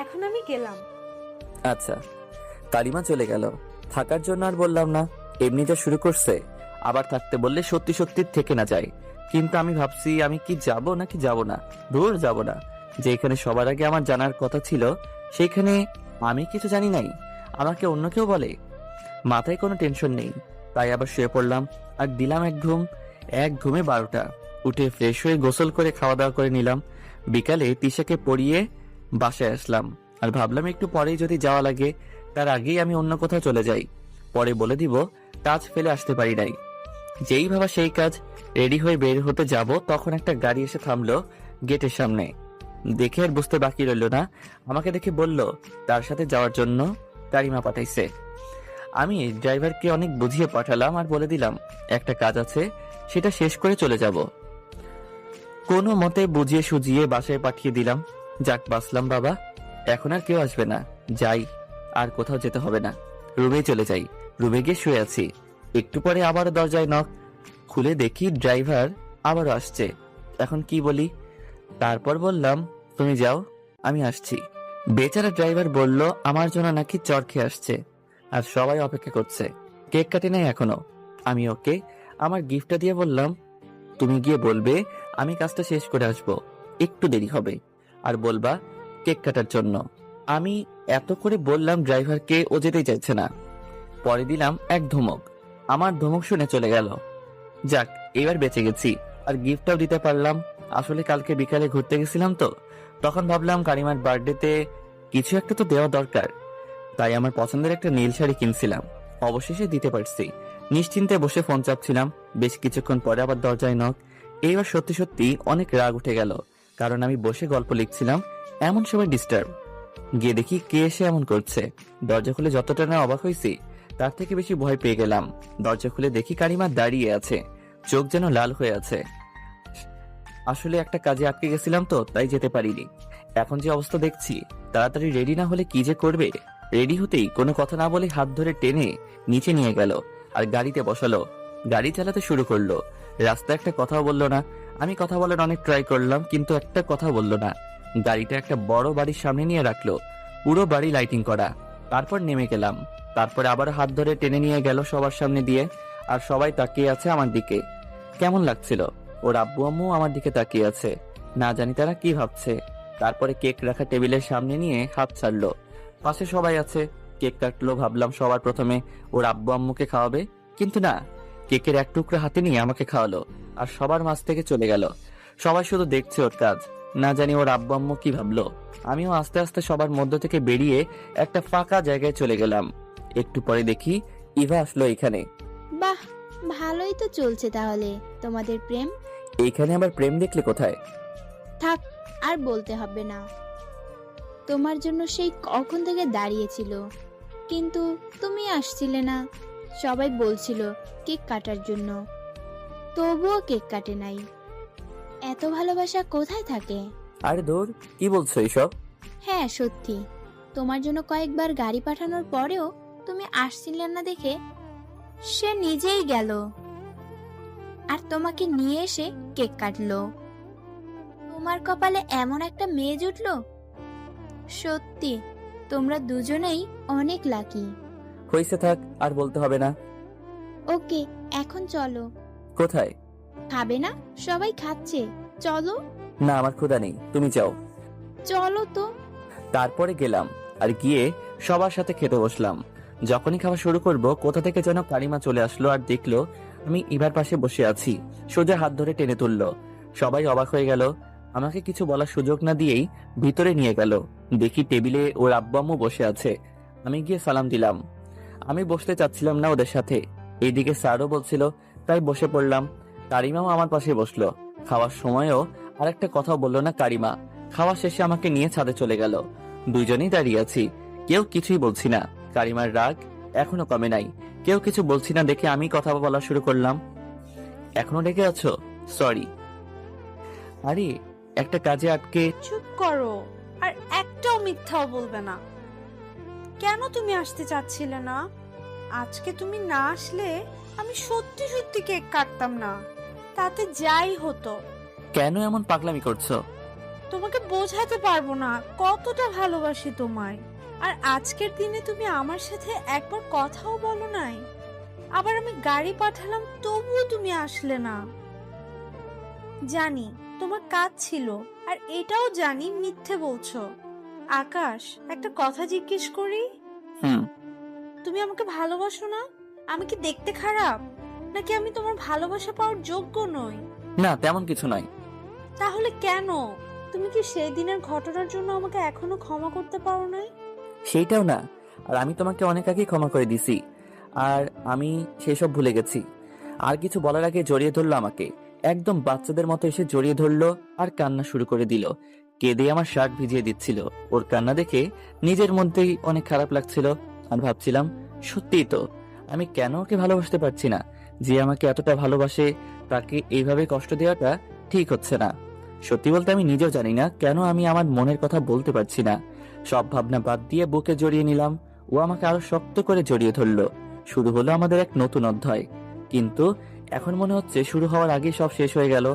[SPEAKER 2] এখন আমি গেলাম।
[SPEAKER 1] আচ্ছা। কারিমা চলে গেল। থাকার জন্য আর বললাম না, এমনি যা শুরু করছে, আবার থাকতে বললে সত্যি সত্যি থেকে না যায়। কিন্তু আমি ভাবছি আমি কি যাব নাকি যাব না। দূর যাব না, যেখানে সবার আগে আমার জানার কথা ছিল সেইখানে আমি কিছু জানি নাই, আমাকে অন্য কেউ বলে। মাথায় কোনো টেনশন নেই, তাই আবার শুয়ে পড়লাম আর দিলাম এক ঘুমে 12টা। উঠে ফ্রেশ হয়ে গোসল করে খাওয়া দাওয়া করে নিলাম। বিকালে তিশাকে পড়িয়ে বাসায় আসলাম আর ভাবলাম একটু পরেই যদি যাওয়া লাগে, তার আগেই আমি অন্য কোথাও চলে যাই। পরে বলে দিব কাজ ফেলে আসতে পারি নাই। যেই ভাবা সেই কাজ। রেডি হয়ে বের হতে যাব, তখন একটা গাড়ি এসে থামলো গেটের সামনে। দেখে আর বুঝতে বাকি রইল না, আমাকে দেখে বলল তার সাথে যাওয়ার জন্য কারিমা পাঠাইছে। আমি ড্রাইভারকে অনেক বুঝিয়ে পাঠালাম আর বলে দিলাম একটা কাজ আছে, সেটা শেষ করে চলে যাব। কোনো মতে বুঝিয়ে সুজিয়ে বাসায় পাঠিয়ে দিলাম। যাক বাঁচলাম বাবা, এখন আর কেউ আসবে না। যাই, আর কোথাও যেতে হবে না। রুমে চলে যাই। রুমে গিয়ে শুয়ে আছি। একটু পরে আবার দরজায় নক। খুলে দেখি ড্রাইভার আবারও আসছে। এখন কি বলি? তারপর বললাম তুমি যাও, আমি আসছি। বেচারা ড্রাইভার বলল আমার জন্য নাকি চর খেয়ে আসছে আর সবাই অপেক্ষা করছে। কেক কাটে নাই এখনো। আমি ওকে আমার গিফটটা দিয়ে বললাম তুমি গিয়ে বলবে আমি কাজটা শেষ করে আসবো, একটু দেরি হবে, আর বলবা কেক কাটার জন্য। আমি এত করে বললাম ড্রাইভারকে, ও যেতেই চাইছে না। পরে দিলাম এক ধমক, আমার ধমক শুনে চলে গেল। যাক, এবার বেঁচে গেছি আর গিফটটাও দিতে পারলাম। আসলে কালকে বিকালে ঘুরতে গেছিলাম তো, তখন ভাবলাম কারিমার বার্থডেতে কিছু একটা তো দেওয়া দরকার, তাই আমার পছন্দের একটা নীল শাড়ি কিনছিলাম। অবশেষে দিতে পারছি। নিশ্চিন্তে বসে ফোন চাপছিলাম। বেশ কিছুক্ষণ পরে আবার দরজায় নক। এইবার সত্যি সত্যি অনেক রাগ উঠে গেল, কারণ আমি বসে গল্প লিখছিলাম, এমন সময় ডিস্টার্ব। গিয়ে দেখি কে এসে এমন করছে। দরজা খুলে যতটা না অবাক হয়েছি, তার থেকে বেশি ভয় পেয়ে গেলাম। দরজা খুলে দেখি কারিমা দাঁড়িয়ে আছে, চোখ যেন লাল হয়ে আছে। আসলে একটা কাজে আটকে গেছিলাম তো, তাই যেতে পারিনি। এখন যে অবস্থা দেখছি, তাড়াতাড়ি রেডি না হলে কি যে করবে। রেডি হতেই কোনো কথা না বলে হাত ধরে টেনে নিচে নিয়ে গেল আর গাড়িতে বসালো। গাড়ি চালাতে শুরু করলো। রাস্তায় একটা কথাও বললো না। আমি কথা বলার অনেক ট্রাই করলাম, কিন্তু একটা কথা বললো না। গাড়িটা একটা বড় বাড়ির সামনে নিয়ে রাখলো, পুরো বাড়ি লাইটিং করা। তারপর নেমে গেলাম। তারপরে আবার হাত ধরে টেনে নিয়ে গেল সবার সামনে দিয়ে, আর সবাই তাকিয়ে আছে আমার দিকে। কেমন লাগছিল? ওর আব্বু আম্মু আমার দিকে তাকিয়ে আছে, না জানি তারা কি ভাবছে। তারপরে কেক রাখা টেবিলের সামনে নিয়ে হাত ছাড়লো। পাশে সবাই আছে, কেক কাটলো। ভাবলাম সবার প্রথমে ওর আব্বু আম্মুকে খাওয়াবে, কিন্তু না, কেকের এক টুকরো হাতে নিয়ে আমাকে খাওয়ালো আর সবার মাঝ থেকে চলে গেল। সবাই শুধু দেখছে ওর কাজ, না জানি ওর আব্বু আম্মু কি ভাবলো। আমিও আস্তে আস্তে সবার মধ্য থেকে বেরিয়ে একটা ফাঁকা জায়গায় চলে গেলাম। একটু পরে দেখি ইভা আসলো এখানে।
[SPEAKER 6] বাহ, ভালোই তো চলছে তাহলে তোমাদের প্রেম।
[SPEAKER 1] এইখানে আবার প্রেম দেখলে কোথায়?
[SPEAKER 6] থাক, আর বলতে হবে না। তোমার জন্য সেই কখন থেকে দাঁড়িয়েছিল, কিন্তু তুমি আসছিলে না। সবাই বলছিল কেক কাটার জন্য, তবুও কেক কাটে নাই। এত ভালোবাসা কোথায় থাকে?
[SPEAKER 1] আরে দূর, কি বলছো এইসব?
[SPEAKER 6] হ্যাঁ সত্যি, তোমার জন্য কয়েকবার গাড়ি পাঠানোর পরেও তুমি আসছিলে না দেখে সে নিজেই গেল আর তোমাকে নিয়ে এসে কেক কাটলো। তোমার কপালে এমন একটা মেয়ে জুটলো। সত্যি তোমরা দুজনেই অনেক লাকি।
[SPEAKER 1] হয়েছে, থাক, আর বলতে হবে না।
[SPEAKER 6] ওকে, এখন চলো।
[SPEAKER 1] কোথায়?
[SPEAKER 6] খাবে না? সবাই খাচ্ছে, চলো।
[SPEAKER 1] না, আমার ক্ষুধা নেই, তুমি যাও।
[SPEAKER 6] চলো তো।
[SPEAKER 1] তারপরে গেলাম আর গিয়ে সবার সাথে খেতে বসলাম। যখনই খাওয়া শুরু করব, কোথা থেকে যেন কারিমা চলে আসলো আর দেখলো আমি ইভার পাশে বসে আছি। সোজা হাত ধরে টেনে তুললো। সবাই অবাক হয়ে গেল। আমাকে কিছু বলার সুযোগ না দিয়েই ভিতরে নিয়ে গেল। দেখি টেবিলে ওর আব্বু আম্মু বসে আছে। আমি গিয়ে সালাম দিলাম। আমি বসতে চাচ্ছিলাম না ওদের সাথে, এইদিকে স্যারও বলছিল, তাই বসে পড়লাম। কারিমাও আমার পাশে বসলো। খাওয়ার সময়ও আরেকটা কথাও বললো না কারিমা। খাওয়া শেষে আমাকে নিয়ে ছাদে চলে গেল। দুইজনেই দাঁড়িয়ে আছি, কেউ কিছুই বলছি না। কারিমার রাগ এখনো কমে নাই। কেউ কিছু বলছি না দেখে আমি কথা বলা শুরু করলাম। এখনো রেগে আছো? সরি। আরে একটা কাজে আটকে।
[SPEAKER 2] চুপ করো, আর একটাও মিথ্যাও বলবে না। কেন তুমি আসতে চাচ্ছিলে না? আজকে তুমি না আসলে আমি সত্যি সত্যি কেক কাটতাম না, তাতে যাই হতো।
[SPEAKER 1] কেন এমন পাগলামি করছো?
[SPEAKER 2] তোমাকে বোঝাতে পারবো না কতটা ভালোবাসি তোমায়। আর আজকের দিনে তুমি আমার সাথে একবার কথাও বলো নাই। আবার আমি গাড়ি পাঠালাম তবুও তুমি আসলে না। জানি তোমার কাজ ছিল, আর এটাও জানি মিথ্যে বলছো। আকাশ, একটা কথা জিজ্ঞেস করি,
[SPEAKER 1] হুম।
[SPEAKER 2] তুমি আমাকে ভালোবাসো না? আমি কি দেখতে খারাপ, নাকি আমি তোমার ভালোবাসা পাওয়ার যোগ্য নই?
[SPEAKER 1] না, তেমন কিছু নয়।
[SPEAKER 2] তাহলে কেন? তুমি কি সেই দিনের ঘটনার জন্য আমাকে এখনো ক্ষমা করতে পারো নাই?
[SPEAKER 1] সেইটাও না। আর আমি তোমাকে অনেক আগেই ক্ষমা করে দিছি, আর আমি সেসব ভুলে গেছি। আর কিছু বলার আগে জড়িয়ে ধরলো আমাকে, একদম বাচ্চাদের মতো এসে জড়িয়ে ধরলো আর কান্না শুরু করে দিল। কেঁদে আমার শার্ট ভিজিয়ে দিচ্ছিল। ওর কান্না দেখে নিজের মধ্যেই অনেক খারাপ লাগছিল, আর ভাবছিলাম সত্যিই তো আমি কেন ওকে ভালোবাসতে পারছি না। যে আমাকে এতটা ভালোবাসে তাকে এইভাবে কষ্ট দেওয়াটা ঠিক হচ্ছে না। সত্যি বলতে আমি নিজেও জানি না কেন আমি আমার মনের কথা বলতে পারছি না। সব ভাবনা বাদ দিয়ে বুকে জড়িয়ে নিলাম। ও আমাকে আরো শক্ত করে জড়িয়ে ধরলো। শুরু হলো আমাদের এক নতুন অধ্যায়। কিন্তু এখন মনে হচ্ছে শুরু হওয়ার আগেই সব শেষ হয়ে গেল।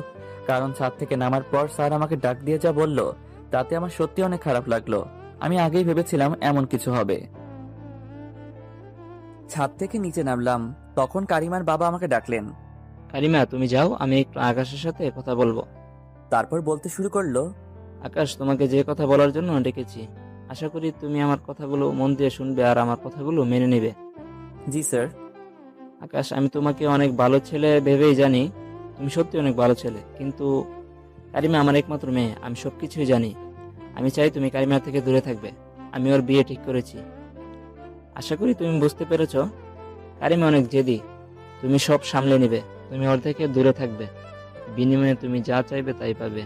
[SPEAKER 1] কারণ ছাদ থেকে নামার পর স্যার আমাকে ডাক দিয়ে যা বলল, তাতে আমার সত্যি অনেক খারাপ লাগলো। আমি আগেই ভেবেছিলাম এমন কিছু হবে। ছাদ থেকে নিচে নামলাম, তখন কারিমার বাবা আমাকে ডাকলেন।
[SPEAKER 3] কারিমা, তুমি যাও, আমি একটু আকাশের সাথে কথা বলবো।
[SPEAKER 1] তারপর বলতে শুরু করলো,
[SPEAKER 3] আকাশ, তোমাকে যে কথা বলার জন্য ডেকেছি, আশা করি তুমি আমার কথাগুলো মন দিয়ে শুনবে আর আমার কথাগুলো মেনে নেবে।
[SPEAKER 1] জি স্যার।
[SPEAKER 3] আকাশ, আমি তোমাকে অনেক ভালো ছেলে ভেবেই জানি, তুমি সত্যি অনেক ভালো ছেলে, কিন্তু কারিমা আমার একমাত্র মেয়ে, আমি সবকিছুই জানি। আমি চাই তুমি কারিমা থেকে দূরে থাকবে। আমি ওর বিয়ে ঠিক করেছি। আশা করি তুমি বুঝতে পেরেছ। কারিমা অনেক জেদি, তুমি সব সামলে নিবে, তুমি ওর থেকে দূরে থাকবে, বিনিময়ে তুমি যা চাইবে তাই পাবে।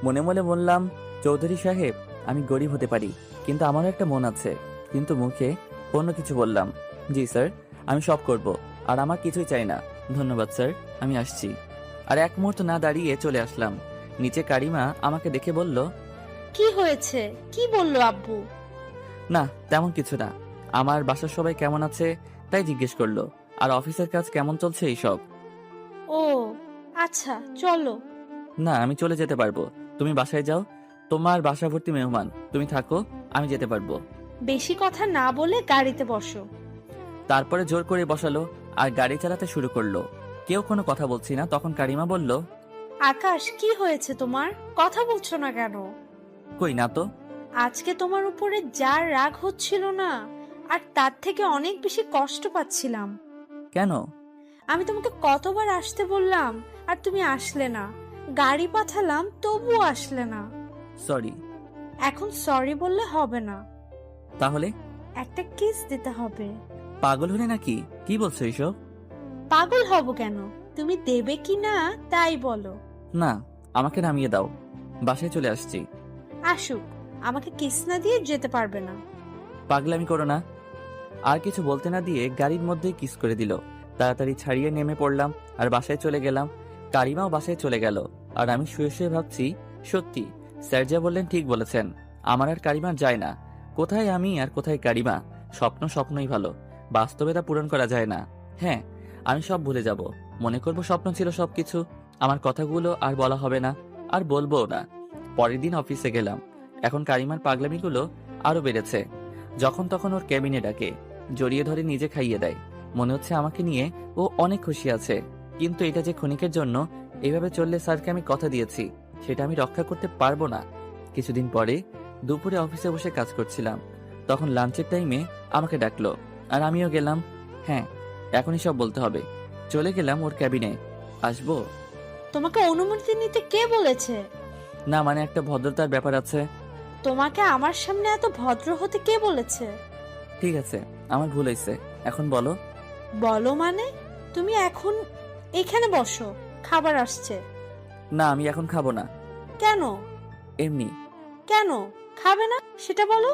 [SPEAKER 1] মনে মনে বললাম, চৌধুরী সাহেব, আমি গরিব হতে পারি, কিন্তু আমারও একটা মন আছে। কিন্তু মুখে অন্য কিছু বললাম। জি স্যার, আমি সব করব, আর আমার কিছুই চাই না। ধন্যবাদ স্যার, আমি আসছি। আর এক মুহূর্ত না দাঁড়িয়ে চলে আসলাম নিচে। কারিমা আমাকে দেখে বলল,
[SPEAKER 2] কি হয়েছে? কি বললো আব্বু?
[SPEAKER 1] না তেমন কিছু না, আমার বাসার সবাই কেমন আছে তাই জিজ্ঞেস করলো, আর অফিসের কাজ কেমন চলছে এইসব।
[SPEAKER 2] ও আচ্ছা, চলো।
[SPEAKER 1] না, আমি চলে যেতে পারবো, তুমি বাসায় যাও। তোমার বাসা ভর্তি মেহমান, তুমি থাকো, আমি যেতে পারবো।
[SPEAKER 2] বেশি কথা না বলে গাড়িতে বসো।
[SPEAKER 1] তারপরে জোর করে বসালো আর গাড়ি চালাতে শুরু করলো। কেউ কোনো কথা বলছি না। তখন কারিমা বলল,
[SPEAKER 2] আকাশ, কি হয়েছে তোমার? কথা বলছো না কেন?
[SPEAKER 1] কই না তো।
[SPEAKER 2] আজকে তোমার উপরে যার রাগ হচ্ছিল না, আর তার থেকে অনেক বেশি কষ্ট পাচ্ছিলাম।
[SPEAKER 1] কেন?
[SPEAKER 2] আমি তোমাকে কতবার আসতে বললাম, আর তুমি আসলে না। গাড়ি পাঠালাম তবুও আসলে না।
[SPEAKER 1] সরি।
[SPEAKER 2] এখন সরি বললে হবে না,
[SPEAKER 1] তাহলে?
[SPEAKER 2] একটা কিস দিতে হবে।
[SPEAKER 1] পাগল হলে নাকি? কি বলছো এইসব?
[SPEAKER 2] পাগল হব কেন? তুমি দেবে কি না তাই বলো।
[SPEAKER 1] না, আমাকে নামিয়ে দাও, বাসায় চলে আসছি।
[SPEAKER 2] আসুক, আমাকে কিস না দিয়ে যেতে পারবে না।
[SPEAKER 1] পাগলামি করো না। আর কিছু বলতে না দিয়ে গাড়ির মধ্যেই কিস করে দিল। তাড়াতাড়ি ছাড়িয়ে নেমে পড়লাম আর বাসায় চলে গেলাম। কারিমাও বাসায় চলে গেল। আর আমি শুয়ে শুয়ে ভাবছি, সত্যি স্যার যা বললেন ঠিক বলেছেন। আমার আর কারিমার যায় না। কোথায় আমি আর কোথায় কারিমা? স্বপ্ন স্বপ্নই ভালো, বাস্তবে তা পূরণ করা যায় না। হ্যাঁ, আমি সব ভুলে যাব, মনে করব স্বপ্ন ছিল সবকিছু। আমার কথাগুলো আর বলা হবে না, আর বলবো না। পরের দিন অফিসে গেলাম। এখন কারিমার পাগলামিগুলো আরো বেড়েছে। যখন তখন ওর ক্যাবিনে ডাকে, জড়িয়ে ধরে নিজে খাইয়ে দেয়। মনে হচ্ছে আমাকে নিয়ে ও অনেক খুশি আছে। কিন্তু এটা যে ক্ষণিকের জন্য। এভাবে চললে স্যারকে আমি কথা দিয়েছি, সেটা আমি রক্ষা করতে পারবো না। কিছুদিন পরে দুপুরে অফিসে বসে কাজ করছিলাম। তখন লাঞ্চের টাইমে আমাকে ডাকলো, আর আমিও গেলাম। হ্যাঁ, এখনই সব বলতে হবে। চলে গেলাম ওর ক্যাবিনে। আসবো?
[SPEAKER 2] তোমাকে অনুমতি নিতে কে বলেছে?
[SPEAKER 1] না মানে একটা ভদ্রতার ব্যাপার আছে।
[SPEAKER 2] তোমাকে আমার সামনে এত ভদ্র হতে কে বলেছে?
[SPEAKER 1] ঠিক আছে, আমার ভুল হয়েছে, এখন বলো।
[SPEAKER 2] বলো মানে? তুমি এখন এখানে বসো, খাবার আসছে।
[SPEAKER 1] না, আমি এখন খাবো না।
[SPEAKER 2] কেন?
[SPEAKER 1] এমনি।
[SPEAKER 2] কেন খাবে না সেটা বলো।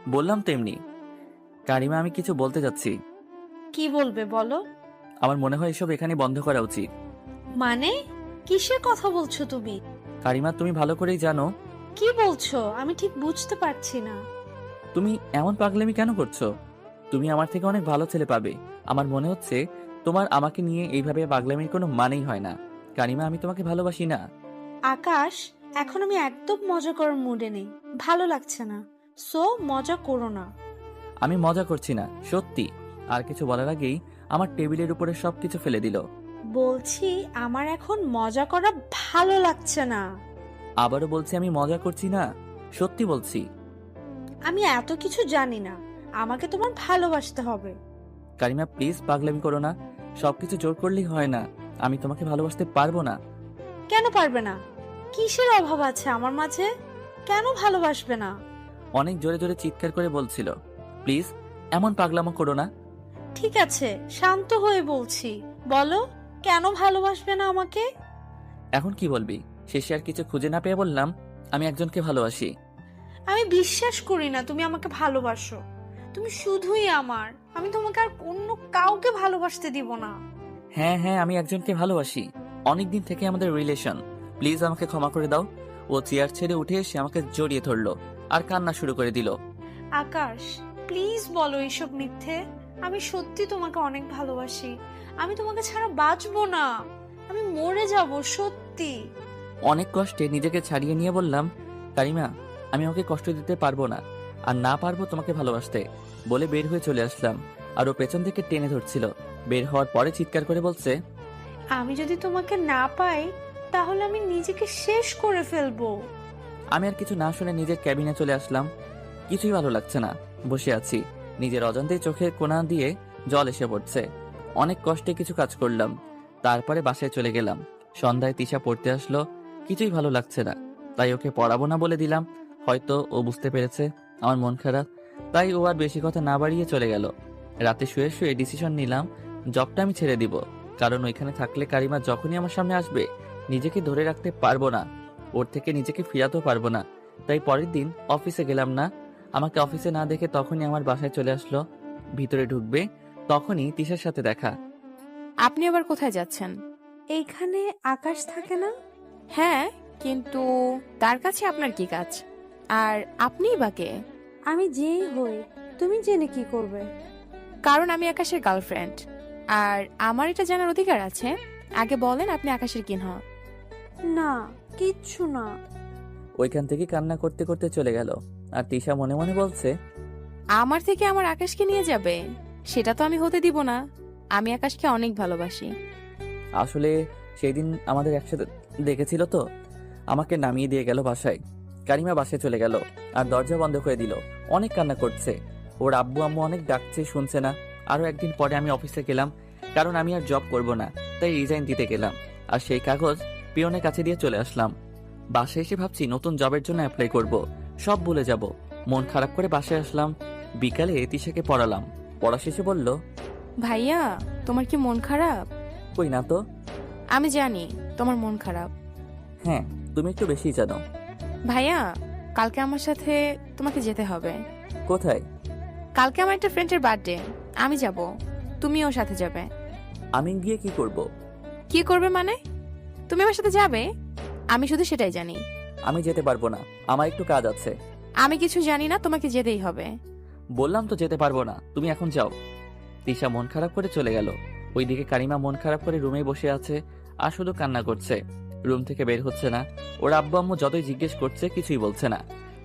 [SPEAKER 1] বললাম তো এমনি। কারিমা, আমি কিছু বলতে যাচ্ছি।
[SPEAKER 2] কি বলবে বলো।
[SPEAKER 1] আমার মনে হয় এসব এখানে বন্ধ করা উচিত।
[SPEAKER 2] মানে কিসের কথা বলছো তুমি?
[SPEAKER 1] কারিমা, তুমি ভালো করেই জানো
[SPEAKER 2] কি বলছো? আমি ঠিক বুঝতে পারছি না।
[SPEAKER 1] তুমি এমন পাগলামি কেন করছো। তুমি আমার থেকে অনেক ভালো ছেলে পাবে। আমার মনে হচ্ছে তোমার আমাকে নিয়ে এইভাবে পাগলামির কোনো মানেই হয় না। কারিমা, আমি তোমাকে ভালোবাসি না।
[SPEAKER 2] আকাশ, এখন আমি একদম মজা করার মুডে নেই, ভালো লাগছে না। সো মজা করো না।
[SPEAKER 1] আমি মজা করছি না, সত্যি। আর কিছু বলার আগেই আমার টেবিলের উপরে সবকিছু ফেলে দিল।
[SPEAKER 2] বলছি আমার এখন মজা করা ভালো লাগছে না।
[SPEAKER 1] আবারও বলছি আমি মজা করছি না, সত্যি বলছি।
[SPEAKER 2] আমি এত কিছু জানি না, আমাকে তোমার ভালোবাসতে হবে।
[SPEAKER 1] কারিমা, প্লিজ পাগলামি করো না। সবকিছু জোর করলেই হয় না। আমি তোমাকে ভালোবাসতে পারবো না।
[SPEAKER 2] কেন পারবে না? কিসের অভাব আছে আমার মাঝে? কেন ভালোবাসবে না?
[SPEAKER 1] অনেক জোরে জোরে চিৎকার করে বলছিল। প্লিজ এমন পাগলামো করো না।
[SPEAKER 2] ঠিক আছে, শান্ত হয়ে বলছি, বলো কেন ভালোবাসবে না আমাকে?
[SPEAKER 1] এখন কি বলবি? শেষে আর কিছু খুঁজে না পেয়ে বললাম, আমি একজনকে ভালোবাসি।
[SPEAKER 2] আমি বিশ্বাস করি না তুমি আমাকে ভালোবাসো। তুমি শুধুই আমার, আমি তোমাকে আর অন্য কাউকে ভালোবাসতে দিব না।
[SPEAKER 1] হ্যাঁ হ্যাঁ, আমি একজনকে ভালোবাসি। অনেকদিন থেকে আমাদের রিলেশন। প্লিজ আমাকে ক্ষমা করে দাও। ও চেয়ার ছেড়ে উঠে এসে আমাকে জড়িয়ে ধরলো আর কান্না শুরু করে দিল।
[SPEAKER 2] আকাশ, প্লিজ বলো এইসব মিথ্যে। আমি সত্যি তোমাকে অনেক ভালোবাসি। আমি তোমাকে ছাড়া বাঁচবো না, আমি মরে যাব সত্যি।
[SPEAKER 1] অনেক কষ্টে নিজেকে ছাড়িয়ে নিয়ে বললাম, কারিমা, আমি ওকে কষ্ট দিতে পারবো না, আর না পারবো তোমাকে ভালোবাসতে। বলে বের হয়ে চলে আসলাম। আর ও পেছন থেকে টেনে ধরছিল। বের হওয়ার পরে চিৎকার করে বলছে,
[SPEAKER 2] আমি যদি তোমাকে না পাই তাহলে আমি নিজেকে শেষ করে ফেলবো।
[SPEAKER 1] আমি আর কিছু না শুনে নিজের ক্যাবিনে চলে আসলাম। কিছুই ভালো লাগছে না, বসে আছি। নিজের অজান্তেই চোখের কোণা দিয়ে জল এসে পড়ছে। অনেক কষ্টে কিছু কাজ করলাম, তারপরে বাসায় চলে গেলাম। সন্ধ্যায় তিশা পড়তে আসলো। কিছুই ভালো লাগছে না, তাই ওকে পড়াবো না বলে দিলাম। হয়তো ও বুঝতে পেরেছে আমার মন খারাপ, তাই ও আর বেশি কথা না বাড়িয়ে চলে গেল। রাতে শুয়ে শুয়ে ডিসিশন নিলাম, জবটা আমি ছেড়ে দিব। কারণ ওইখানে থাকলে কারিমা যখনই আমার সামনে আসবে নিজেকে ধরে রাখতে পারবো না, ওর থেকে নিজেকে ফিরাতেও পারবো না। তাই পরের দিন অফিসে গেলাম না। আমাকে অফিসে না দেখে তখনই আমার বাসায় চলে আসলো। ভিতরে ঢুকবে তখনই তিশার সাথে দেখা।
[SPEAKER 4] আপনি আবার কোথায় যাচ্ছেন?
[SPEAKER 2] এইখানে আকাশ থাকে না?
[SPEAKER 4] হ্যাঁ, কিন্তু তার কাছে আপনার কি কাজ? আর আপনিই বা কে?
[SPEAKER 2] আমি যেই হই, তুমি জেনে কি করবে?
[SPEAKER 4] কারণ আমি আকাশের গার্লফ্রেন্ড, আর আমার এটা জানার অধিকার আছে। আগে বলেন আপনি আকাশের কিন হন।
[SPEAKER 2] না, কিচ্ছু না।
[SPEAKER 1] ওইখান থেকে কান্না করতে করতে চলে গেল। আর তিশা মনে মনে বলছে,
[SPEAKER 4] আমার থেকে আমার আকাশকে নিয়ে যাবে? সেটা তো আমি হতে দিব না। আমি আকাশকে অনেক ভালোবাসি।
[SPEAKER 1] আসলে সেই দিন আমাদের একসাথে দেখেছিল তো, আমাকে নামিয়ে দিয়ে গেল বাসায়। কারিমা বাসায় চলে গেল আর দরজা বন্ধ করে দিল। অনেক কান্না করছে। ওর আব্বু আম্মু অনেক ডাকছে, শুনছে না। আরো একদিন পরে আমি অফিসে গেলাম, কারণ আমি আর জব করব না, তাই রিজাইন দিতে গেলাম। আর সেই কাগজ পিয়নের কাছে দিয়ে চলে আসলাম। বাসায় এসে ভাবছি নতুন জবের জন্য অ্যাপ্লাই করব, সব ভুলে যাব। মন খারাপ করে বাসায় আসলাম। বিকালে তিশাকে পড়ালাম। পড়া শেষে বলল,
[SPEAKER 4] ভাইয়া, তোমার কি মন খারাপ?
[SPEAKER 1] কই না তো।
[SPEAKER 4] আমি জানি তোমার মন খারাপ।
[SPEAKER 1] হ্যাঁ, তুমি একটু বেশি জানো।
[SPEAKER 4] ভাইয়া, কালকে আমার সাথে তোমাকে যেতে হবে।
[SPEAKER 1] কোথায়?
[SPEAKER 4] কালকে আমার একটা ফ্রেন্ডের বার্থডে, আমি যাব, তুমি ওর সাথে যাবে।
[SPEAKER 1] আমি গিয়ে কি করব?
[SPEAKER 4] কি করবে মানে? তুমি আমার সাথে যাবে, আমি শুধু সেটাই জানি।
[SPEAKER 1] আমি যেতে পারবো না, আমার একটু কাজ আছে।
[SPEAKER 4] আমি কিছু জানি না, তোমাকে যেতেই হবে।
[SPEAKER 1] বললাম তো যেতে পারবো না, তুমি এখন যাও। তিশা মন খারাপ করে চলে গেল। ওইদিকে কারিমা মন খারাপ করে রুমে বসে আছে আর শুধু কান্না করছে। রুম থেকে বের হচ্ছে না। ওর আব্বু আম্মু যতই জিজ্ঞেস করছে কিছুই বলছে না।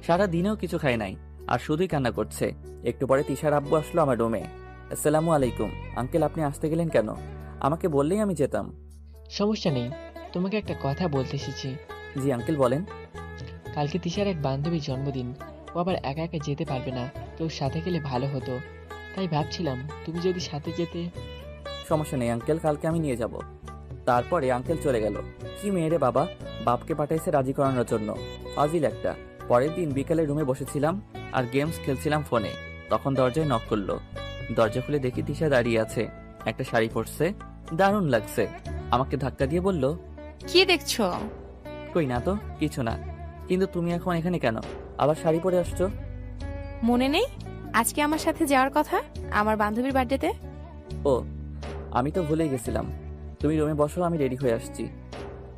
[SPEAKER 1] সারা দিনেও কিছু খায় নাই আর শুধুই কান্না করছে। একটু পরে তিশার আব্বু আসলো আমার রুমে। আসসালামু আলাইকুম আঙ্কেল, আপনি আসতে গেলেন কেন? আমাকে বললেই আমি যেতাম।
[SPEAKER 5] সমস্যা নেই, তোমাকে একটা কথা বলতে এসেছি।
[SPEAKER 1] জি আঙ্কেল, বলেন।
[SPEAKER 5] কালকে তিশার এক বান্ধবীর জন্মদিন, ও আবার একা একা যেতে পারবে না, কেউ সাথে গেলে ভালো হতো। তাই ভাবছিলাম তুমি যদি সাথে যেতে।
[SPEAKER 1] সমস্যা নেই আঙ্কেল, কালকে আমি নিয়ে যাব। তারপরে আঙ্কেল চলে গেল। কি মেয়েরে বাবা, বাপকে পাঠাইছে রাজি করানোর জন্য, ফাজিল একটা। পরের দিন বিকালে রুমে বসেছিলাম আর গেমস খেলছিলাম ফোনে। তখন দরজায় নক করলো। দরজা খুলে দেখি তিশা দাঁড়িয়ে আছে, একটা শাড়ি পরছে, দারুণ লাগছে। আমাকে ধাক্কা দিয়ে বলল,
[SPEAKER 4] কি দেখছো?
[SPEAKER 1] কই না তো, কিছু না। কিন্তু তুমি এখন এখানে কেন? আবার শাড়ি পরে আসছো?
[SPEAKER 4] মনে নেই আজকে আমার সাথে যাওয়ার কথা আমার বান্ধবীর বার্থডেতে?
[SPEAKER 1] ও, আমি তো ভুলেই গেছিলাম। তুমি রুমে বসো, আমি রেডি হয়ে আসছি।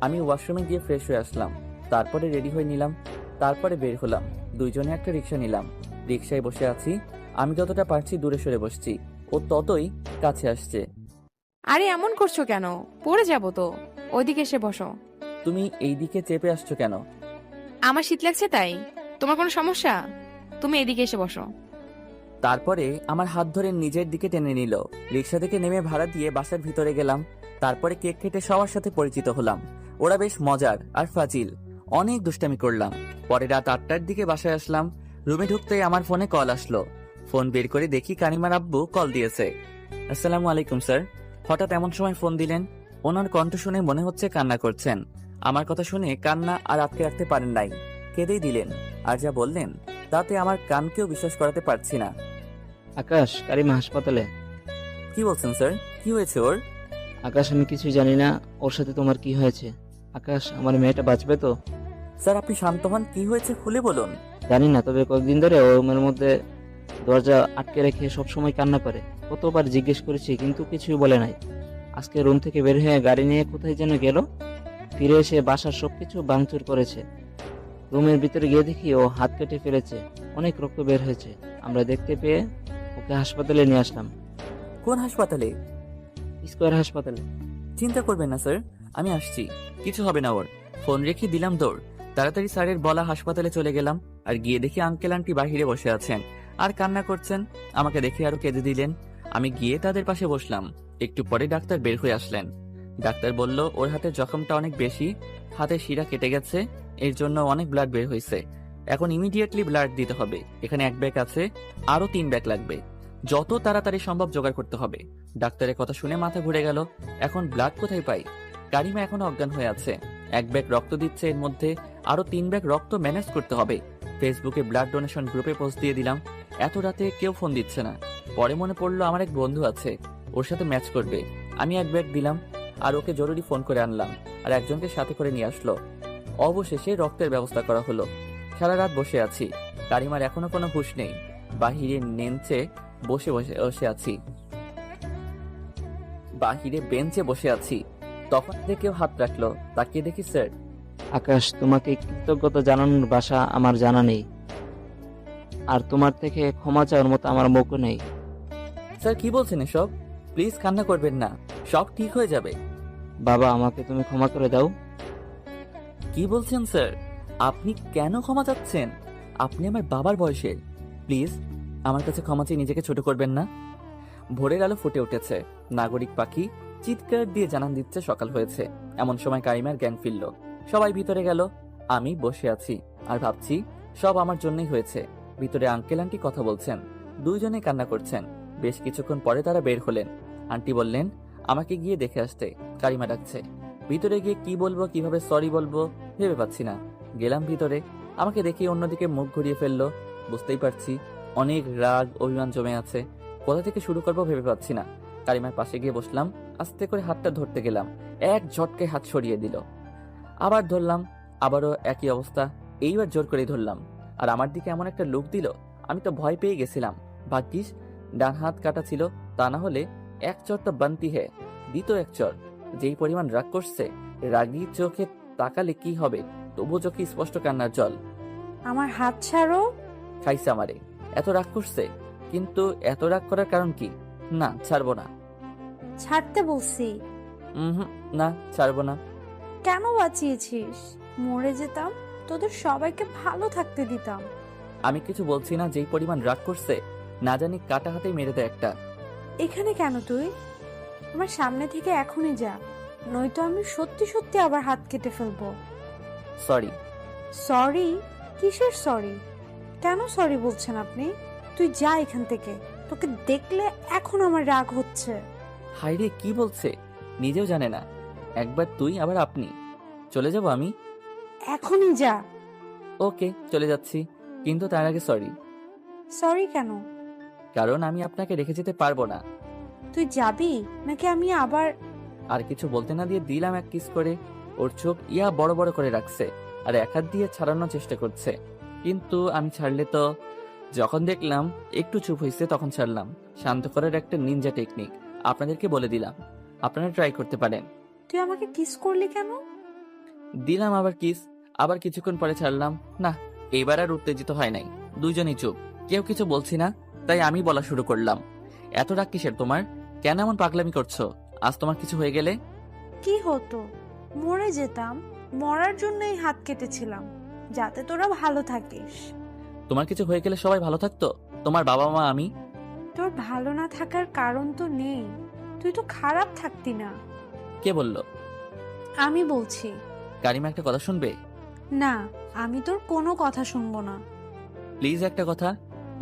[SPEAKER 1] আমি ওয়াশরুমে গিয়ে ফ্রেশ হয়ে আসলাম। তারপরে রেডি হয়ে নিলাম, তারপরে বের হলাম। দুইজনে একটা রিক্সা নিলাম। রিক্সায় বসে আছি। আমি যতটা পারছি দূরে সরে বসছি, ও ততই কাছে আসছে।
[SPEAKER 4] আরে এমন করছো কেন? পড়ে যাবো তো। ওইদিকে এসে বসো।
[SPEAKER 1] তুমি এই দিকে চেপে আসছো কেন?
[SPEAKER 4] আমার শীত লাগছে তাই। তোমার কোনো সমস্যা? তুমি এদিকে এসে বসো।
[SPEAKER 1] তারপরে আমার হাত ধরে নিজের দিকে টেনে নিল। রিক্সা থেকে নেমে ভাড়া দিয়ে বাসার ভিতরে গেলাম। তারপরে কেক কেটে সবার সাথে পরিচিত হলাম। ওরা বেশ মজার আর ফাজিল। অনেক দুষ্টামি করলাম। পরে রাত 8টার দিকে বাসায় আসলাম। রুমে ঢুকতেই আমার ফোনে কল আসলো। ফোন বের করে দেখি কানিমার আব্বু কল দিয়েছে। আসসালামু আলাইকুম স্যার। হঠাৎ এমন সময় ফোন দিলেন? ওনার কণ্ঠ শুনে মনে হচ্ছে কান্না করছেন। আমার কথা শুনে কান্না আর আটকে রাখতে পারেন নাই, কেঁদেই দিলেন। আর যা বললেন তাতে আমার কানকেও বিশ্বাস করাতে পারছি না।
[SPEAKER 8] আকাশ, কারিমা হাসপাতালে।
[SPEAKER 1] কি বলছেন স্যার? কি হয়েছে ওর?
[SPEAKER 8] আকাশ, আমি কিছুই জানি না ওর সাথে তোমার কি হয়েছে। আকাশ, আমার মেয়েটা বাঁচবে তো?
[SPEAKER 1] স্যার আপনি শান্ত হন, কি হয়েছে খুলে বলুন।
[SPEAKER 8] জানি না, তবে কয়েকদিন ধরে ও রুমের মধ্যে দরজা আটকে রেখে সবসময় কান্না করে। কতবার জিজ্ঞেস করেছি কিন্তু কিছুই বলে নাই। আজকে রুম থেকে বের হয়ে গাড়ি নিয়ে কোথায় যেন গেল। ফিরে এসে বাসার সবকিছু ভাঙচুর করেছে। রুমের ভিতরে গিয়ে দেখি ও হাত কেটে ফেলেছে, অনেক রক্ত বের হয়েছে। আমরা দেখতে পেয়ে ওকে হাসপাতালে নিয়ে আসলাম।
[SPEAKER 1] কোন হাসপাতালে?
[SPEAKER 8] স্কয়ার হাসপাতালে।
[SPEAKER 1] চিন্তা করবেন না স্যার, আমি আসছি, কিছু হবে না ওর। ফোন রেখে দিলাম দৌড়। তাড়াতাড়ি স্যারের বলা হাসপাতালে চলে গেলাম। আর গিয়ে দেখি আঙ্কেল আন্টি বাহিরে বসে আছেন আর কান্না করছেন। আমাকে দেখে আরো কেঁদে দিলেন। আমি গিয়ে তাদের পাশে বসলাম। একটু পরে ডাক্তার বের হয়ে আসলেন। ডাক্তার বলল ওর হাতের জখমটা অনেক বেশি, হাতের শিরা কেটে গেছে, এর জন্য অনেক ব্লাড বের হয়েছে। এখন ইমিডিয়েটলি ব্লাড দিতে হবে। এখানে 1 ব্যাগ আছে, আরো 3 ব্যাগ লাগবে। যত তাড়াতাড়ি সম্ভব জোগাড় করতে হবে। ডাক্তারের কথা শুনে মাথা ঘুরে গেল। এখন ব্লাড কোথায় পাই? কারিমা এখনো অজ্ঞান হয়ে আছে। 1 ব্যাগ রক্ত দিচ্ছে, এর মধ্যে আরো 3 ব্যাগ রক্ত ম্যানেজ করতে হবে। ফেসবুকে ব্লাড ডোনেশন গ্রুপে পোস্ট দিয়ে দিলাম। এত রাতে কেউ ফোন দিচ্ছে না। পরে মনে পড়লো আমার এক বন্ধু আছে, ওর সাথে ম্যাচ করবে। আমি 1 ব্যাগ দিলাম আর ওকে জরুরি ফোন করে আনলাম আর একজনকে সাথে করে নিয়ে আসলো। অবশেষে রক্তের ব্যবস্থা করা হলো। সারা রাত বসে আছি। কারিমার এখনো কোনো হুঁশ নেই। বাহিরে নেঞ্চে বসে বসে বসে আছি, বাহিরে বেঞ্চে বসে আছি। তখন থেকে কেউ হাত রাখলো। তাকিয়ে দেখি স্যার।
[SPEAKER 8] আকাশ, তোমাকে কৃতজ্ঞতা জানানোর ভাষা আমার জানা নেই, আর তোমার থেকে ক্ষমা চাওয়ার মতো আমার মুখও নেই।
[SPEAKER 1] স্যার কি বলছেন এসব? প্লিজ কান্না করবেন না, সব ঠিক হয়ে যাবে।
[SPEAKER 8] বাবা, আমাকে তুমি ক্ষমা করে দাও।
[SPEAKER 1] কি বলছেন স্যার? আপনি কেন ক্ষমা চাচ্ছেন? আপনি আমার বাবার বয়সের। প্লিজ আমার কাছে ক্ষমা চেয়ে নিজেকে ছোট করবেন না। ভোরের আলো ফুটে উঠেছে। নাগরিক পাখি চিৎকার দিয়ে জানান দিচ্ছে সকাল হয়েছে। এমন সময় কারিমার জ্ঞান ফিরল। সবাই ভিতরে গেল। আমি বসে আছি আর ভাবছি সব আমার জন্যই হয়েছে। ভিতরে আঙ্কেল আন্টি কথা বলছেন, দুইজনে কান্না করছেন। বেশ কিছুক্ষণ পরে তারা বের হলেন। আন্টি বললেন আমাকে গিয়ে দেখে আসতে, কারিমা ডাকছে। ভিতরে গিয়ে কি বলবো, কিভাবে সরি বলবো ভেবে পাচ্ছি না। গেলাম ভিতরে। আমাকে দেখে অন্যদিকে মুখ ঘুরিয়ে ফেললো। বুঝতেই পারছি অনেক রাগ অভিমান জমে আছে। কোথা থেকে শুরু করবো ভেবে পাচ্ছি না। কারিমার পাশে গিয়ে বসলাম। আস্তে করে হাতটা ধরতে গেলাম, এক ঝটকায় হাত সরিয়ে দিল। আবার ধরলাম, আবারও একই অবস্থা। এইবার জোর করে ধরলাম আর আমার দিকে এমন একটা লুক দিল, আমি তো ভয় পেয়ে গেছিলাম। ভাগ্যিস ডান হাত কাটা ছিল, তা না হলে এক চর তো বানতি হে। দিত এক চর। যেই পরিমাণ রাগ করছে, রাগী চোখে তাকালে কি হবে, তবু চোখে স্পষ্ট কান্নার জল।
[SPEAKER 2] আমার হাত ছাড়ো।
[SPEAKER 1] খাইছে আমারে। এত রাগ করছে, কিন্তু এত রাগ করার কারণ কি? না, ছাড়বো না।
[SPEAKER 2] ছাড়তে বলছি।
[SPEAKER 1] না, ছাড়বো না।
[SPEAKER 2] কেন বাঁচিয়েছিস? মরে যেতাম, তোদের সবাইকে ভালো থাকতে দিতাম।
[SPEAKER 1] আমি কিছু বলছি না। যেই পরিমাণ রাগ করছে, না জানি কাটা হাতেই মেরে দেয় একটা।
[SPEAKER 2] এখানে কেন তুই? আমার সামনে থেকে এখনই যা, নয়তো আমি সত্যি সত্যি আবার হাত কেটে ফেলবো।
[SPEAKER 1] সরি।
[SPEAKER 2] সরি? কিসের সরি? কেন সরি বলছেন আপনি? তুই যা এখান থেকে, তোকে দেখলে এখন আমার রাগ হচ্ছে।
[SPEAKER 1] হাইরে কি বলছে, নিজেও জানে না। একবার তুই আবার আপনি। চলে যাব আমি।
[SPEAKER 2] এখনই যা।
[SPEAKER 1] ওকে, চলে যাচ্ছি, কিন্তু তার আগে সরি।
[SPEAKER 2] সরি কেন?
[SPEAKER 1] কারণ আমি আপনাকে রেখে যেতে পারবো না।
[SPEAKER 2] তুই যাবি নাকি আমি আবার?
[SPEAKER 1] আর কিছু বলতে না দিয়ে দিলাম এক কিস করে। ওর চোখ ইয়া বড় বড় করে রাখছে আর এক হাত দিয়ে ছাড়ানোর চেষ্টা করছে, কিন্তু আমি ছাড়লে তো। যখন দেখলাম একটু চুপ হয়েছে তখন ছাড়লাম। শান্ত করার একটা নিনজা টেকনিক আপনাদেরকে বলে দিলাম, আপনারা ট্রাই করতে পারেন।
[SPEAKER 2] তুই আমাকে কিস করলি কেন?
[SPEAKER 1] দিলাম আবার কিস। আবার কিছুক্ষণ পরে ছাড়লাম। না, এইবার আর উত্তেজিত হয় নাই। দুইজনই চুপ, কেউ কিছু বলছি না। তাই আমি বলা শুরু করলাম, এত রাগ কিসের তোমার? কেন এমন পাগলামি করছো? আজ তোমার কিছু হয়ে গেলে?
[SPEAKER 2] কি হতো? মরে যেতাম। মরার জন্যই হাত কেটেছিলাম, যাতে তোরা ভালো থাকিস।
[SPEAKER 1] তোমার কিছু হয়ে গেলে সবাই ভালো থাকতো, তোমার বাবা মা, আমি।
[SPEAKER 2] তোর ভালো না থাকার কারণ তো নেই, তুই তো খারাপ থাকতি না।
[SPEAKER 1] কে বলল?
[SPEAKER 2] আমি বলছি।
[SPEAKER 1] কারিমা, একটা কথা শুনবে?
[SPEAKER 2] না, আমি তোর কোনো কথা শুনবো না।
[SPEAKER 1] প্লিজ একটা কথা।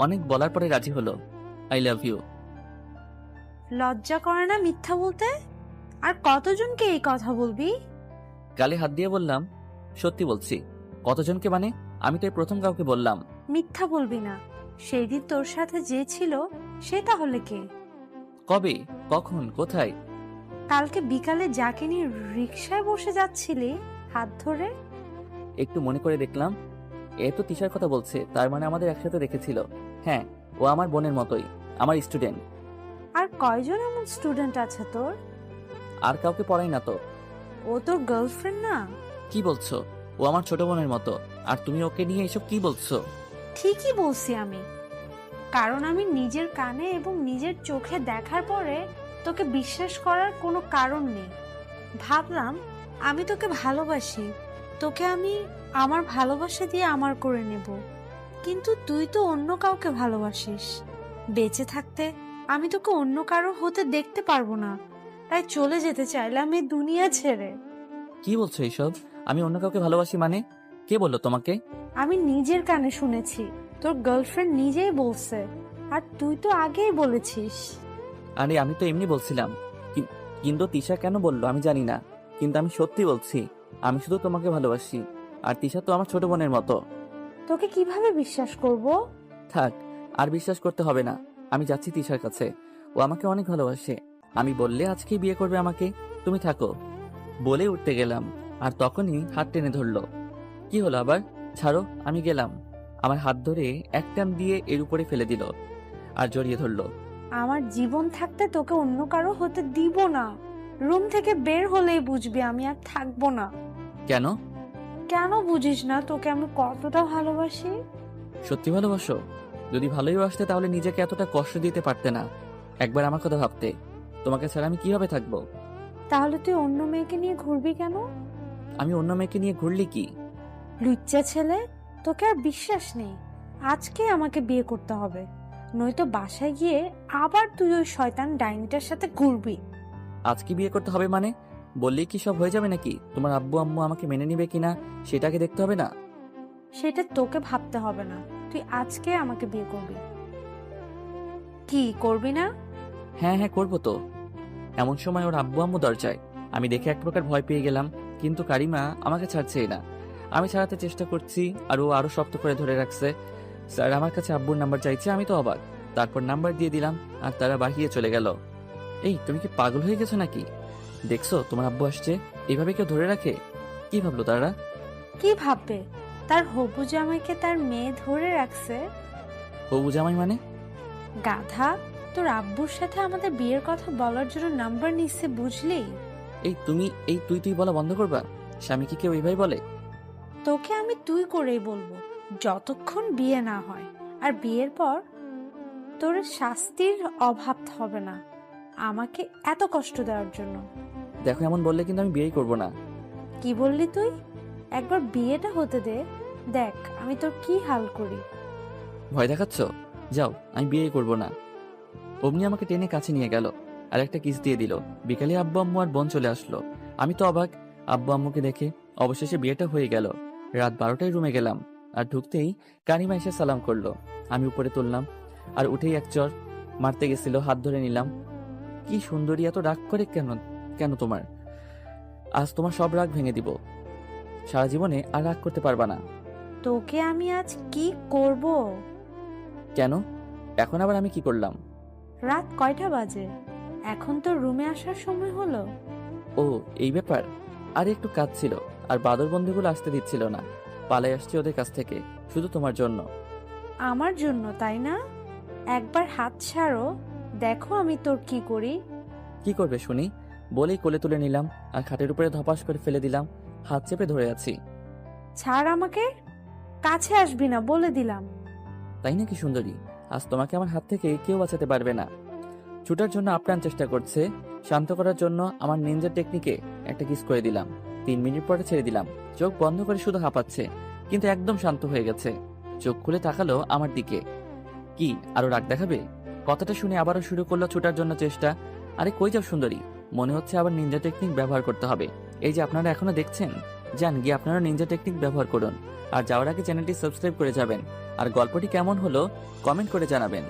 [SPEAKER 1] অনেক বলার পরে রাজি হলো। I love you.
[SPEAKER 2] লজ্জা করে না মিথ্যা বলতে? আর কতজনকে এই কথা বলবি?
[SPEAKER 1] গালে হাত দিয়ে বললাম, সত্যি বলছি। কতজনকে মানে? আমি তো এই প্রথম কাউকে বললাম।
[SPEAKER 2] মিথ্যা বলবি না। সেই দিন তোর সাথে যে ছিল সে তাহলে কে?
[SPEAKER 1] কবে, কখন, কোথায়?
[SPEAKER 2] কালকে বিকালে যাকে নিয়ে রিকশায় বসে যাচ্ছিলি হাত ধরে।
[SPEAKER 1] একটু মনে করে দেখলাম, এ তো তিশার কথা বলছে, তার মানে আমাদের একসাথে দেখেছিল। হ্যাঁ, ও আমার বোনের মতোই, আমার স্টুডেন্ট।
[SPEAKER 2] আর কয়জন এমন স্টুডেন্ট আছে তোর?
[SPEAKER 1] আর কাউকে পড়াই না তো।
[SPEAKER 2] ও তোর গার্লফ্রেন্ড না?
[SPEAKER 1] কি বলছো? ও আমার ছোট বোনের মতো, আর তুমি ওকে নিয়ে এসব কি বলছো?
[SPEAKER 2] ঠিকই বলছি আমি, কারণ আমি নিজের কানে এবং নিজের চোখে দেখার পরে তোকে বিশ্বাস করার কোনো কারণ নেই। ভাবলাম আমি তোকে ভালোবাসি, তোকে আমি আমার ভালোবাসা দিয়ে আমার করে নেব। কিন্তু তুই তো অন্য কাউকে ভালোবাসিস। বেঁচে থাকতে আমি তোকে অন্য কারো হতে দেখতে পারবো না, তাই চলে যেতে চাইলাম এই দুনিয়া ছেড়ে।
[SPEAKER 1] কি বলছো এইসব? আমি অন্য কাউকে ভালোবাসি মানে? কে বললো তোমাকে?
[SPEAKER 2] আমি নিজের কানে শুনেছি, তোর গার্লফ্রেন্ড নিজেই বলছে। আর তুই তো আগেই বলেছিস।
[SPEAKER 1] আরে আমি তো এমনি বলছিলাম। কিন্তু তিশা কেন বললো আমি জানি না, কিন্তু আমি সত্যি বলছি, আমি শুধু তোমাকে ভালোবাসি। আর তিশা তো আমার ছোট বোনের মতো।
[SPEAKER 2] তোকে কিভাবে বিশ্বাস করব?
[SPEAKER 1] থাক, আর বিশ্বাস করতে হবে না। আমি যাচ্ছি তিশার কাছে, ও আমাকে অনেক ভালোবাসে। আমি বললে আজকেই বিয়ে করবে আমাকে। তুমি থাকো। বলে উঠতে গেলাম, আর তখনই হাত টেনে ধরলো। কি হলো আবার? ছাড়ো, আমি গেলাম। আমার হাত ধরে এক টান দিয়ে এর উপরে ফেলে দিল, আর জড়িয়ে ধরলো।
[SPEAKER 2] আমার জীবন থাকতে তোকে অন্য কারো হতে দিব না। রুম থেকে বের হলেই বুঝবি আমি আর থাকবো না।
[SPEAKER 1] কেন?
[SPEAKER 2] কেন বুঝিস না তোকে আমি কতটা ভালোবাসি?
[SPEAKER 1] সত্যি ভালোবাসো? যদি ভালোই বাসতে তাহলে নিজেকে এতটা কষ্ট দিতে পারতে না। একবার আমার কথা ভাবতে। তোমাকে ছাড়া আমি কিভাবে থাকবো?
[SPEAKER 2] তাহলে তুই অন্য মেয়েকে নিয়ে ঘুরবি কেন?
[SPEAKER 1] আমি অন্য মেয়েকে নিয়ে ঘুরলি কি?
[SPEAKER 2] লুচ্চা ছেলে, তোকে আর বিশ্বাস নেই। আজকে আমাকে বিয়ে করতে হবে, নয়তো বাসায় গিয়ে আবার তুই ওই শয়তান ডাইনিটার সাথে ঘুরবি।
[SPEAKER 1] আজকে বিয়ে করতে হবে মানে? বললেই কি সব হয়ে যাবে নাকি? তোমার আব্বু আম্মু আমাকে মেনে নিবে কিনা সেটাকে দেখতে হবে না?
[SPEAKER 2] সেটা তোকে ভাবতে হবে না, তুই আজকে আমাকে বিয়ে করবি। কি করবি না?
[SPEAKER 1] হ্যাঁ হ্যাঁ, করবো তো। এমন সময় ওর আব্বু আম্মু দরজায়। আমি দেখে এক প্রকার ভয় পেয়ে গেলাম, কিন্তু কারিমা আমাকে ছাড়ছেই না। আমি ছাড়াতে চেষ্টা করছি, আর ও আরো শক্ত করে ধরে রাখছে। স্যার আমার কাছে আব্বুর নাম্বার চাইছে, আমি তো অবাক। তারপর নাম্বার দিয়ে দিলাম, আর তারা বাহিয়ে চলে গেল। এই, তুমি কি পাগল হয়ে গেছো নাকি? দেখছো তোমার আব্বু আসছে, এইভাবে কেউ ধরে রাখে? কি ভাবলো তারা?
[SPEAKER 2] কি ভাববে? তার হবু জামাইকে তার মেয়ে ধরে রাখছে।
[SPEAKER 1] হবু জামাই মানে?
[SPEAKER 2] গাধা, তোর আব্বুর সাথে আমাদের বিয়ের কথা বলার জন্য নাম্বার নিচ্ছে, বুঝলি?
[SPEAKER 1] এই তুই তুই বলা বন্ধ করবা? স্বামী কি কেউ এইভাবে বলে?
[SPEAKER 2] তোকে আমি তুই করেই বলবো যতক্ষণ বিয়ে না হয়। আর বিয়ের পর তোর শাস্তির অভাব হবে না আমাকে এত কষ্ট দেওয়ার জন্য।
[SPEAKER 1] দেখো, এমন বললে কিন্তু আমি বিয়েই করবো না।
[SPEAKER 2] কি বললি তুই? একবার বিয়েটা হতে দে, দেখ আমি তোর কি হাল করি।
[SPEAKER 1] ভয় দেখাচ্ছ? যাও, আমি বিয়েই করবো না। অমনি আমাকে টেনে কাছে নিয়ে গেল, আর একটা কিস দিয়ে দিল। বিকালে আব্বু আম্মু আর বোন চলে আসলো। আমি তো অবাক। আব্বু আম্মুকে দেখে অবশেষে বিয়েটা হয়ে গেল। রাত 12টায় রুমে গেলাম, আর ঢুকতেই কারিমা এসে সালাম করলো। আমি উপরে তুললাম, আর উঠেই এক চর মারতে গেছিল, হাত ধরে নিলাম। কি সুন্দরী, এত রাগ করে কেন? কেন তোমার? আজ তোমার সব রাগ ভেঙে দিব। সারা জীবনে আর রাগ করতে পারবা না।
[SPEAKER 2] তোকে আমি আজ কি করব?
[SPEAKER 1] কেন? এখন আবার আমি কি করলাম?
[SPEAKER 2] রাত কয়টা বাজে? এখন তো রুমে আসার সময় হলো।
[SPEAKER 1] ও, এই ব্যাপার। আর একটু কাজ ছিল, আর বাদর বন্ধুগুলো আসতে দিচ্ছিল না। পালাই আসছি ওদের কাছ থেকে, শুধু তোমার জন্য।
[SPEAKER 2] আমার জন্য, তাই না? একবার হাত ছাড়ো, দেখো আমি তোর কি করি।
[SPEAKER 1] কি করবে শুনি? বলেই কোলে তুলে নিলাম, আর খাটের উপরে ধপাস করে ফেলে দিলাম। হাত চেপে ধরে আছি।
[SPEAKER 2] ছাড় আমাকে, কাছে আসবি না বলে দিলাম।
[SPEAKER 1] তাই নাকি সুন্দরী? আজ তোমাকে আমার হাত থেকে কেউ বাঁচাতে পারবে না। ছুটার জন্য আপ্রাণ চেষ্টা করছে, শান্ত করার জন্য আমার নিনজা টেকনিকে একটা কিস করে দিলাম। 3 মিনিট পরে ছেড়ে দিলাম। চোখ বন্ধ করে শুধু হাঁপাচ্ছে, কিন্তু একদম শান্ত হয়ে গেছে। চোখ খুলে তাকালো আমার দিকে। কি আরো রাগ দেখাবে? কথাটা শুনে আবারও শুরু করলো ছুটার জন্য চেষ্টা। আরে কই যাও সুন্দরী? মনে হচ্ছে আবার নিনজা টেকনিক ব্যবহার করতে হবে। এই যে আপনারা এখনো দেখছেন, যান গিয়ে আপনারা নিনজা টেকনিক ব্যবহার করুন। আর যাওয়ার আগে চ্যানেলটি সাবস্ক্রাইব করে যাবেন। আর গল্পটি কেমন হলো কমেন্ট করে জানাবেন।